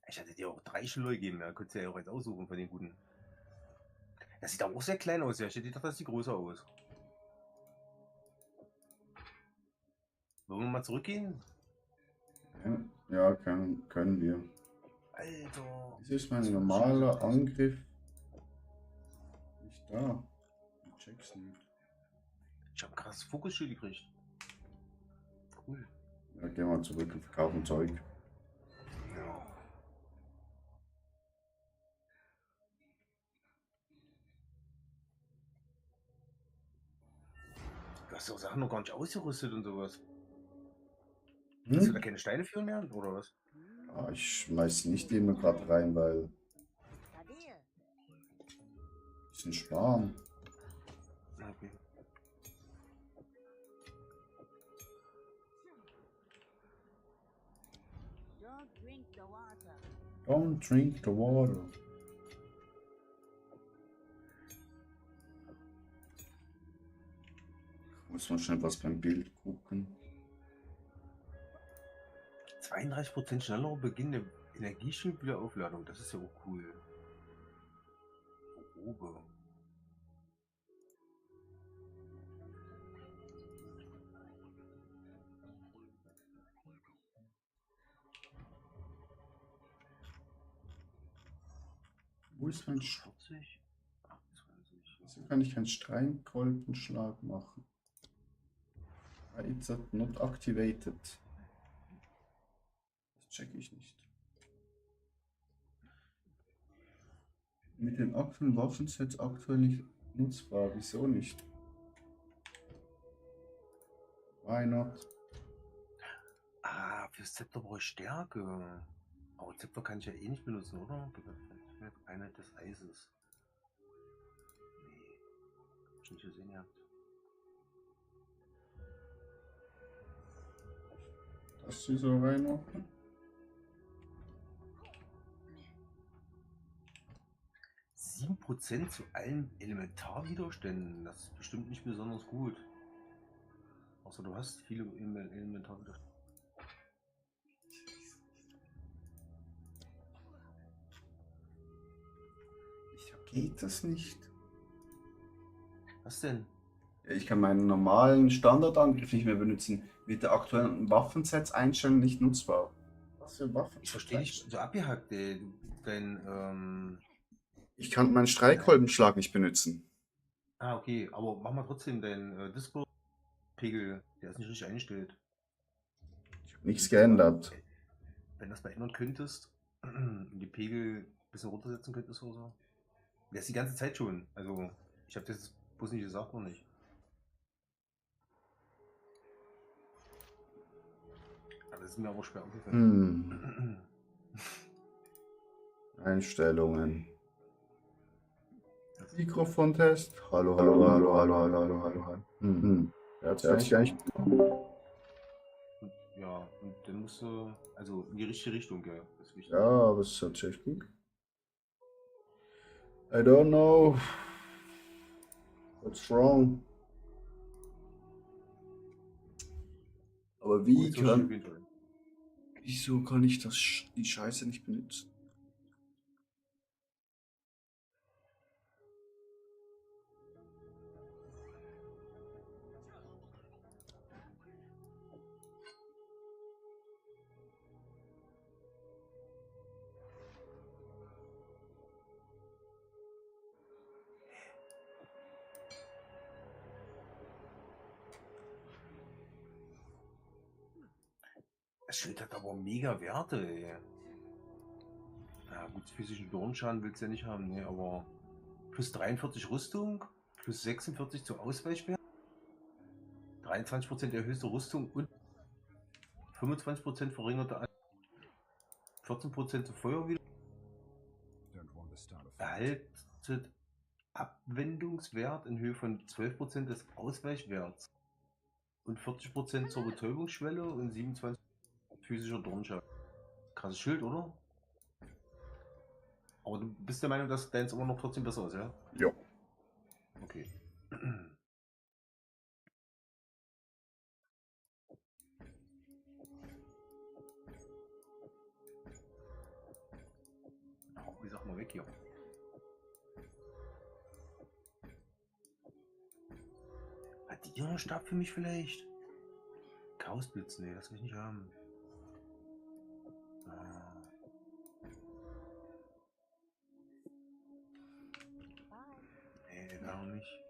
Ich hatte dir auch 3 Schilder gegeben, ja. Konntest du ja auch jetzt aussuchen von den guten. Das sieht aber auch sehr klein aus, ja. Ich hätte gedacht, das sieht größer aus. Wollen wir mal zurückgehen? Ja, können wir. Alter. Wieso ist mein normaler Angriff nicht da? Ich check's nicht. Ich habe ein krasses Fokusschild gekriegt. Cool. Ja, gehen wir zurück und verkaufen Zeug. Ja. Du hast doch Sachen noch gar nicht ausgerüstet und sowas. Hast du da keine Steine für mehr, oder was? Ah, ich schmeiß nicht immer gerade rein, weil Kadir. bisschen sparen. Okay. Don't drink the water. Don't drink the water. Muss man schnell was beim Bild gucken. 32% schneller Beginn der Energieschildwiederaufladung. Das ist ja auch cool. Robe. Wo ist mein Sch 40, 28. Wieso kann ich keinen Streikkolbenschlag machen? It's not activated. Das check ich nicht. Mit den aktuellen Waffensets aktuell nicht nutzbar. Wieso nicht? Why not? Ah, fürs Zepter brauche ich Stärke. Aber Zepter kann ich ja eh nicht benutzen, oder? Einheit des Eises. Nee. Hab ich nicht gesehen, ja. Das hier so reinmachen. %7 zu allen Elementarwiderständen. Das ist bestimmt nicht besonders gut. Außer du hast viele Elementarwiderstände. Geht das nicht? Was denn? Ja, ich kann meinen normalen Standardangriff nicht mehr benutzen. Mit der aktuellen Waffensets einstellen nicht nutzbar. Was für Waffen? Ich verstehe dich so abgehackt, ey. Ich kann meinen Streichholbenschlag nicht benutzen. Okay, aber mach mal trotzdem deinen Discord-Pegel, der ist nicht richtig eingestellt. Ich habe nichts geändert. Wenn du das mal ändern könntest, und die Pegel ein bisschen runtersetzen könntest oder so. Der ist die ganze Zeit schon. Also, ich habe das bloß nicht gesagt, noch nicht. Aber das ist mir auch schwer aufgefallen. Einstellungen. Mikrofontest. Hallo, hallo, hallo, hallo, hallo, hallo, hallo, hallo. Der hat sich gar nicht. Ja, und dann musst du, also in die richtige Richtung, ja. Das ist wichtig. Ja, aber es ist tatsächlich gut. I don't know. What's wrong? Aber wie Gut, so schön auf kann. jeden Fall. Wieso kann ich die Scheiße nicht benutzen? Das Schild hat aber mega Werte, ey. Ja, gut, physischen Dornschaden willst du ja nicht haben, ne, aber plus 43 Rüstung, plus 46 zu Ausweichwert, 23% erhöhte Rüstung und 25% verringerte 14% zu Feuer wieder. Don't want to start a fight. Erhaltet Abwendungswert in Höhe von 12% des Ausweichwerts und 40% zur Betäubungsschwelle und 27% physischer Dornschaden. Krasses Schild, oder? Aber du bist der Meinung, dass deins immer noch trotzdem besser ist, ja? Ja. Okay. Wie sag mal weg hier. Hat die hier einen Stab für mich vielleicht? Chaosblitz, nee, das will ich nicht haben. Nee, da auch nicht.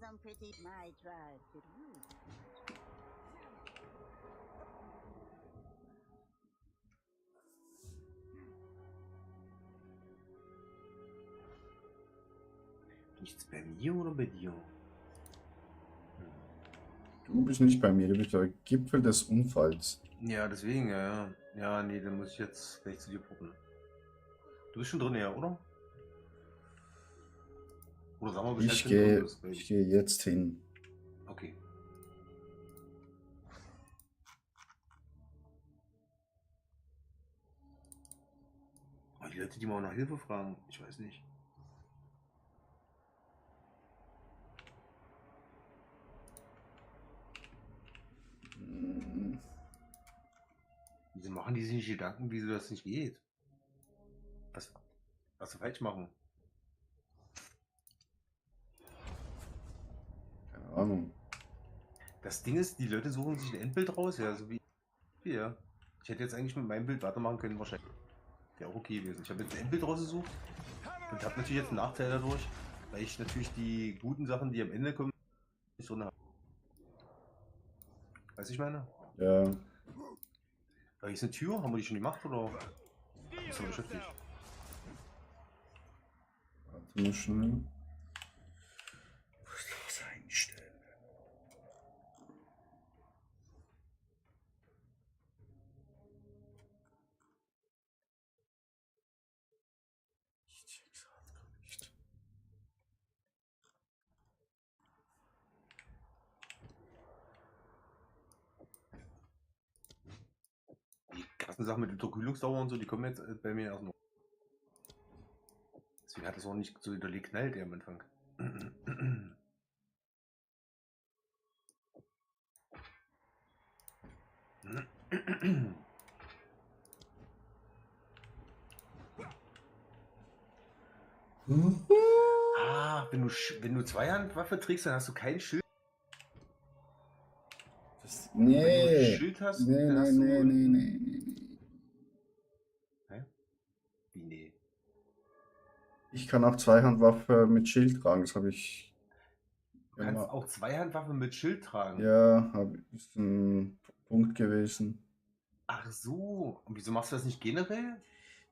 Some pretty my tribe could use. Nichts bei mir oder bei dir? Du bist nicht bei mir, du bist der Gipfel des Unfalls. Ja, deswegen, ja. Ja, nee, dann muss ich jetzt gleich zu dir gucken. Du bist schon drin, ja, oder? Oder sag mal Bescheid, Ich wenn du drin gehe bist. ich gehe jetzt hin. Okay. Aber die Leute, die mal nach Hilfe fragen, ich weiß nicht. Wieso machen die sich nicht Gedanken, wieso das nicht geht? Was sie falsch machen? Keine Ahnung. Das Ding ist, die Leute suchen sich ein Endbild raus, ja, so wie wir. Ich hätte jetzt eigentlich mit meinem Bild weitermachen können, wahrscheinlich. Wäre auch okay gewesen. Ich habe jetzt ein Endbild rausgesucht und habe natürlich jetzt einen Nachteil dadurch, weil ich natürlich die guten Sachen, die am Ende kommen, nicht drin habe. Weißt du, ich meine? Ja. Da ist eine Tür, haben wir die schon gemacht oder bist du beschäftigt? Warte mal schnell. Was einstellen? Ich check's grad gar nicht. Die ganzen Sachen mit Unterkühlungsdauer und so, die kommen jetzt bei mir erst noch. Deswegen hat es auch nicht so geknallt am Anfang. Ah, wenn du Zweihandwaffe trägst, dann hast du kein Schild. Wenn du ein Nee. Schild hast, Nee, dann nee, hast du nee, nee, unten... nee, nee. Hä? Wie nee? Ich kann auch Zweihandwaffe mit Schild tragen, das habe ich Du kannst immer. auch Zweihandwaffe mit Schild tragen. Ja, ist ein Punkt gewesen. Ach so. Und wieso machst du das nicht generell?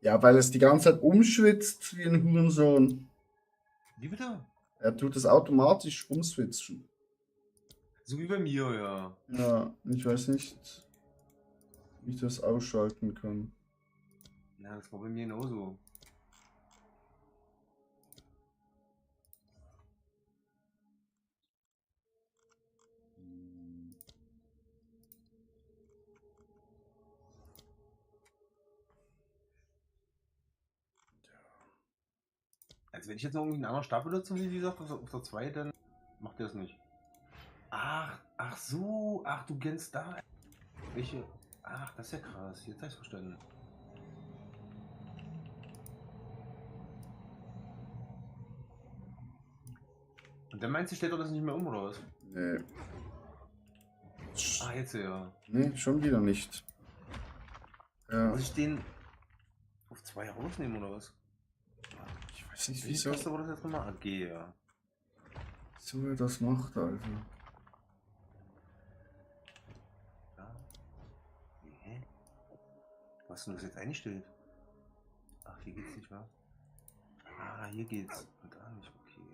Ja, weil es die ganze Zeit umschwitzt wie ein Hurensohn. Wie bitte? Er tut es automatisch umswitchen. So wie bei mir, ja. Ja, ich weiß nicht, wie ich das ausschalten kann. Ja, das war bei mir genauso. Also wenn ich jetzt noch irgendwie einen anderen Stab benutzen will, wie gesagt, auf der 2, dann macht der es nicht. Ach so, ach du kennst da. Welche? Ach, das ist ja krass. Jetzt habe ich verstanden. Und dann meinst du, stellt er das nicht mehr um, oder was? Nee. Ah, jetzt ja. Nee, schon wieder nicht. Ja, Muss ich den auf 2 rausnehmen, oder was? ich weiß nicht, Welche wieso, Taste war das jetzt nochmal? AG, ja. wieso er das macht, also. Ja. Hä? Was ist denn das jetzt eingestellt? Ach, hier geht's nicht, wa? Ah, hier geht's. Und da nicht, okay.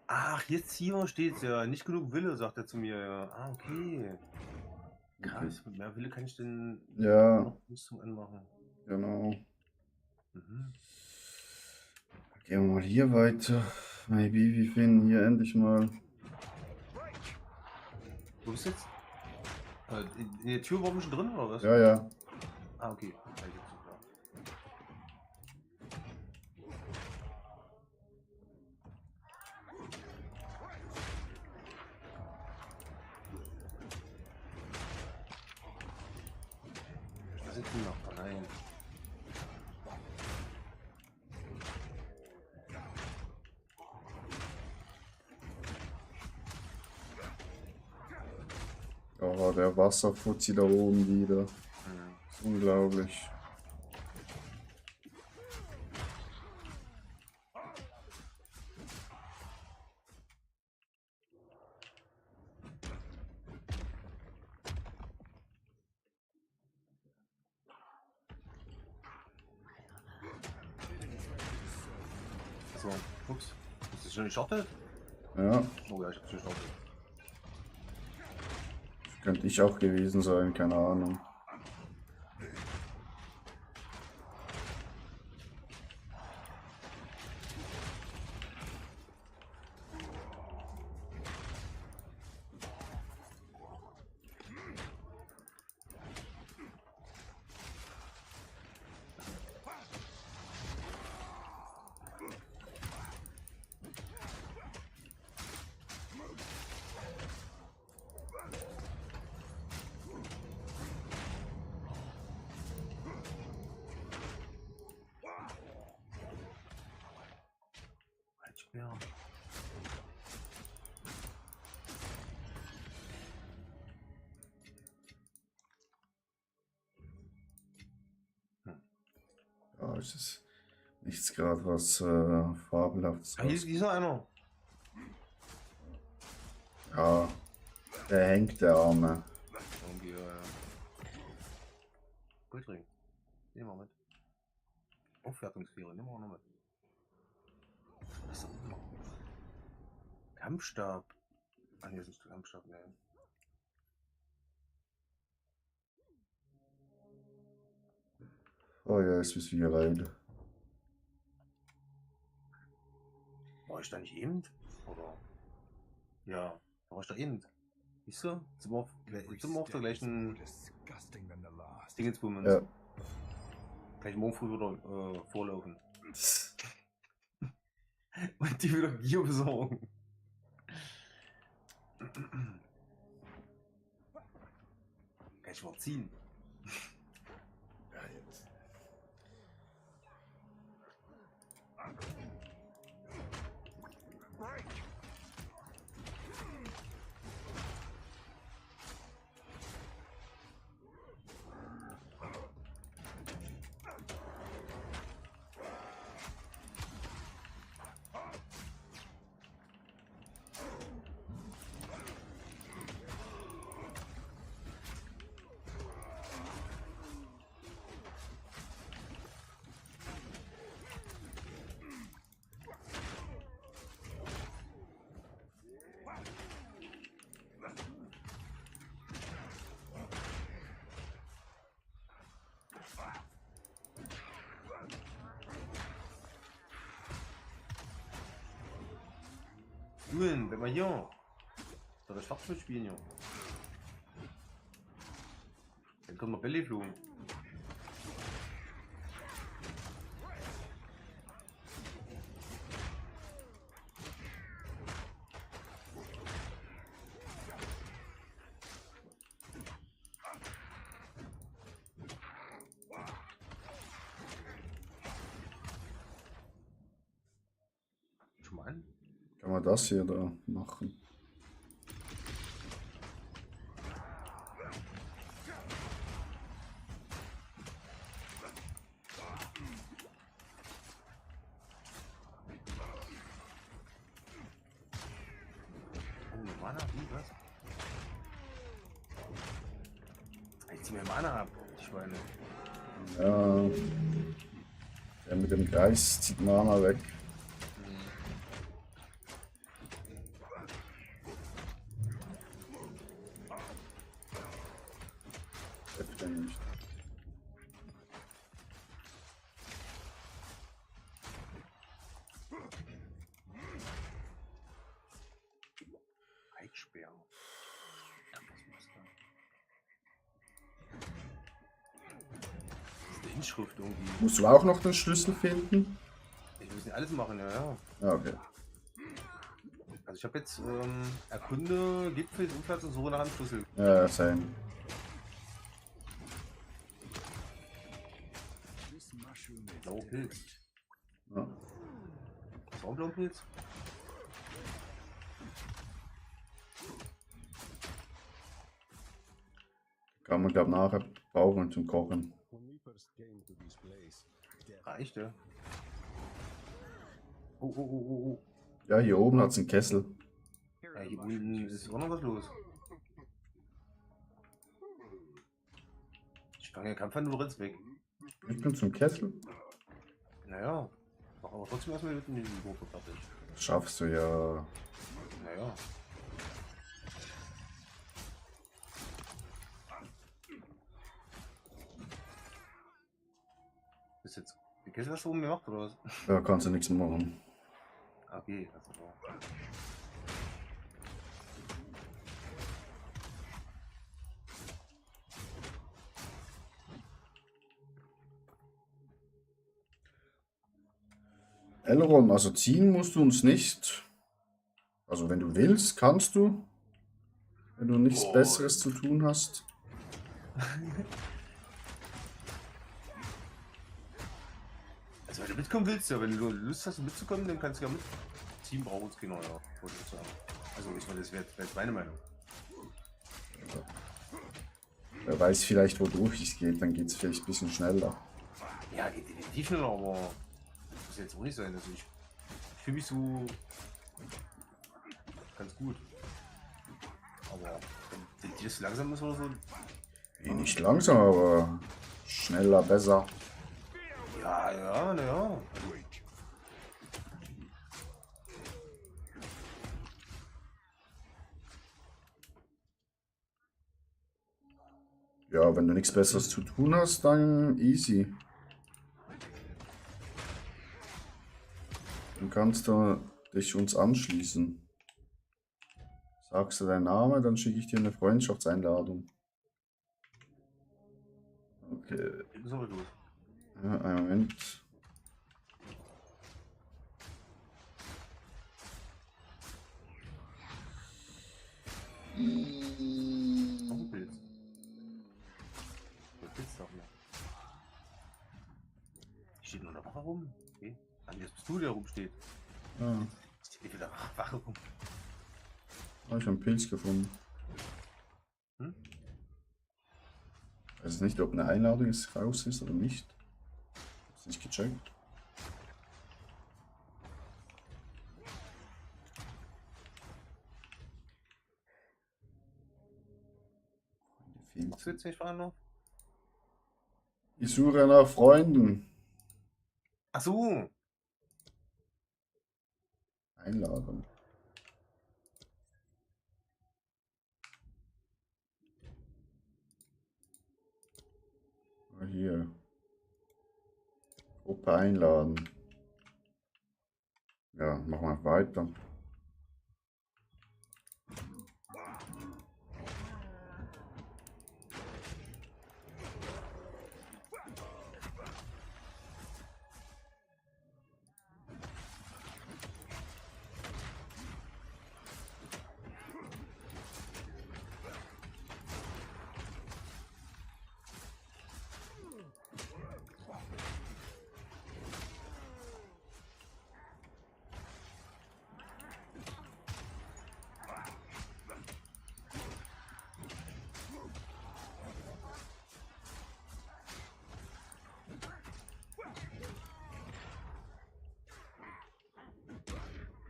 Ach, jetzt hier steht's ja. Nicht genug Wille, sagt er zu mir, ja. Ah, okay. Krass, mit mehr Wille kann ich denn Ja, noch Rüstung anmachen. genau. Mhm. Gehen wir mal hier weiter. Maybe, wir finden hier endlich mal. Wo bist du jetzt? In der Tür war wir schon drin, oder was? Ja, ja. Ah, okay. Ja, jetzt so klar. Da sind die noch. Nein. Oh, der Wasserfuzzi da oben wieder. Mhm. Ist unglaublich. So, ups. Ist das schon gestartet? Ja, Oh ja, ich hab's gestartet. könnte ich auch gewesen sein, keine Ahnung. Halt schwer. Ja, es ist nichts gerade was Fabelhaftes Ah, hier raus. ist noch einer. Ja, der hängt, der Arme. Irgendwie, ja. Goldring. Nehmen wir mit. Aufwertungsfehler, nehmen wir noch mit. Was ist das noch? Kampfstab. Ah, hier ist ein Stück am Stock, ne. Oh ja, jetzt bist du wieder rein. War ich da nicht eben? Oder? Ja, da war ich da eben. Siehst du? Every Sind wir auf der step is gleichen more disgusting than the last. Dingensbummens. Ja. Kann ich morgen früh wieder vorlaufen. Und die wieder Gier besorgen. Kann ich mal ziehen. Ja, jetzt. Julian, wenn wir hier. Soll das Schwarz mitspielen, ja? Dann können wir Bälle flogen. Schon mal an. Kann man das hier da machen? Oh, Mana, wie, was? Ich zieh mir Mana ab, die Schweine. Ja. Der mit dem Kreis zieht Mana weg. Trifft er nicht. Eitsperr. Das ist eine Inschrift irgendwie. Musst du auch noch den Schlüssel finden? Ich muss nicht alles machen, ja, ja. Ja, okay. Also ich habe jetzt erkunde Gipfel, Umflats und suche nach einem Schlüssel. Ja, same. This mushroom is Blauer Pilz. Ja. Ist auch ein blauer Pilz? Kann man, glaube nachher brauchen zum Kochen. Reicht, ja. Oh, oh, oh, oh, oh. Ja, hier oben hat es einen Kessel. Ja, hier unten ist auch noch was los. Ich fange ja Kampf an, du rennst weg. Ich bin zum Kessel. Naja. Mach aber trotzdem erstmal mit dem Gruppe fertig. Das schaffst du ja. Naja. Ist jetzt die Kessel hast du oben gemacht oder was? Da kannst du nichts machen. Okay, also so. Elrond, also ziehen musst du uns nicht. Also wenn du willst, kannst du. Wenn du nichts Oh. Besseres zu tun hast. Also wenn du mitkommen willst, ja, wenn du Lust hast mitzukommen, dann kannst du ja mit. Team braucht uns genau, ja, wollte ich sagen. Also ich meine, das wäre jetzt meine Meinung. Wer weiß vielleicht, wodurch es geht, dann geht es vielleicht ein bisschen schneller. Ja, geht definitiv schneller, aber muss jetzt auch nicht sein. Also ich fühle mich so ganz gut. Aber wenn die das langsam ist oder so, Nicht langsam, aber schneller, besser. ja, ja, naja. Ja, wenn du nichts Besseres zu tun hast, dann easy. Dann kannst du dich uns anschließen. Sagst du deinen Namen, dann schicke ich dir eine Freundschaftseinladung. Okay, Geht es aber los. ja, einen Moment. Noch ein Pilz. Der Pilz doch noch. Steht nur eine Wache rum? Okay. Dann jetzt bist du, der rumsteht. Ja, Steht wieder eine Wache rum. habe ich einen Pilz gefunden. Hm? Ich weiß nicht, ob eine Einladung jetzt raus ist oder nicht. Hab's nicht gecheckt. Was willst du nicht fragen noch? Ich suche nach Freunden. Ach so. Einladung. Hier. Gruppe einladen. Ja, machen wir weiter.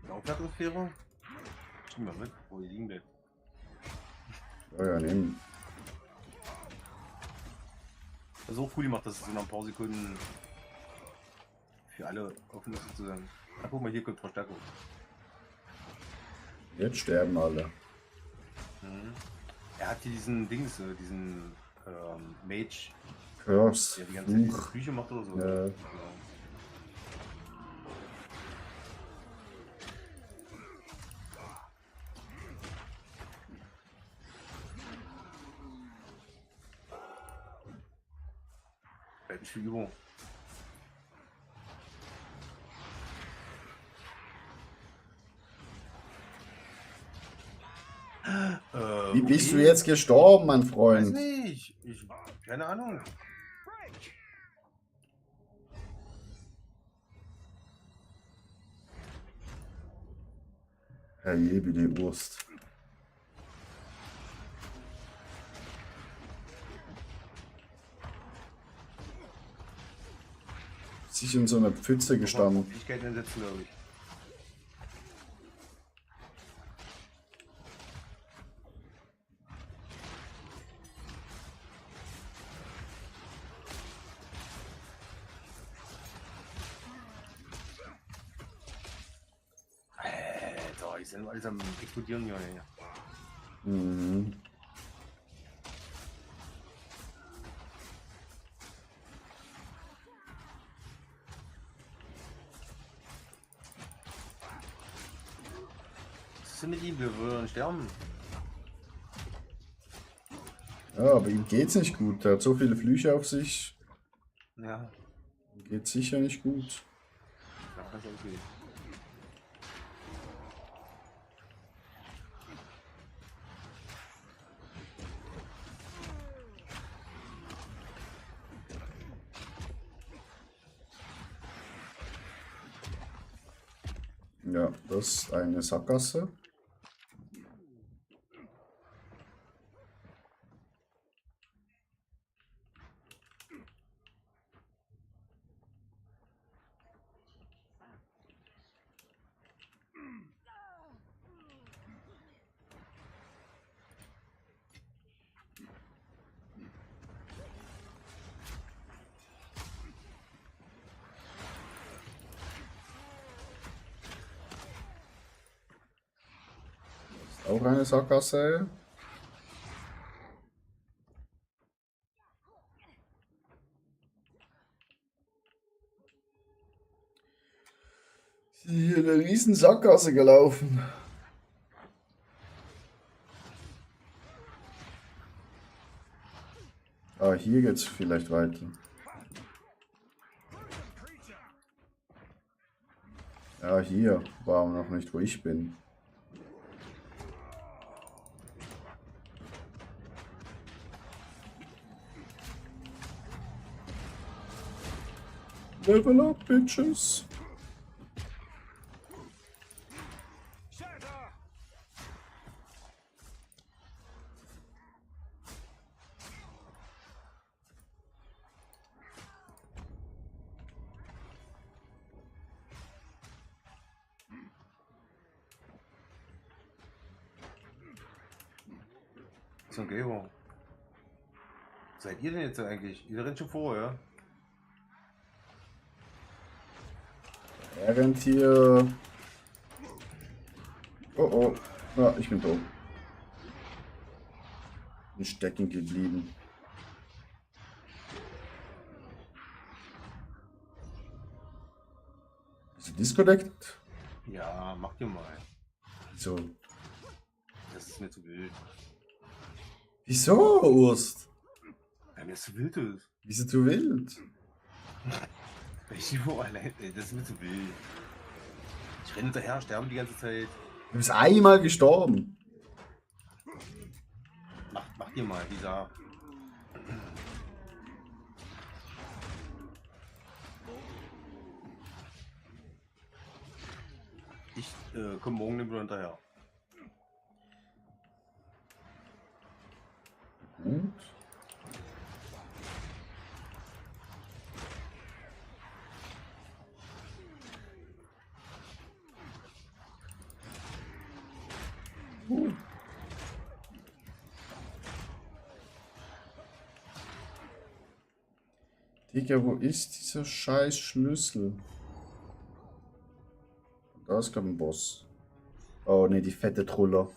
Laufatmosphäre? Schieben wir mit, wo die liegen bleibt. Ja, ja, nehmen. Das ist auch cool gemacht, dass es so nach ein paar Sekunden für alle offen ist sozusagen. Ach, guck mal, hier kommt Verstärkung. Jetzt sterben alle. Mhm. Er hat hier diesen Dings, diesen Mage, Curse. der die ganze Zeit diese Fluch. Flüche macht oder so. Ja. Ja. Bleibt nicht viel Übung. Wie bist du okay. jetzt gestorben, mein Weiß Freund? nicht. Keine Ahnung. Herr Jebi, die Wurst. Sich in so einer Pfütze gestanden. Fähigkeiten einsetzen, glaube ich. Alter, die sind alles am explodieren hier. Mhm. Was ist denn mit ihm? Wir würden sterben. Ja, aber ihm geht's nicht gut. Er hat so viele Flüche auf sich. Ja, Ihm geht's sicher nicht gut. ja, das ist okay. Ja, das ist eine Sackgasse. Auch eine Sackgasse. Hier eine riesen Sackgasse gelaufen. Ah, hier geht's vielleicht weiter. Ja, hier war noch nicht, wo ich bin. Level up, bitches. So, Gero. Seid ihr denn jetzt eigentlich? Ihr rennt schon vor, ja? Er rennt hier. Oh oh. Ja, ich bin tot. Bin stecken geblieben. Ist er disconnected? Ja, macht ihr mal. So. Das ist mir zu wild. Wieso, Urst? Ja, mir ist zu wild ist. Wieso zu wild? Ich wo allein, ey, das ist mir zu wild. Ich renne hinterher, sterbe die ganze Zeit. Du bist einmal gestorben. Macht ihr mal, dieser. Ich komme morgen wieder hinterher. Gut. Digga, wo ist dieser scheiß Schlüssel? Da ist, glaube ich, ein Boss. Oh ne, die fette Truller.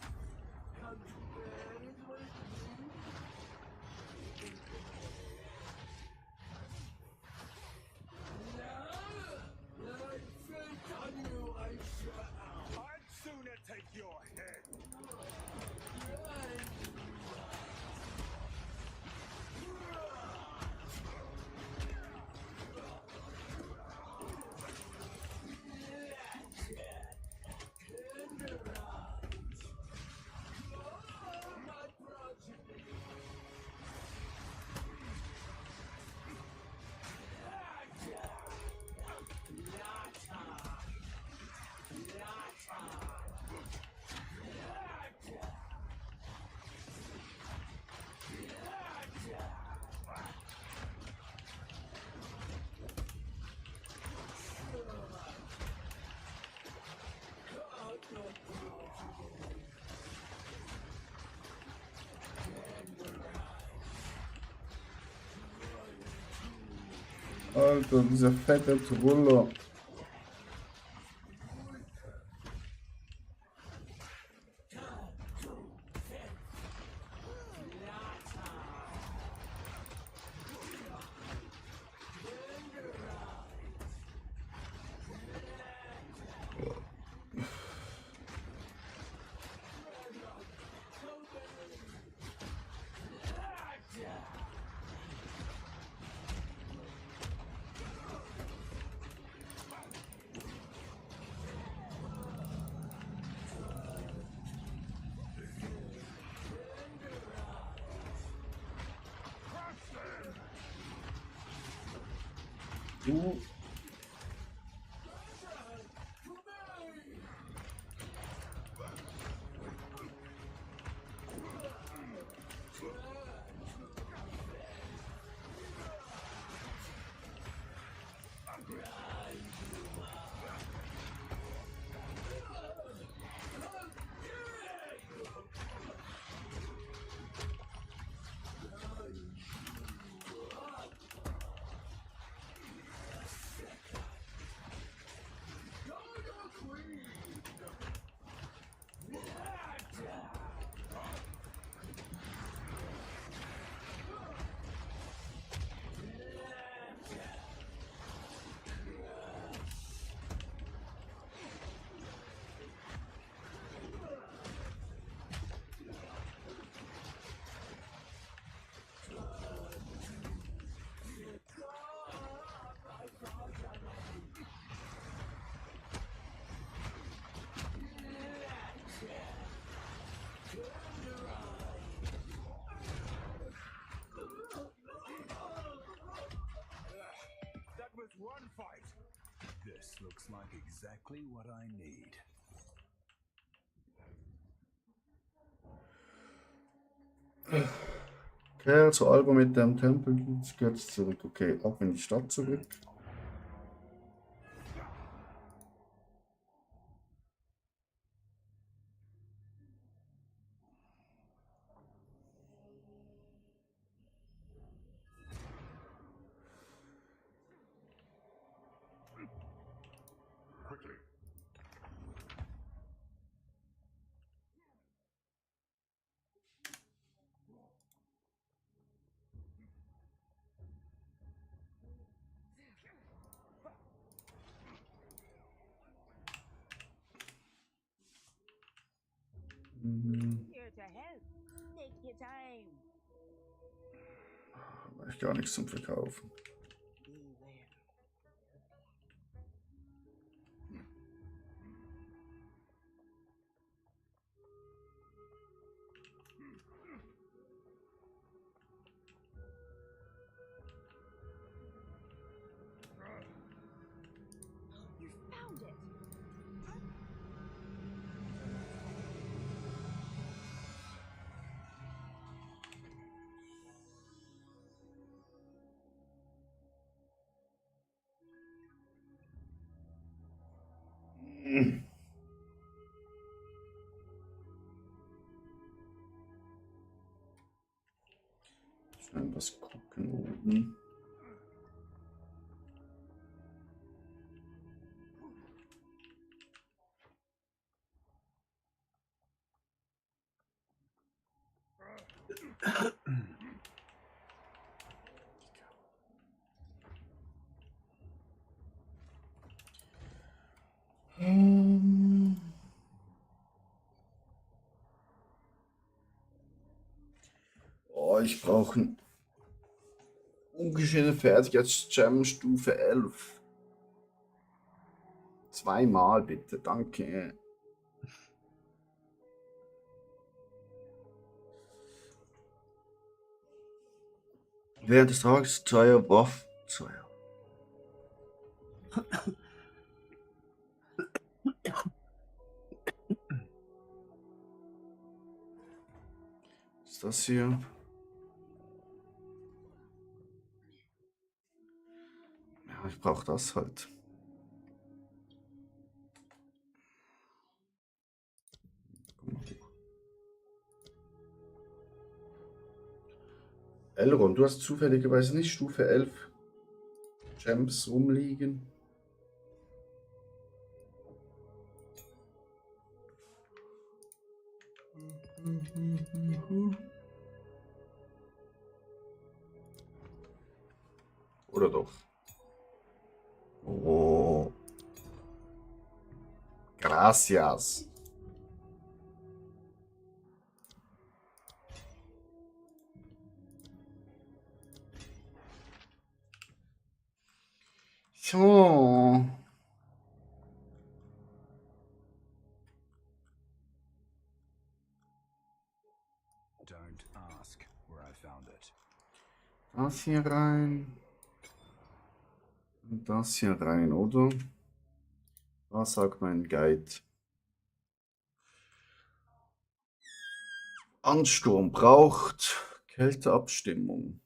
I'd sooner take your head. Alter, dieser fette Truller. Du. one fight. This looks like exactly what I need. Okay, also Alba mit dem Tempel geht zurück. Okay, ab in die Stadt zurück. Quickly. Here to help. Take your time. Habe ich gar nichts zum Verkaufen. Beware. You found it. Schnell was gucken oben. Oh, ich brauche einen ungeschehene Fertigkeits-Gem Stufe 11. Zweimal bitte, danke. Während des Tages zweier Waffen. Zweier. Was ist das hier? Ja, ich brauche das halt. Guck mal. Elrond, du hast zufälligerweise nicht Stufe 11 Gems rumliegen. Oder doch? Oh. Gracias. So. Don't ask where I found it. Das hier rein. Und das hier rein, oder? Was sagt mein Guide? Ansturm braucht Kälteabstimmung.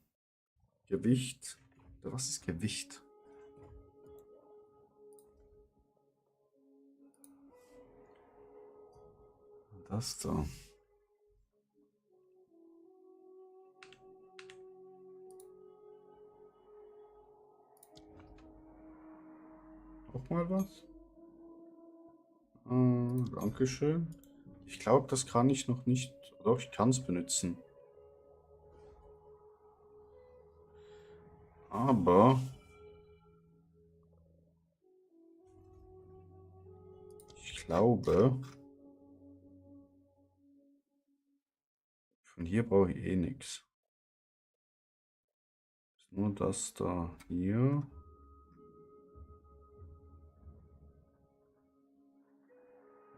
Gewicht. Was ist Gewicht? Das da. Auch mal was? Dankeschön. Ich glaube, das kann ich noch nicht. Doch, ich kann es benutzen. Aber ich glaube, von hier brauche ich eh nichts. Nur das da hier.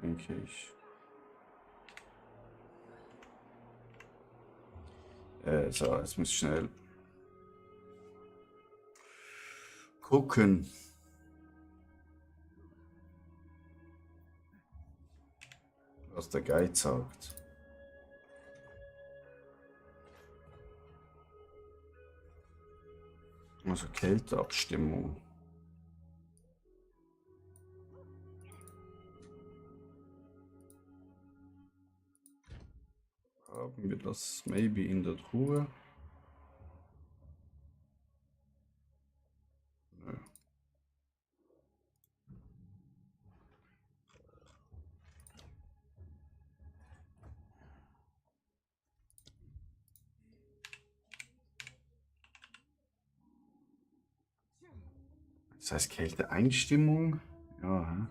Denke ich. So, jetzt muss ich schnell gucken. Was der Guide sagt. Also Kälteabstimmung. Haben wir das maybe in der Truhe? Nö. Das heißt Kälteeinstimmung? Ja, hä?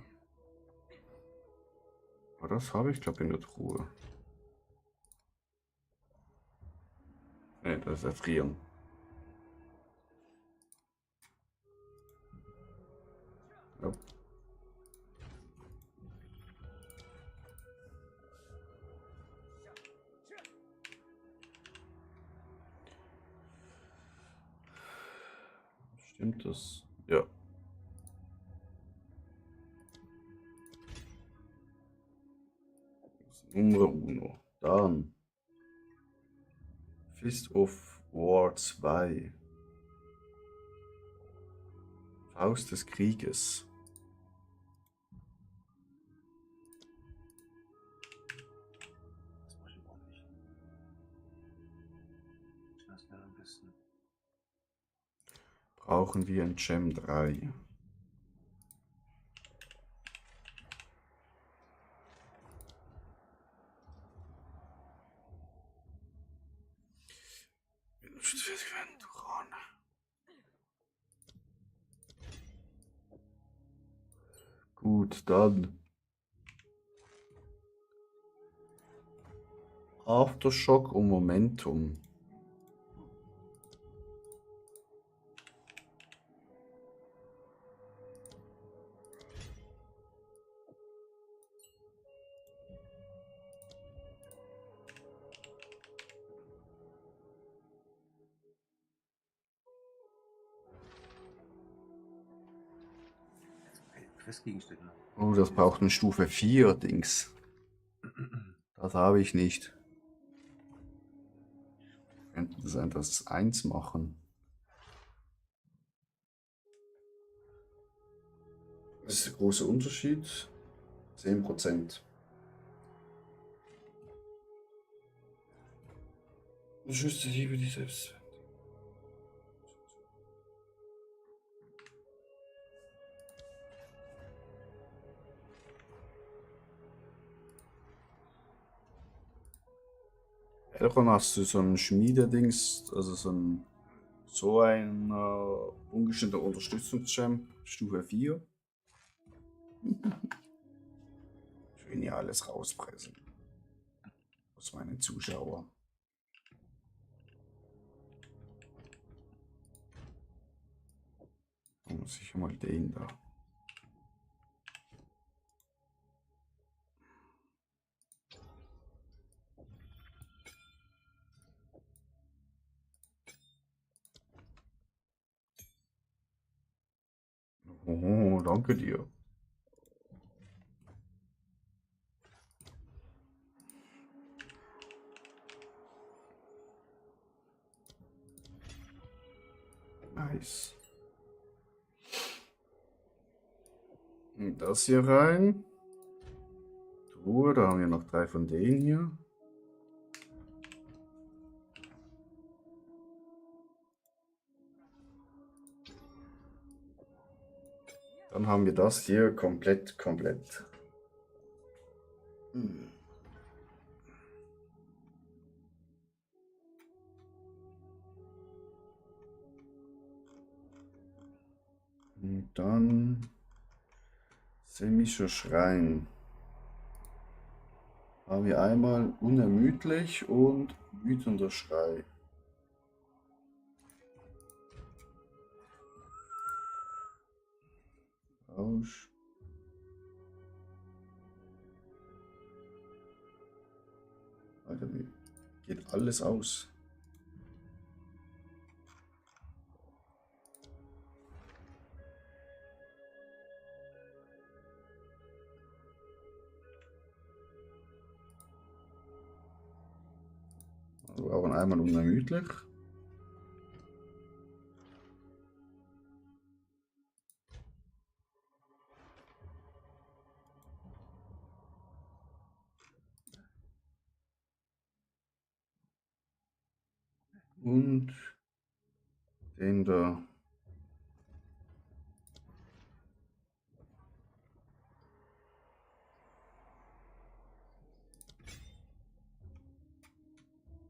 Aber das habe ich, glaube ich, in der Truhe. Ne, das ist Erfrieren. Ja. Stimmt das? Ja. Nummer uno. Dann Fist of War 2. Faust des Krieges. Das brauche ich auch nicht. Das wäre am besten. Brauchen wir ein Gem 3. Gut, dann Aftershock und Momentum. Questgegenstände. Oh, das braucht eine Stufe 4 Dings. Das habe ich nicht. Könnte sein, dass es 1 machen. Das ist der große Unterschied. 10%. Schüsse Liebe, die selbst. Elrond, hast du so ein Schmiededings, also so ein ungeschnittener Unterstützungsgem, Stufe 4. Ich will ja alles rauspressen. Aus meinen Zuschauern. Dann muss ich mal den da. Oh, danke dir. Nice. Und das hier rein. Truhe, da haben wir noch 3 von denen hier. Dann haben wir das hier komplett. Hm. Und dann Semischer Schrein. Haben wir einmal unermüdlich und wütender Schrei. Rausch. Alter, mir geht alles aus. Wir brauchen einmal unermüdlich. Und den da.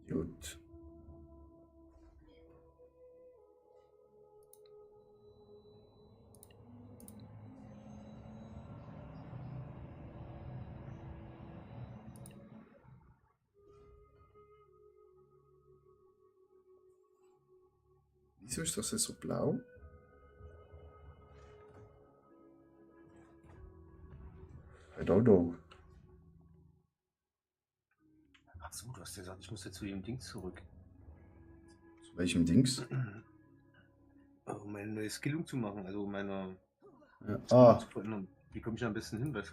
Gut. Wieso ist das jetzt so blau? I don't know. Ach so, du hast ja gesagt, ich muss jetzt zu dem Ding zurück. Zu welchem Dings? Um meine neue Skillung zu machen, also meine Ja. Skillung zu verändern. Wie komme ich da am besten hin, weißt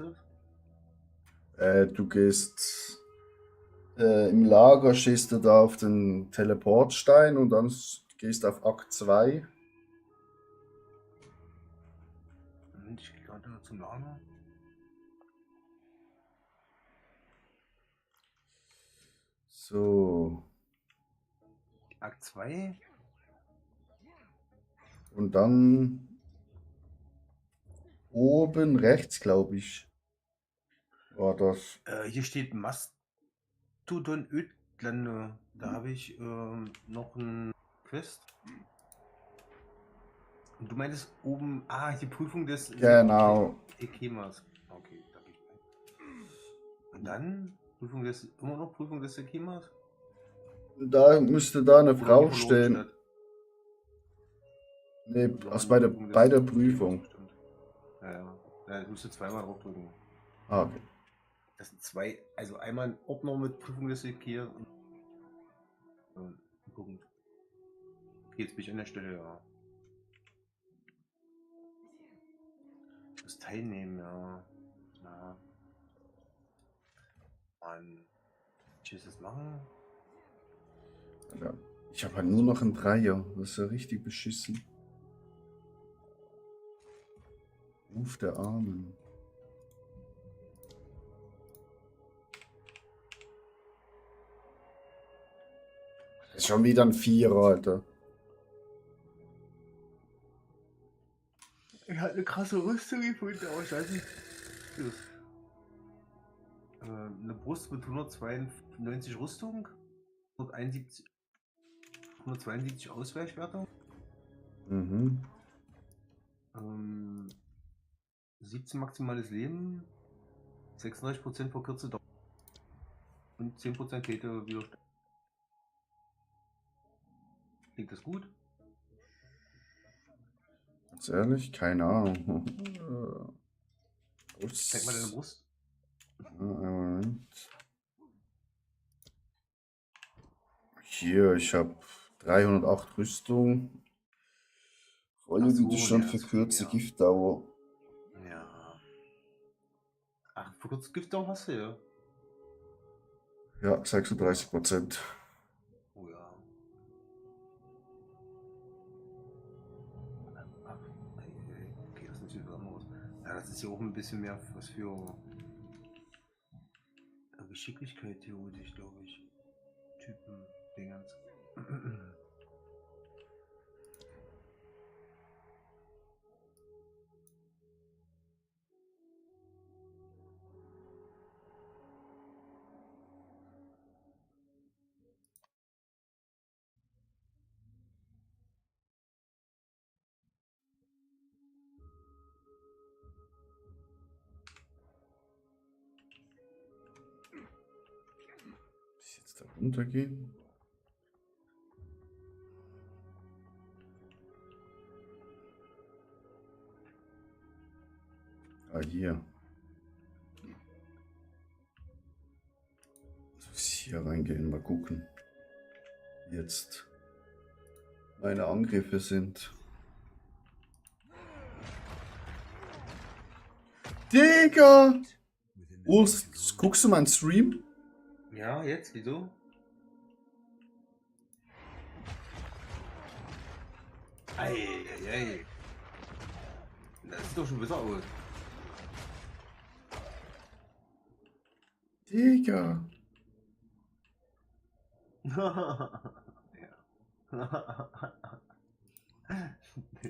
du? Du gehst im Lager, stehst du da auf den Teleportstein und dann gehst auf Akt 2. Moment, ich gehe gerade zum Lager. So. Akt 2. Und dann oben rechts, glaube ich, war das. Hier steht Mastodon Ödlande. Da habe ich noch ein Quest. Und du meintest oben, die Prüfung des Genau. Ekemas. Okay, da gehe ich rein. Und dann immer noch Prüfung des Ekemas? Da müsste da eine Oder Frau die verlorene stehen. Stadt? Nee, Oder also die bei der des Prüfung. Ekemas, stimmt. Ja, ich musste zweimal draufdrücken. Ah, okay. Das sind zwei, also einmal ein Ordner mit Prüfung des Ekemas und gucken. Okay, jetzt bin ich an der Stelle, ja. Ich muss teilnehmen, ja. Ja. Mann. Ich will das machen. Ja. Ich habe halt nur noch einen Dreier. Das ist ja richtig beschissen. Ruf der Armen. Das ist schon wieder ein Vierer, Alter. Er hat eine krasse Rüstung gefunden, aber ich weiß nicht. Eine Brust mit 192 Rüstung, 172 Ausweichwerte, Mhm. 17 maximales Leben, 36% verkürzte Dauer und 10% Kälte Widerstand. Klingt das gut? Ganz ehrlich, keine Ahnung. Zeig mal deine Brust. Moment. Hier, ich habe 308 Rüstung. Volle Ach so, Widerstand, ja, das verkürzte ja. Giftdauer. Ja. Ach, verkürzte Giftdauer hast du ja. Ja, 36%. Oh ja. Ach, okay, das ist natürlich was anderes. Ja, das ist ja auch ein bisschen mehr was für Geschicklichkeit theoretisch, glaube ich. Typen, Dingens. Muss ich jetzt da runtergehen? Ah, hier. Muss ich hier reingehen, mal gucken. Wie jetzt meine Angriffe sind. Digga! Within the Urs, guckst du meinen Stream? Ja, jetzt, wieso? Eieiei. Das sieht doch schon besser aus. Digga.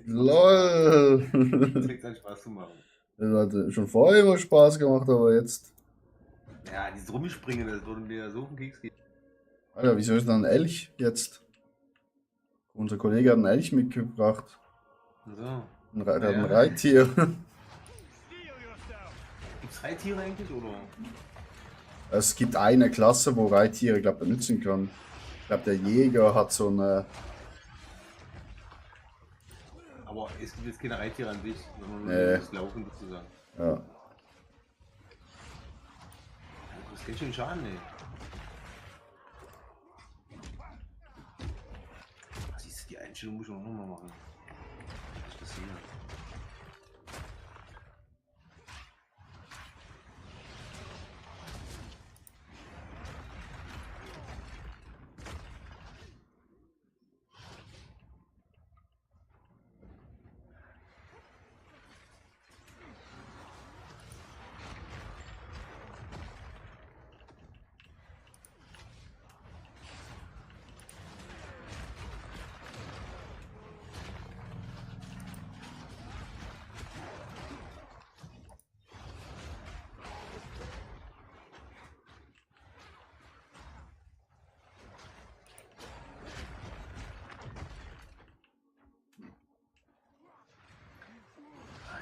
LOL. Das fängt an Spaß zu machen. Das hat schon vorher immer Spaß gemacht, aber jetzt. Ja, dieses Rumspringen, das würde mir so auf den Keks gehen. Alter, wieso ist da ein Elch jetzt? Unser Kollege hat einen Elch mitgebracht. So. Der hat ein Ja. Reittier. Gibt's Reittiere eigentlich, oder? Es gibt eine Klasse, wo Reittiere, glaube ich, benutzen kann. Ich glaube, der Jäger hat so eine. Aber es gibt jetzt keine Reittiere an sich, sondern nur Nee. das Laufen sozusagen. Ja. Das ist ganz schön Schaden, ey. Siehst du, die Einstellung muss ich auch nochmal machen. Was ist das hier?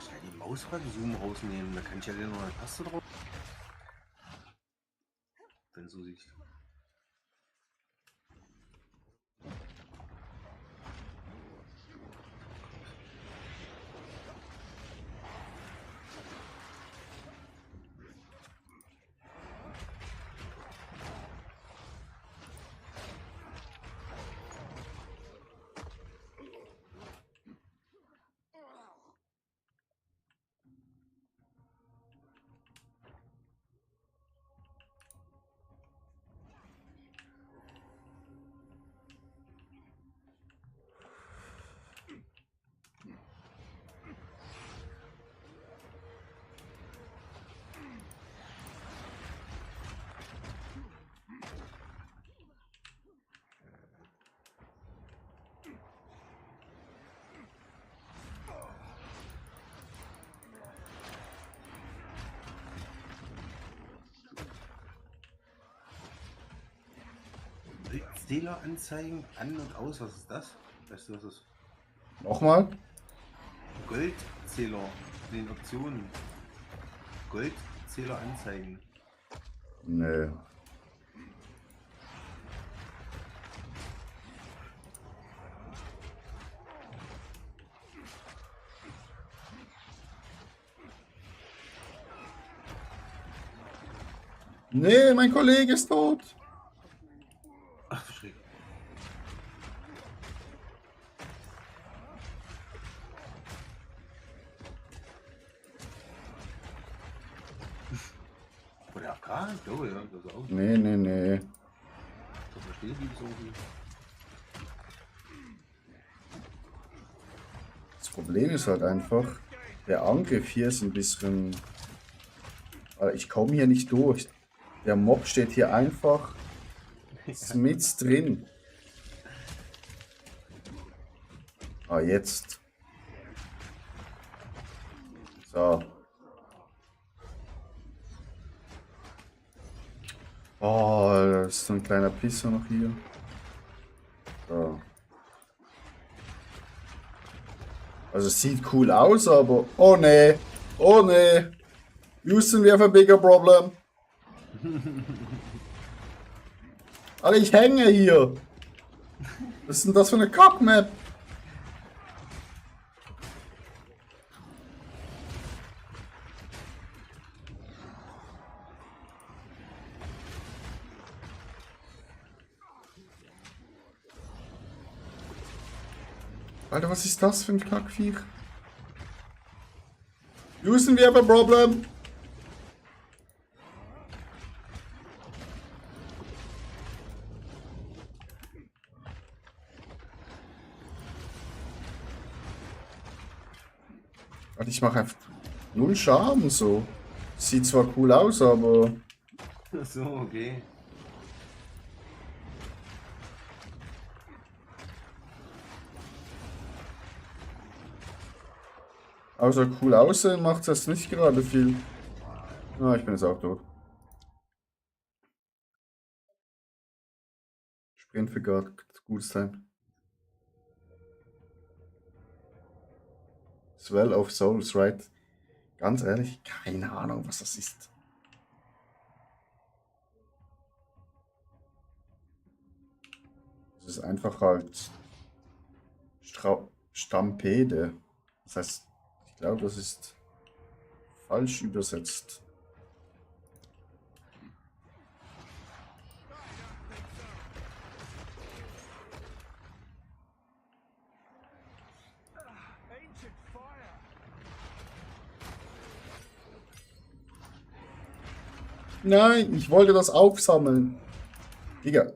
Ich kann die Mausrad-Zoom rausnehmen, da kann ich ja dann noch eine Taste drauf. Wenn du so siehst. Zähler anzeigen, an und aus, was ist das? Weißt du, was das ist? Nochmal? Goldzähler, in den Optionen. Goldzähler anzeigen. Nee. Nee, mein Kollege ist tot. Ach du Schreck. War der AFK? Ich glaube, ja. Das ist auch. Nee, nee, nee. Das verstehe ich so irgendwie. Das Problem ist halt einfach, der Angriff hier ist ein bisschen. Ich komme hier nicht durch. Der Mob steht hier einfach mit drin. Ah, jetzt. So. Oh, da ist so ein kleiner Pisser noch hier. So. Also es sieht cool aus, aber... Oh ne! Oh ne! Houston, we have a bigger problem. Alter, ich hänge hier. Was ist denn das für eine Kack-Map? Alter, was ist das für ein Kackviech? Houston, we have a problem. Und ich mache einfach null Schaden so. Sieht zwar cool aus, aber Ach so, okay. außer cool aussehen macht das nicht gerade viel. Ah, ich bin jetzt auch tot. Sprint für gerade gutes Time. Swell of Souls, right? Ganz ehrlich, keine Ahnung, was das ist. Es ist einfach halt Stampede. Das heißt, ich glaube, das ist falsch übersetzt. Ancient fire. Nein, ich wollte das aufsammeln. Digga.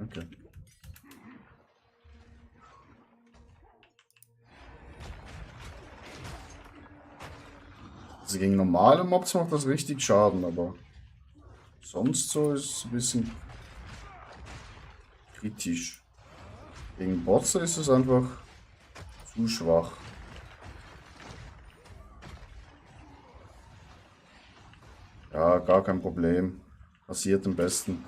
Okay. Also gegen normale Mobs macht das richtig Schaden, aber sonst so ist es ein bisschen kritisch. Gegen Bosse ist es einfach zu schwach. Ja, gar kein Problem. Passiert am besten.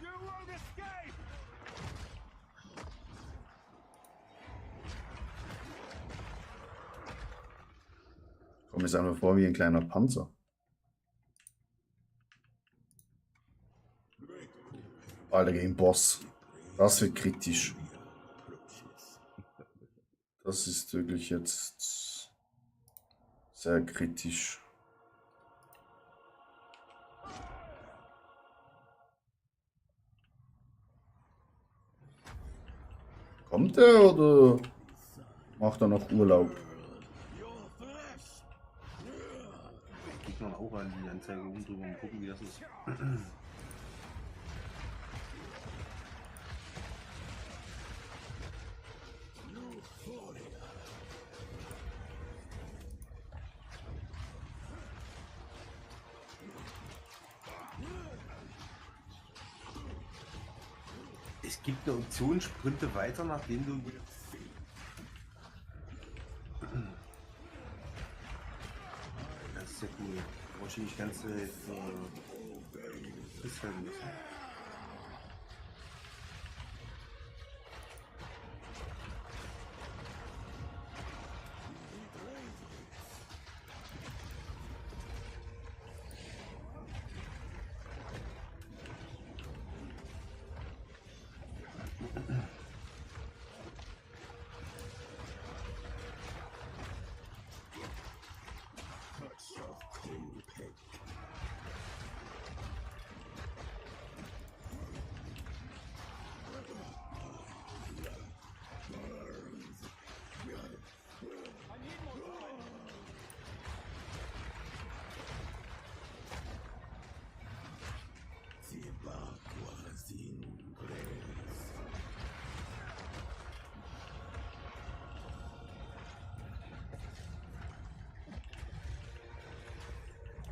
You won't escape. Komm mir einfach vor wie ein kleiner Panzer. Alter, gegen Boss. Das wird kritisch. Das ist wirklich jetzt sehr kritisch. Kommt er oder macht er noch Urlaub? Kriegt man auch an die Anzeige oben drüber und gucken, wie das ist. Es gibt eine Option, sprinte weiter, nachdem du. Das ist ja cool. Brauchst du nicht ganz festhalten müssen.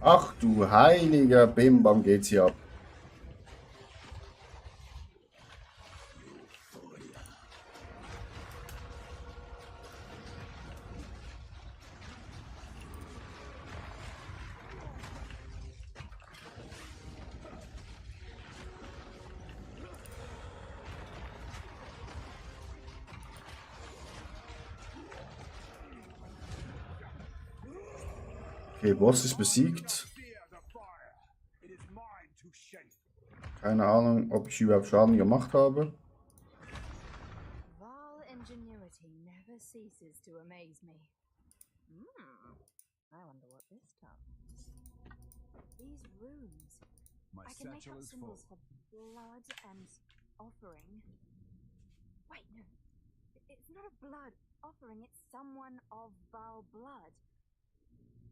Ach du heiliger Bimbam, geht's hier ab. Okay, Boss ist besiegt. Fear the fire. It is mine to shape. Keine Ahnung, ob ich überhaupt Schaden gemacht habe. Val ingenuity never ceases to amaze me. I wonder what this does. These runes. My I can make satchel up is full. symbols for blood and offering. Wait, no. It's not a blood offering, it's someone of Val blood.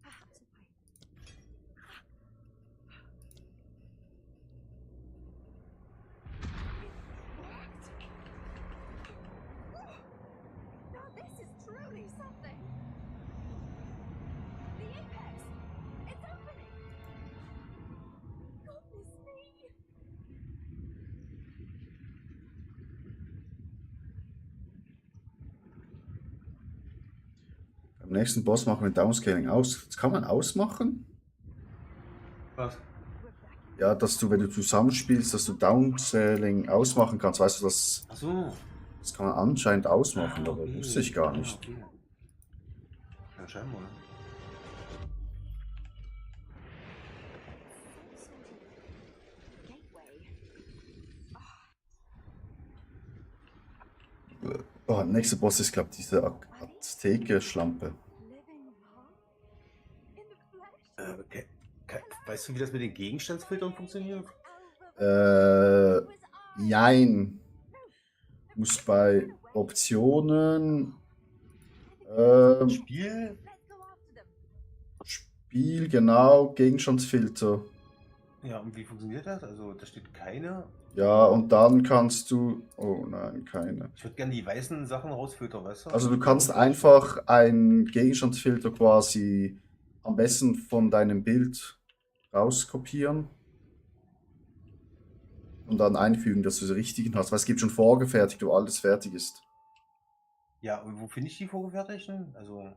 Perhaps if I. Now this is truly something. The apex. It's opening. Goodness me. Beim nächsten Boss machen wir Downscaling aus. Das kann man ausmachen? Was? Ja, dass du, wenn du zusammenspielst, dass du Downscaling ausmachen kannst. Weißt du, das Achso. kann man anscheinend ausmachen, aber okay. wusste ich gar Ah, nicht. okay. Ja, scheinbar. Gateway. Oh, nächster Boss ist, glaube ich, diese Azteke-Schlampe. Living Val? In the flesh? Okay. Weißt du, wie das mit den Gegenstandsfiltern funktioniert? Jein. Muss bei Optionen, Spiel? Let's go after them. Spiel, genau, Gegenstandsfilter. Ja, und wie funktioniert das? Also, da steht keine. Ja, und dann kannst du, oh nein, keine. Ich würde gerne die weißen Sachen rausfiltern, weißt du? Also du kannst einfach einen Gegenstandsfilter quasi am besten von deinem Bild rauskopieren und dann einfügen, dass du den richtigen hast, weil es gibt schon vorgefertigt, wo alles fertig ist. Ja, und wo finde ich die vorgefertigten? Also,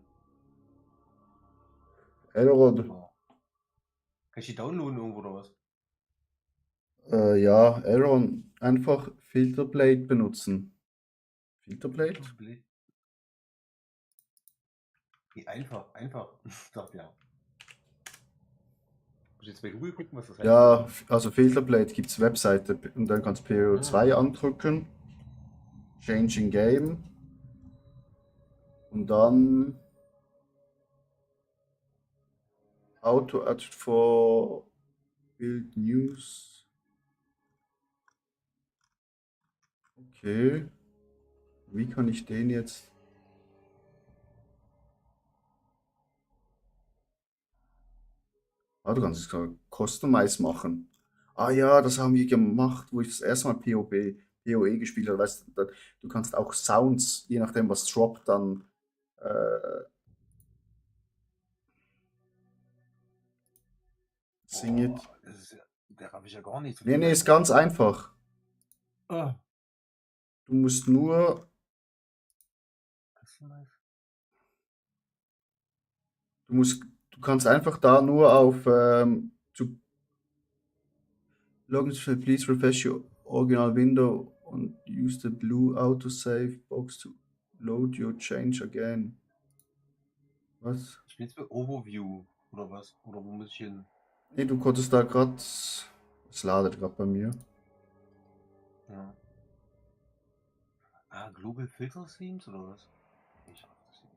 Elrod, kann ich die downloaden irgendwo oder was? ja, Elrond, einfach Filterblade benutzen. Filterblade? Nee, einfach. Sagt ja. Muss ich jetzt bei Google gucken, was das heißt? Ja, also Filterblade gibt es Webseite und dann kannst du PO2 andrücken. Changing Game. Und dann Auto Add for Build News. Okay. Wie kann ich den jetzt? Ah, du kannst es sogar Customize machen. Ah ja, das haben wir gemacht, wo ich das erste Mal PoE gespielt habe. Weißt du, du kannst auch Sounds, je nachdem was droppt, dann sing it. Das ist ja, da habe ich ja gar nichts. Nee, ist ganz einfach. Ah. Du musst nur, du kannst einfach da nur auf zu Login, please refresh your original window and use the blue autosave box to load your change again. Was? Spielst du Overview oder was? Oder wo muss ich hin? Nee, du konntest da gerade, es ladet gerade bei mir. Ja. Ah, Global Filter Themes oder was? Ich hab das nicht.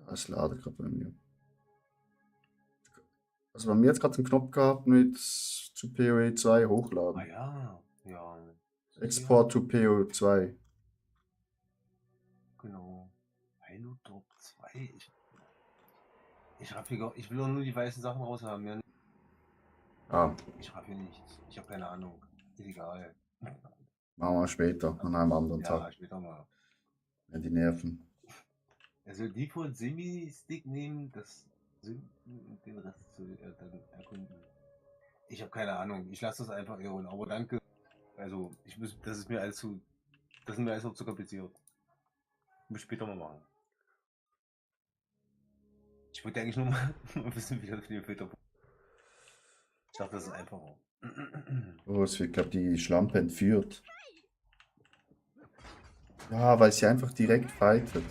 Ja, es ladet gerade bei mir. Also bei mir jetzt gerade einen Knopf gehabt mit zu PoE 2 hochladen. Ah ja, ja. Export to PoE2. Genau. Halo Drop 2. Ich will doch nur die weißen Sachen raushaben. Ja. Ah, Ich raff hier nichts. Ich habe keine Ahnung. Ist egal. machen wir später, an einem anderen Ja, Tag. später mal. Wenn die nerven. Also Default Semi-Stick nehmen, das sind den Rest zu dann erkunden. Ich habe keine Ahnung. Ich lasse das einfach irren. Aber danke. Also das ist mir alles noch zu kompliziert. Muss später mal machen. Ich wollte eigentlich nur mal wissen, wie das für den Filter. Ich dachte, das ist einfacher. Oh, es wird, glaube ich, die Schlampe entführt. Ja, weil sie einfach direkt fightet.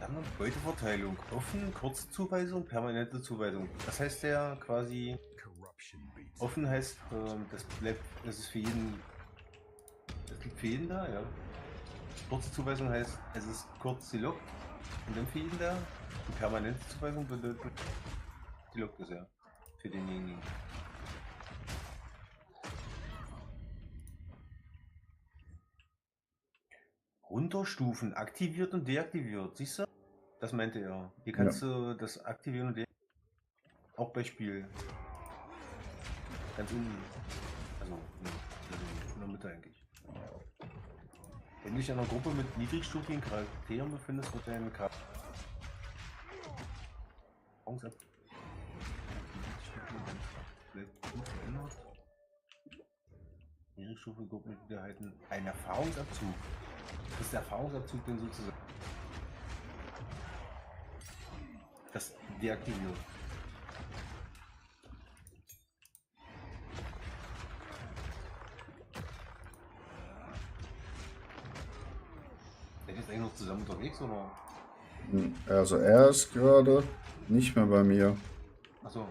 Dann Beuteverteilung. Offen, kurze Zuweisung, permanente Zuweisung. Das heißt ja quasi, Corruption beats. offen heißt, das ist für jeden, das liegt für jeden da, ja. Kurze Zuweisung heißt, es ist kurz gelockt und dann für jeden da. Die permanente Zuweisung bedeutet, die lockt ist ja für denjenigen. Runterstufen, aktiviert und deaktiviert, siehst du? Das meinte er. Hier kannst du das aktivieren und deaktivieren. Auch bei Spiel. Ganz unten. Also, in der Mitte eigentlich. Wenn du dich in einer Gruppe mit niedrigstufigen Charakteren befindest, wird dein Charakter. Niedrigstufige Gruppenmitglieder erhalten einen Erfahrungsabzug. Das ist der Erfahrungsabzug, den sozusagen das deaktiviert. Seid ihr jetzt eigentlich noch zusammen unterwegs oder? Also er ist gerade nicht mehr bei mir. Achso,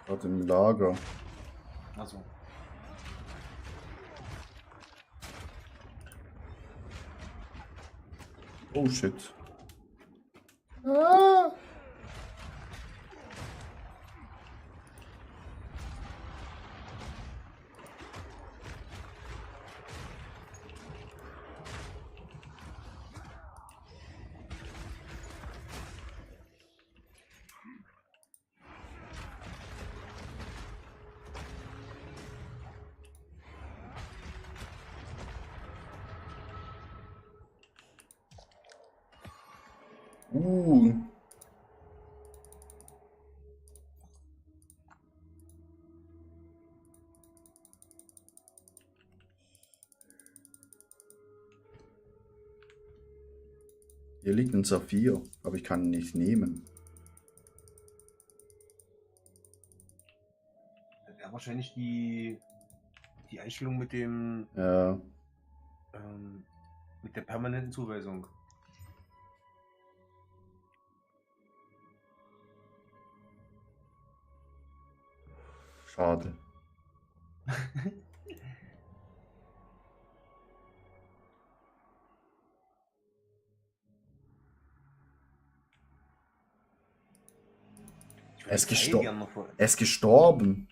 Gerade im Lager. achso. Oh shit. Ah! Uh. Hier liegt ein Saphir, aber ich kann ihn nicht nehmen. Ja, wahrscheinlich die Einstellung mit dem Ja. mit der permanenten Zuweisung. Schade. Ich Er ist würde gestorben. gern noch vor. Er ist gestorben.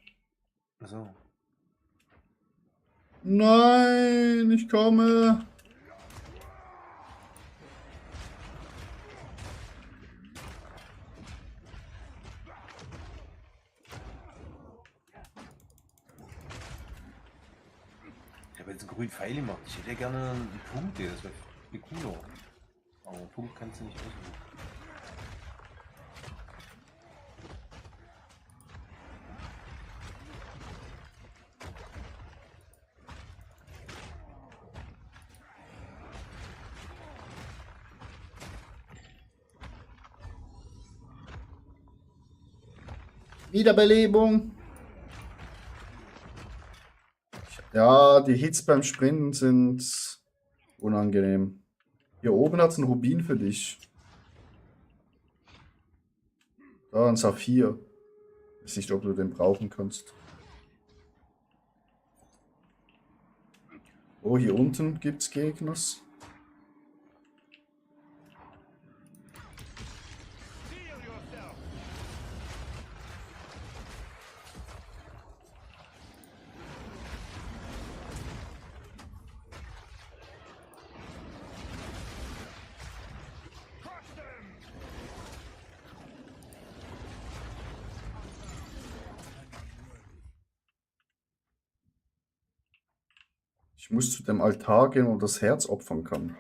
Achso. Nein, ich komme. Ich habe jetzt einen grünen Pfeil gemacht. Ich hätte ja gerne einen Punkt, hier, das wäre viel cooler. Aber einen Punkt kannst du nicht aussuchen. Wiederbelebung. Ja, die Hits beim Sprinten sind unangenehm. Hier oben hat es einen Rubin für dich. Da ein Saphir. Weiß nicht, ob du den brauchen kannst. Oh, hier unten gibt's Gegners. Ich muss zu dem Altar gehen und das Herz opfern kann.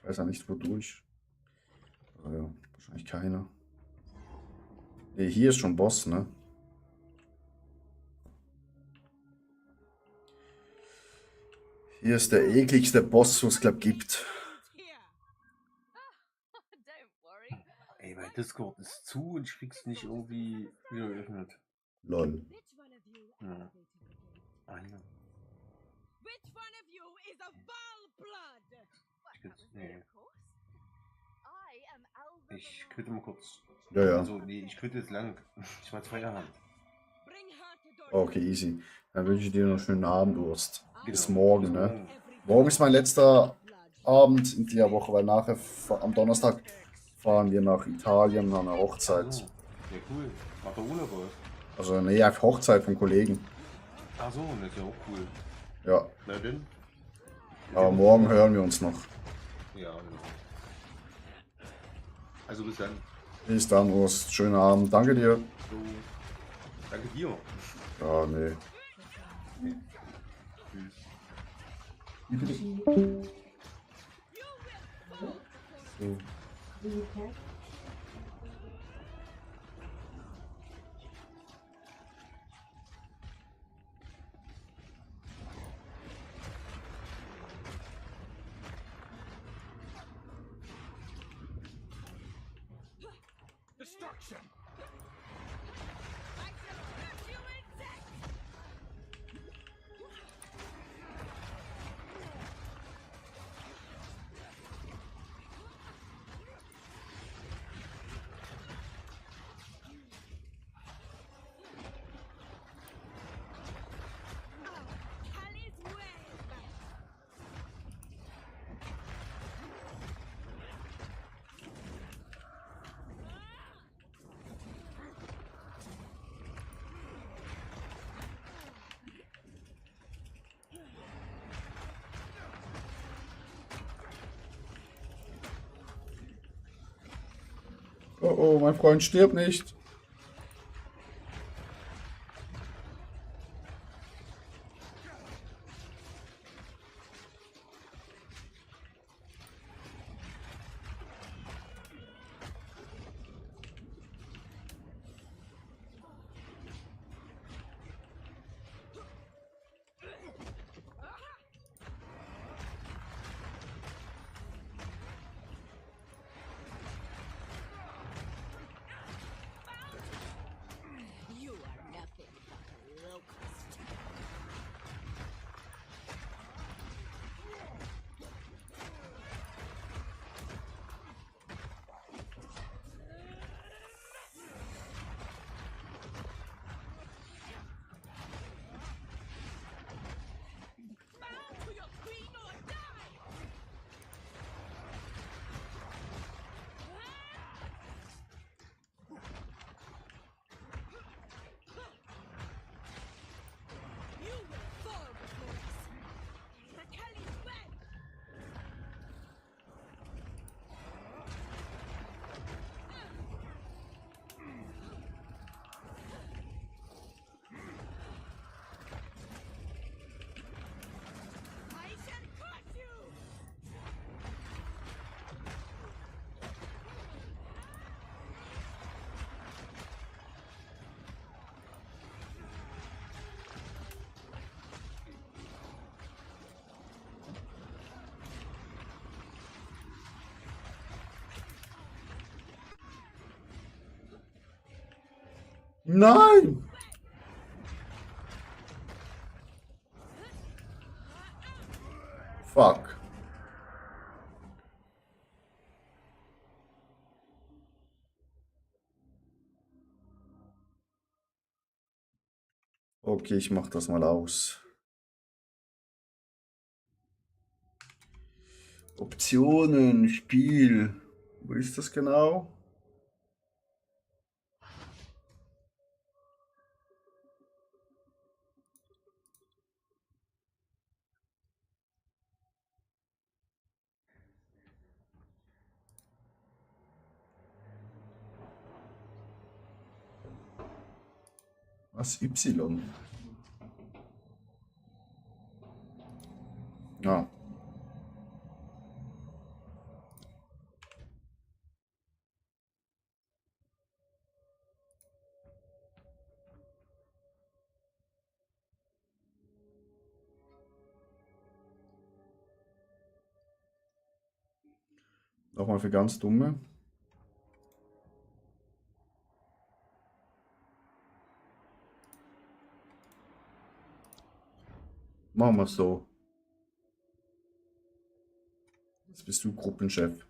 Weiß ja nicht, wodurch. Aber ja, wahrscheinlich keiner. Ne, hier ist schon Boss, ne? Hier ist der ekligste Boss, was es, glaube gibt. Don't worry. Ey, mein Discord ist zu und ich krieg's nicht irgendwie wieder geöffnet. Lol. Which one of you Ja. activated the gate? Ah, hier. Which one of you is a Val blood? Well, Ich krieg's, that was me, nee. of course. I am Alva Ich Valon. quitte mal kurz. Ja, ja. Also, nee, ich quitte jetzt lang. Ich mach Feierabend. Bring her to Dorne. Okay, easy. Dann wünsche ich dir noch einen schönen Abend, Durst. Bis Genau, morgen, bis ne? morgen. Morgen ist mein letzter Abend in der Woche, weil nachher am Donnerstag fahren wir nach Italien an einer Ach Hochzeit. so. Ja, cool. Macht der Urlaub aus. Also, nee, einfach Hochzeit vom Kollegen. Ach so, das ist ja auch cool. Ja, Na denn? aber morgen hören wir uns noch. Ja, genau. Also bis dann. Bis dann, Durst. Schönen Abend. Danke dir. So. Danke dir. Ja, nee. Tschüss. Wie bitte? So. Destruction! I shall crush you insect! Callie's way! Oh, oh, mein Freund stirbt nicht. You are nothing but a locust. Bow to your queen or die! You will fall before us. The Kelly's way! I shall crush you! Nein! Fuck. Okay, ich mach das mal aus. Optionen, Spiel. Wo ist das genau? Was? Y? Ja. Nochmal für ganz Dumme. Machen wir so. Jetzt bist du Gruppenchef.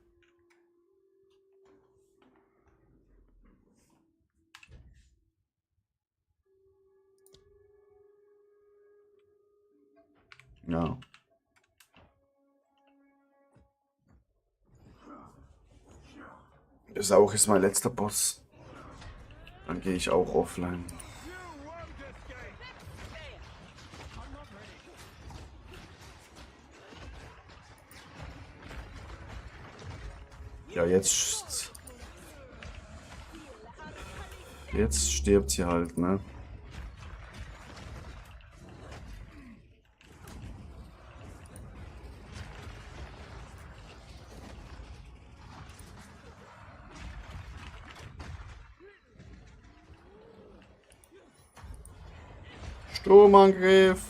Ja. Das auch ist mein letzter Boss. Dann gehe ich auch offline. Ja, jetzt stirbt sie halt, ne? Sturmangriff.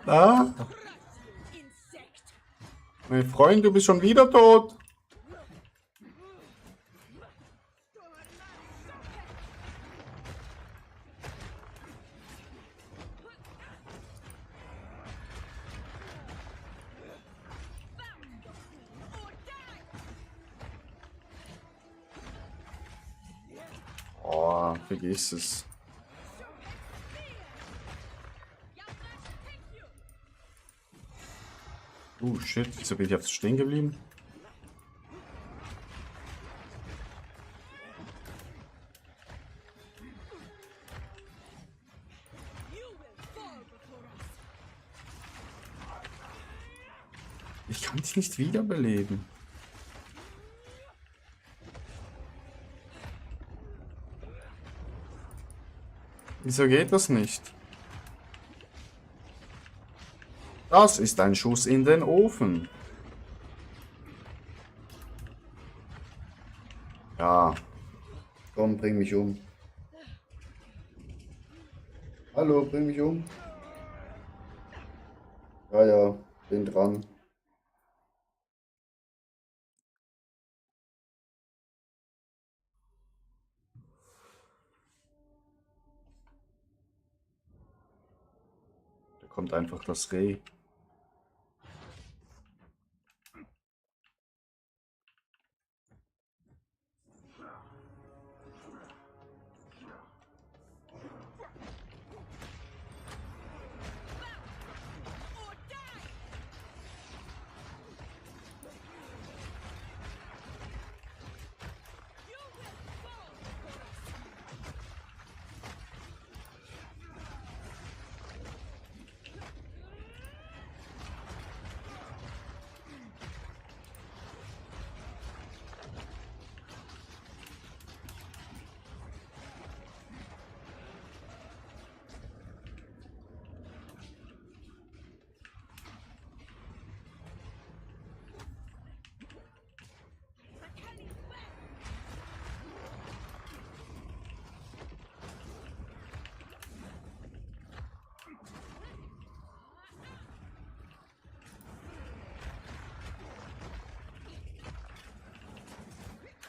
Ah, mein Freund, du bist schon wieder tot. Oh, vergiss es. Shit, wieso bin ich jetzt stehen geblieben? Ich kann dich nicht wiederbeleben. Wieso geht das nicht? Das ist ein Schuss in den Ofen. Ja. Komm, bring mich um. Hallo, bring mich um. Ja, ja, bin dran. Da kommt einfach das Reh.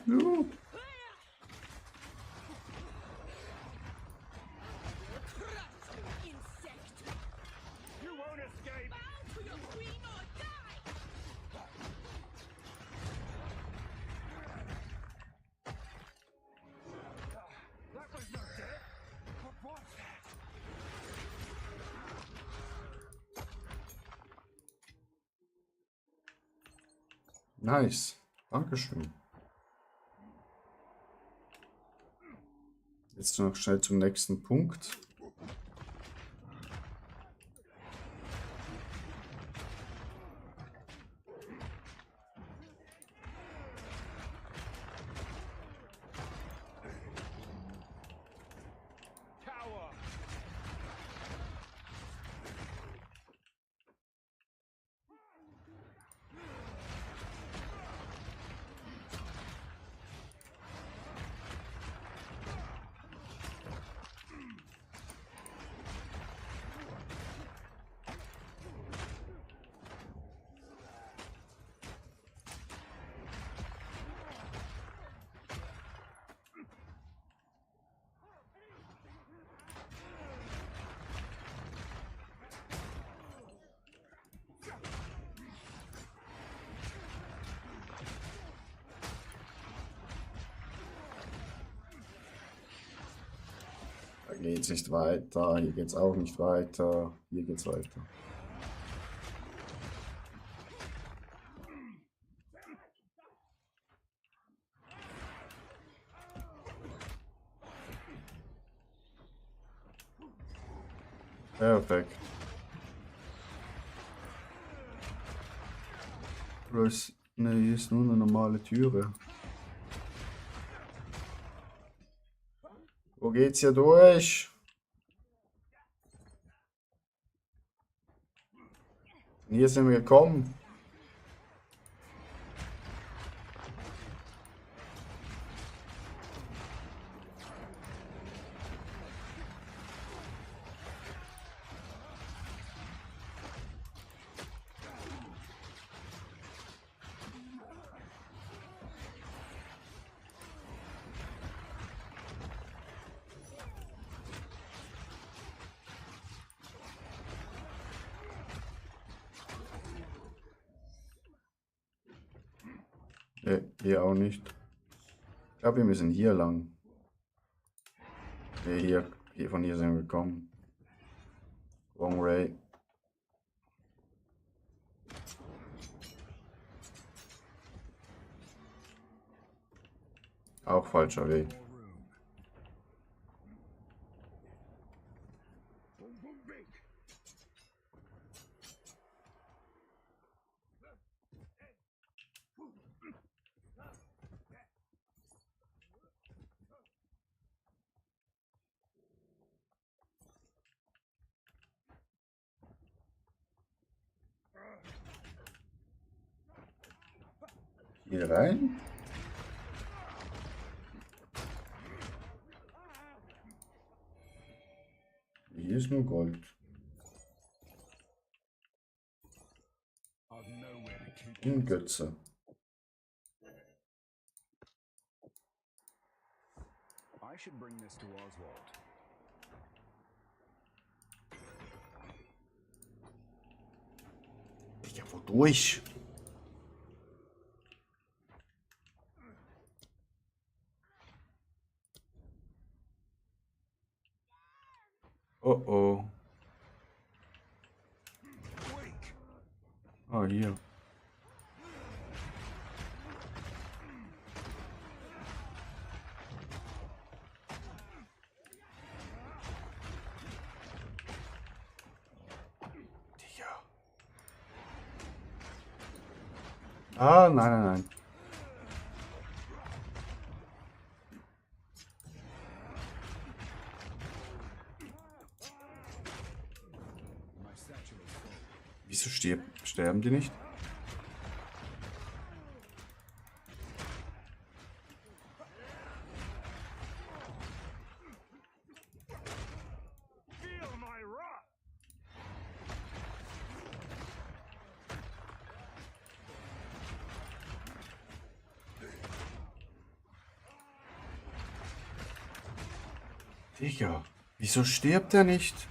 Ja. That was not dead. What was that? Nice. Dankeschön. Jetzt noch schnell zum nächsten Punkt. geht's nicht weiter. Hier geht's auch nicht weiter. Hier geht's weiter. Perfekt. Ne, hier ist nur eine normale Türe. Wo geht's hier durch? Hier sind wir gekommen. Hier auch nicht. Ich glaube, wir müssen hier lang. Ne, hier, von hier sind wir gekommen. Wrong way. Auch falscher Weg. Hier rein. Hier ist nur Gold. I've nowhere to keep Und Götze. I should bring this to Oswald. Ja, wodurch? Oh oh. Ah, hier. Digga. Ah, nein, nein, nein. My satchel is full. Wieso sterben die nicht? Feel my wrath! Digga, wieso stirbt er nicht?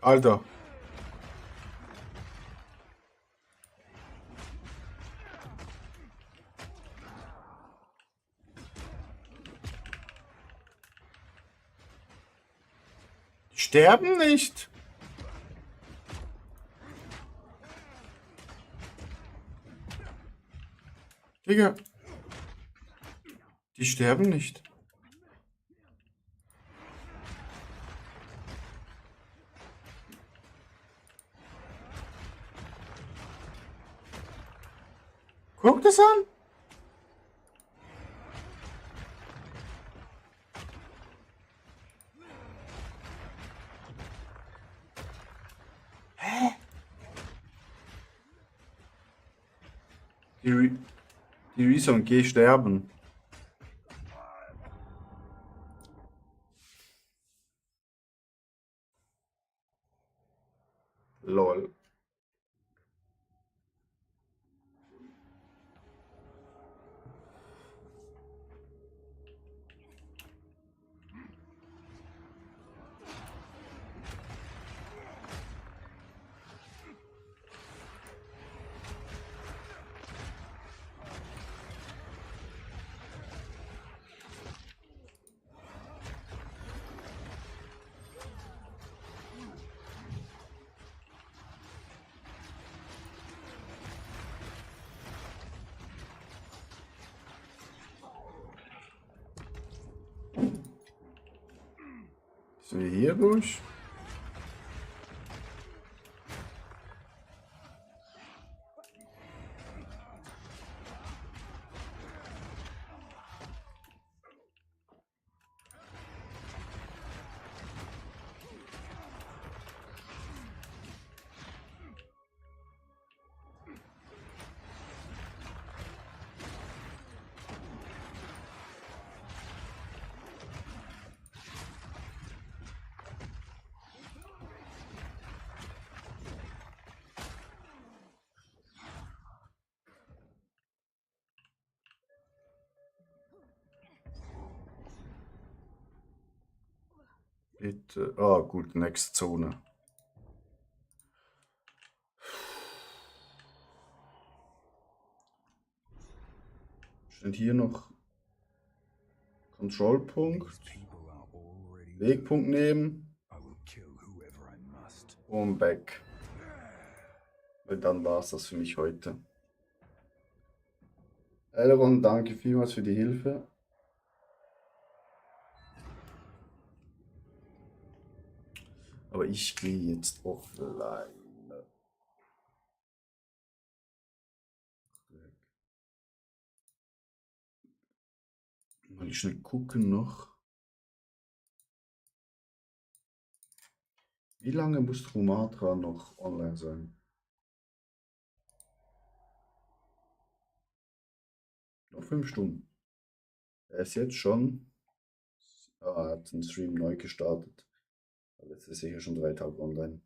Alter. Die sterben nicht. Digga. Die sterben nicht. Guck das an. Hä? Die Reason, geh sterben. Lol. Sind wir hier ruhig? Bitte. Ah, gut, nächste Zone. Steht hier noch Kontrollpunkt. These people are already Wegpunkt nehmen I will kill whoever I must. und back. Weil dann war es das für mich heute. Elrond, danke vielmals für die Hilfe. Aber ich gehe jetzt offline. Mal schnell gucken noch. Wie lange muss Trumatra noch online sein? Noch 5 Stunden. Er ist jetzt schon. Ah, er hat den Stream neu gestartet. Aber jetzt ist er hier schon 3 Tage online.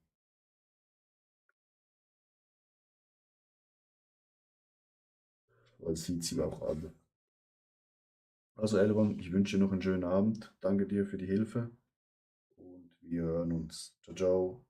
Aber das sieht sie auch an. Also Elrond, ich wünsche dir noch einen schönen Abend. Danke dir für die Hilfe. Und wir hören uns. Ciao, ciao.